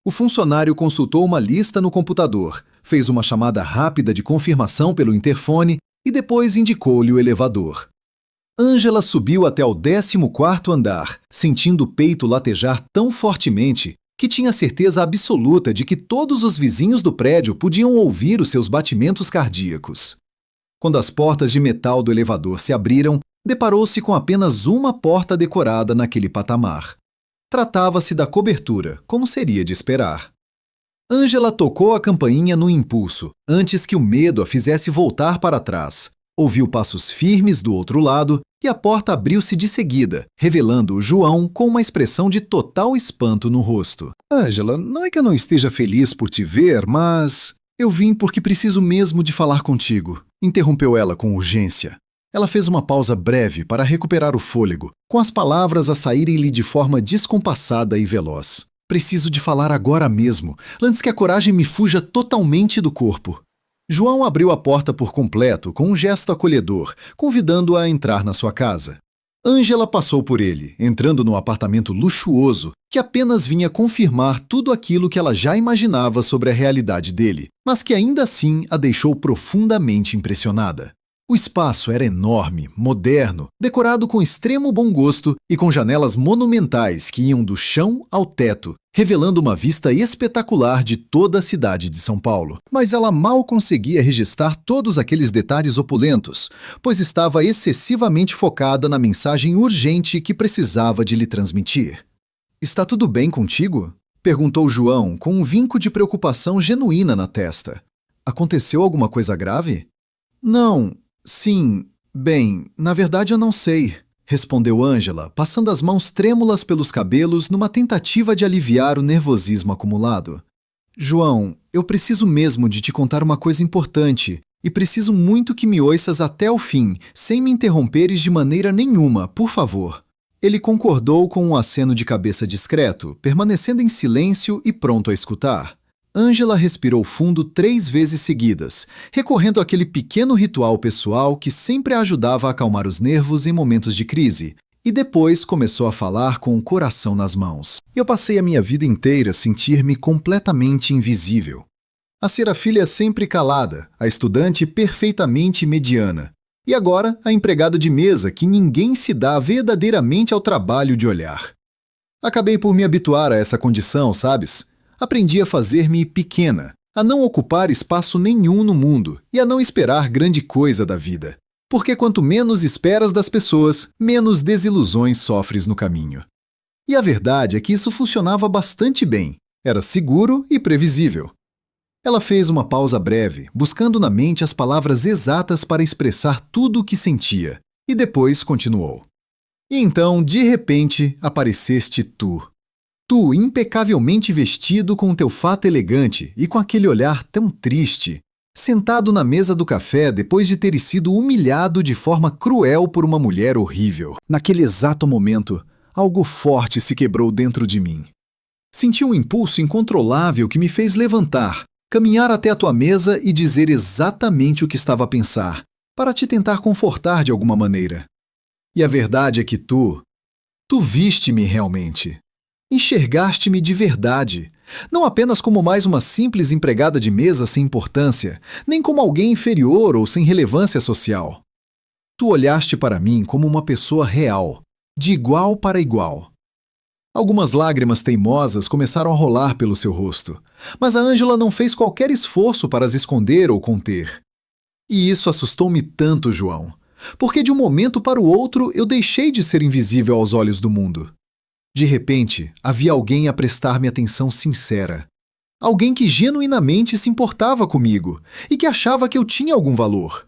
O funcionário consultou uma lista no computador, fez uma chamada rápida de confirmação pelo interfone e depois indicou-lhe o elevador. Angela subiu até o 14º andar, sentindo o peito latejar tão fortemente que tinha certeza absoluta de que todos os vizinhos do prédio podiam ouvir os seus batimentos cardíacos. Quando as portas de metal do elevador se abriram, deparou-se com apenas uma porta decorada naquele patamar. Tratava-se da cobertura, como seria de esperar. Angela tocou a campainha no impulso, antes que o medo a fizesse voltar para trás. Ouviu passos firmes do outro lado e a porta abriu-se de seguida, revelando o João com uma expressão de total espanto no rosto. "Angela, não é que eu não esteja feliz por te ver, mas... eu vim porque preciso mesmo de falar contigo", interrompeu ela com urgência. Ela fez uma pausa breve para recuperar o fôlego, com as palavras a saírem-lhe de forma descompassada e veloz. "Preciso de falar agora mesmo, antes que a coragem me fuja totalmente do corpo." João abriu a porta por completo com um gesto acolhedor, convidando-a a entrar na sua casa. Angela passou por ele, entrando no apartamento luxuoso, que apenas vinha confirmar tudo aquilo que ela já imaginava sobre a realidade dele, mas que ainda assim a deixou profundamente impressionada. O espaço era enorme, moderno, decorado com extremo bom gosto e com janelas monumentais que iam do chão ao teto, revelando uma vista espetacular de toda a cidade de São Paulo. Mas ela mal conseguia registrar todos aqueles detalhes opulentos, pois estava excessivamente focada na mensagem urgente que precisava de lhe transmitir. "Está tudo bem contigo?" perguntou João, com um vinco de preocupação genuína na testa. "Aconteceu alguma coisa grave?" "Não. Sim. Bem, na verdade eu não sei", respondeu Angela, passando as mãos trêmulas pelos cabelos numa tentativa de aliviar o nervosismo acumulado. "João, eu preciso mesmo de te contar uma coisa importante e preciso muito que me ouças até o fim, sem me interromperes de maneira nenhuma, por favor." Ele concordou com um aceno de cabeça discreto, permanecendo em silêncio e pronto a escutar. Angela respirou fundo 3 vezes seguidas, recorrendo àquele pequeno ritual pessoal que sempre a ajudava a acalmar os nervos em momentos de crise, e depois começou a falar com o coração nas mãos. "Eu passei a minha vida inteira a sentir-me completamente invisível. A ser a filha sempre calada, a estudante perfeitamente mediana, e agora a empregada de mesa que ninguém se dá verdadeiramente ao trabalho de olhar. Acabei por me habituar a essa condição, sabes? Aprendi a fazer-me pequena, a não ocupar espaço nenhum no mundo e a não esperar grande coisa da vida. Porque quanto menos esperas das pessoas, menos desilusões sofres no caminho." E a verdade é que isso funcionava bastante bem. Era seguro e previsível. Ela fez uma pausa breve, buscando na mente as palavras exatas para expressar tudo o que sentia, e depois continuou. "E então, de repente, apareceste tu. Tu, impecavelmente vestido com teu fato elegante e com aquele olhar tão triste, sentado na mesa do café depois de teres sido humilhado de forma cruel por uma mulher horrível. Naquele exato momento, algo forte se quebrou dentro de mim. Senti um impulso incontrolável que me fez levantar, caminhar até a tua mesa e dizer exatamente o que estava a pensar, para te tentar confortar de alguma maneira. E a verdade é que tu viste-me realmente. Enxergaste-me de verdade, não apenas como mais uma simples empregada de mesa sem importância, nem como alguém inferior ou sem relevância social. Tu olhaste para mim como uma pessoa real, de igual para igual. Algumas lágrimas teimosas começaram a rolar pelo seu rosto, mas a Ângela não fez qualquer esforço para as esconder ou conter. E isso assustou-me tanto, João, porque de um momento para o outro eu deixei de ser invisível aos olhos do mundo. De repente, havia alguém a prestar-me atenção sincera. Alguém que genuinamente se importava comigo e que achava que eu tinha algum valor.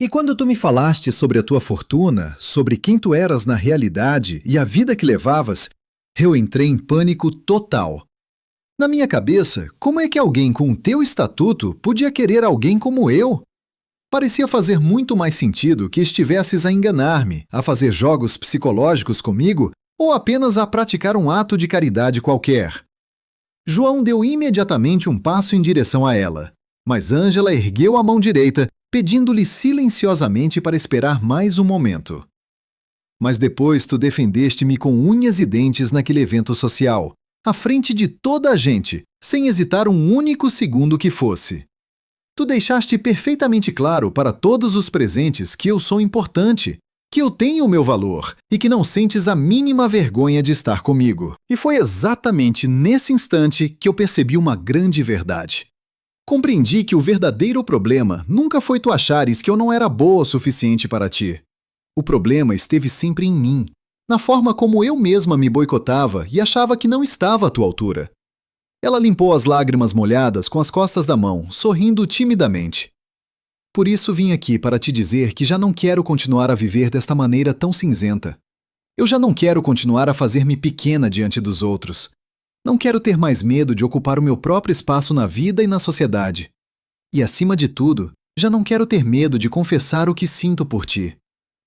E quando tu me falaste sobre a tua fortuna, sobre quem tu eras na realidade e a vida que levavas, eu entrei em pânico total. Na minha cabeça, como é que alguém com o teu estatuto podia querer alguém como eu? Parecia fazer muito mais sentido que estivesses a enganar-me, a fazer jogos psicológicos comigo ou apenas a praticar um ato de caridade qualquer. João deu imediatamente um passo em direção a ela, mas Ângela ergueu a mão direita, pedindo-lhe silenciosamente para esperar mais um momento. Mas depois tu defendeste-me com unhas e dentes naquele evento social, à frente de toda a gente, sem hesitar um único segundo que fosse. Tu deixaste perfeitamente claro para todos os presentes que eu sou importante, que eu tenho o meu valor e que não sentes a mínima vergonha de estar comigo. E foi exatamente nesse instante que eu percebi uma grande verdade. Compreendi que o verdadeiro problema nunca foi tu achares que eu não era boa o suficiente para ti. O problema esteve sempre em mim, na forma como eu mesma me boicotava e achava que não estava à tua altura. Ela limpou as lágrimas molhadas com as costas da mão, sorrindo timidamente. Por isso vim aqui para te dizer que já não quero continuar a viver desta maneira tão cinzenta. Eu já não quero continuar a fazer-me pequena diante dos outros. Não quero ter mais medo de ocupar o meu próprio espaço na vida e na sociedade. E, acima de tudo, já não quero ter medo de confessar o que sinto por ti.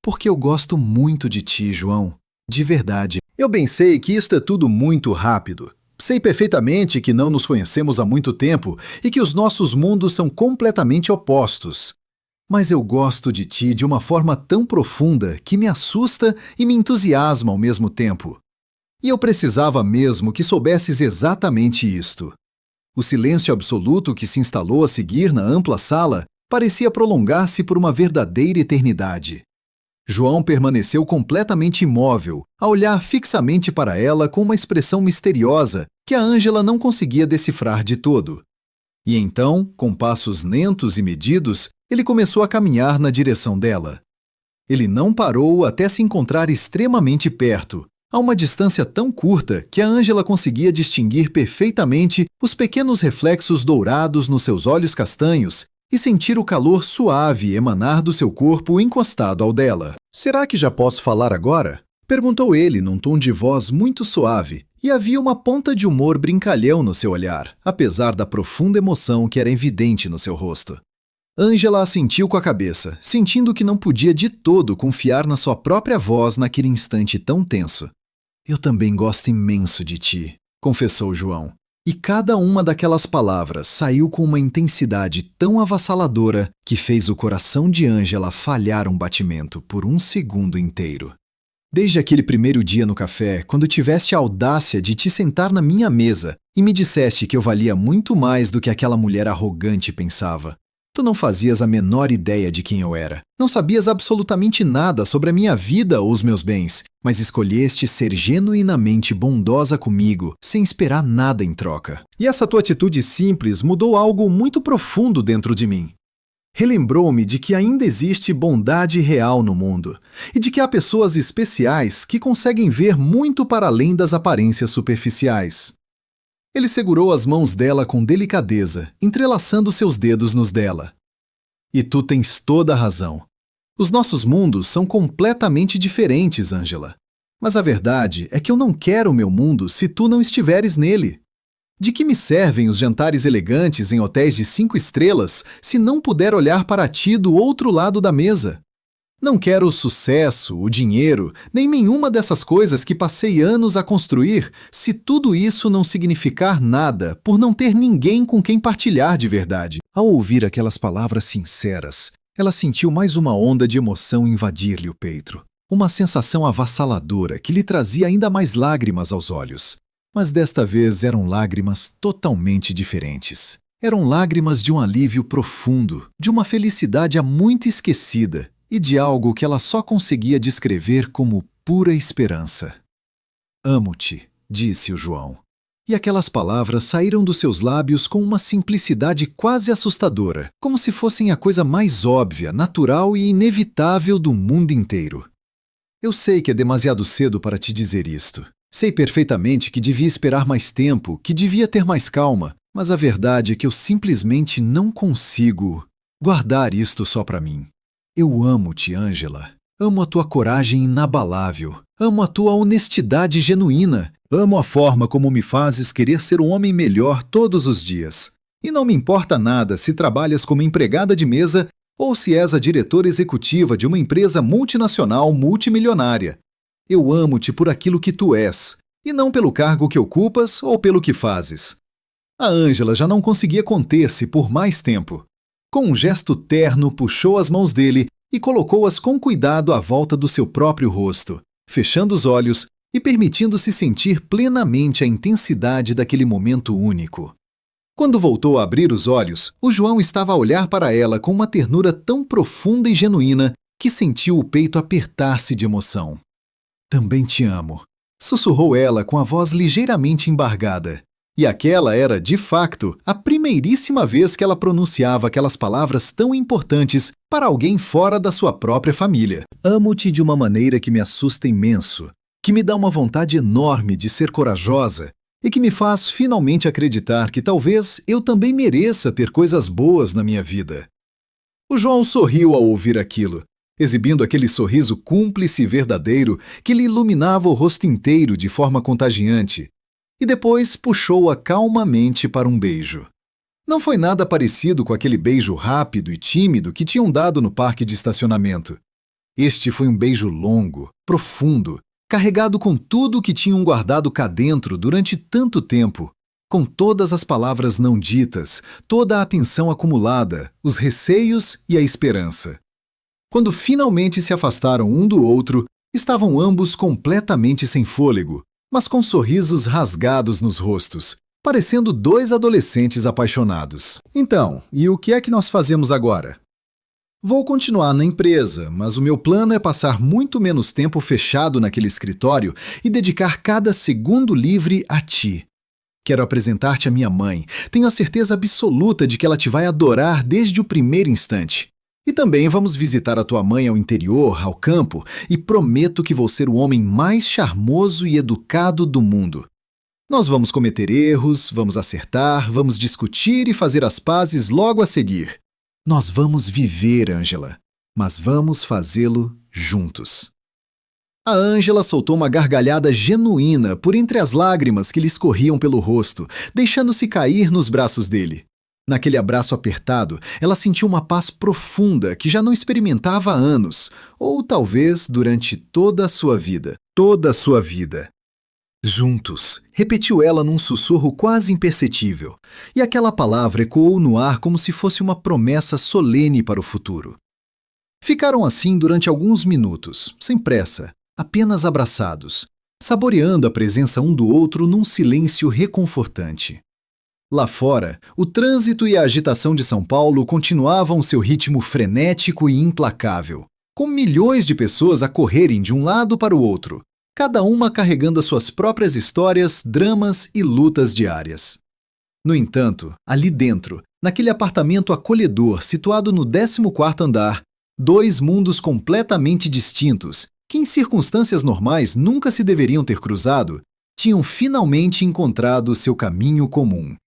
Porque eu gosto muito de ti, João. De verdade. Eu bem sei que isto é tudo muito rápido. Sei perfeitamente que não nos conhecemos há muito tempo e que os nossos mundos são completamente opostos. Mas eu gosto de ti de uma forma tão profunda que me assusta e me entusiasma ao mesmo tempo. E eu precisava mesmo que soubesses exatamente isto. O silêncio absoluto que se instalou a seguir na ampla sala parecia prolongar-se por uma verdadeira eternidade. João permaneceu completamente imóvel, a olhar fixamente para ela com uma expressão misteriosa que a Ângela não conseguia decifrar de todo. E então, com passos lentos e medidos, ele começou a caminhar na direção dela. Ele não parou até se encontrar extremamente perto, a uma distância tão curta que a Ângela conseguia distinguir perfeitamente os pequenos reflexos dourados nos seus olhos castanhos e sentir o calor suave emanar do seu corpo encostado ao dela. "Será que já posso falar agora?" perguntou ele num tom de voz muito suave, e havia uma ponta de humor brincalhão no seu olhar, apesar da profunda emoção que era evidente no seu rosto. Ângela assentiu com a cabeça, sentindo que não podia de todo confiar na sua própria voz naquele instante tão tenso. "Eu também gosto imenso de ti", confessou João. E cada uma daquelas palavras saiu com uma intensidade tão avassaladora que fez o coração de Ângela falhar um batimento por um segundo inteiro. Desde aquele primeiro dia no café, quando tiveste a audácia de te sentar na minha mesa e me disseste que eu valia muito mais do que aquela mulher arrogante pensava. Tu não fazias a menor ideia de quem eu era. Não sabias absolutamente nada sobre a minha vida ou os meus bens, mas escolheste ser genuinamente bondosa comigo, sem esperar nada em troca. E essa tua atitude simples mudou algo muito profundo dentro de mim. Relembrou-me de que ainda existe bondade real no mundo, e de que há pessoas especiais que conseguem ver muito para além das aparências superficiais. Ele segurou as mãos dela com delicadeza, entrelaçando seus dedos nos dela. "E tu tens toda a razão. Os nossos mundos são completamente diferentes, Ângela. Mas a verdade é que eu não quero o meu mundo se tu não estiveres nele. De que me servem os jantares elegantes em hotéis de 5 estrelas se não puder olhar para ti do outro lado da mesa? Não quero o sucesso, o dinheiro, nem nenhuma dessas coisas que passei anos a construir, se tudo isso não significar nada, por não ter ninguém com quem partilhar de verdade. Ao ouvir aquelas palavras sinceras, ela sentiu mais uma onda de emoção invadir-lhe o peito. Uma sensação avassaladora que lhe trazia ainda mais lágrimas aos olhos. Mas desta vez eram lágrimas totalmente diferentes. Eram lágrimas de um alívio profundo, de uma felicidade há muito esquecida e de algo que ela só conseguia descrever como pura esperança. Amo-te, disse o João. E aquelas palavras saíram dos seus lábios com uma simplicidade quase assustadora, como se fossem a coisa mais óbvia, natural e inevitável do mundo inteiro. Eu sei que é demasiado cedo para te dizer isto. Sei perfeitamente que devia esperar mais tempo, que devia ter mais calma, mas a verdade é que eu simplesmente não consigo guardar isto só para mim. Eu amo-te, Ângela. Amo a tua coragem inabalável. Amo a tua honestidade genuína. Amo a forma como me fazes querer ser um homem melhor todos os dias. E não me importa nada se trabalhas como empregada de mesa ou se és a diretora executiva de uma empresa multinacional multimilionária. Eu amo-te por aquilo que tu és, e não pelo cargo que ocupas ou pelo que fazes. A Ângela já não conseguia conter-se por mais tempo. Com um gesto terno, puxou as mãos dele e colocou-as com cuidado à volta do seu próprio rosto, fechando os olhos e permitindo-se sentir plenamente a intensidade daquele momento único. Quando voltou a abrir os olhos, o João estava a olhar para ela com uma ternura tão profunda e genuína que sentiu o peito apertar-se de emoção. Também te amo, sussurrou ela com a voz ligeiramente embargada. E aquela era, de facto, a primeiríssima vez que ela pronunciava aquelas palavras tão importantes para alguém fora da sua própria família. Amo-te de uma maneira que me assusta imenso, que me dá uma vontade enorme de ser corajosa e que me faz finalmente acreditar que talvez eu também mereça ter coisas boas na minha vida. O João sorriu ao ouvir aquilo, exibindo aquele sorriso cúmplice e verdadeiro que lhe iluminava o rosto inteiro de forma contagiante, e depois puxou-a calmamente para um beijo. Não foi nada parecido com aquele beijo rápido e tímido que tinham dado no parque de estacionamento. Este foi um beijo longo, profundo, carregado com tudo o que tinham guardado cá dentro durante tanto tempo, com todas as palavras não ditas, toda a atenção acumulada, os receios e a esperança. Quando finalmente se afastaram um do outro, estavam ambos completamente sem fôlego, mas com sorrisos rasgados nos rostos, parecendo dois adolescentes apaixonados. Então, e o que é que nós fazemos agora? Vou continuar na empresa, mas o meu plano é passar muito menos tempo fechado naquele escritório e dedicar cada segundo livre a ti. Quero apresentar-te a minha mãe. Tenho a certeza absoluta de que ela te vai adorar desde o primeiro instante. E também vamos visitar a tua mãe ao interior, ao campo, e prometo que vou ser o homem mais charmoso e educado do mundo. Nós vamos cometer erros, vamos acertar, vamos discutir e fazer as pazes logo a seguir. Nós vamos viver, Ângela, mas vamos fazê-lo juntos. A Ângela soltou uma gargalhada genuína por entre as lágrimas que lhe escorriam pelo rosto, deixando-se cair nos braços dele. Naquele abraço apertado, ela sentiu uma paz profunda que já não experimentava há anos, ou talvez durante toda a sua vida. Toda a sua vida. Juntos, repetiu ela num sussurro quase imperceptível, e aquela palavra ecoou no ar como se fosse uma promessa solene para o futuro. Ficaram assim durante alguns minutos, sem pressa, apenas abraçados, saboreando a presença um do outro num silêncio reconfortante. Lá fora, o trânsito e a agitação de São Paulo continuavam seu ritmo frenético e implacável, com milhões de pessoas a correrem de um lado para o outro, cada uma carregando as suas próprias histórias, dramas e lutas diárias. No entanto, ali dentro, naquele apartamento acolhedor situado no 14º andar, dois mundos completamente distintos, que em circunstâncias normais nunca se deveriam ter cruzado, tinham finalmente encontrado seu caminho comum.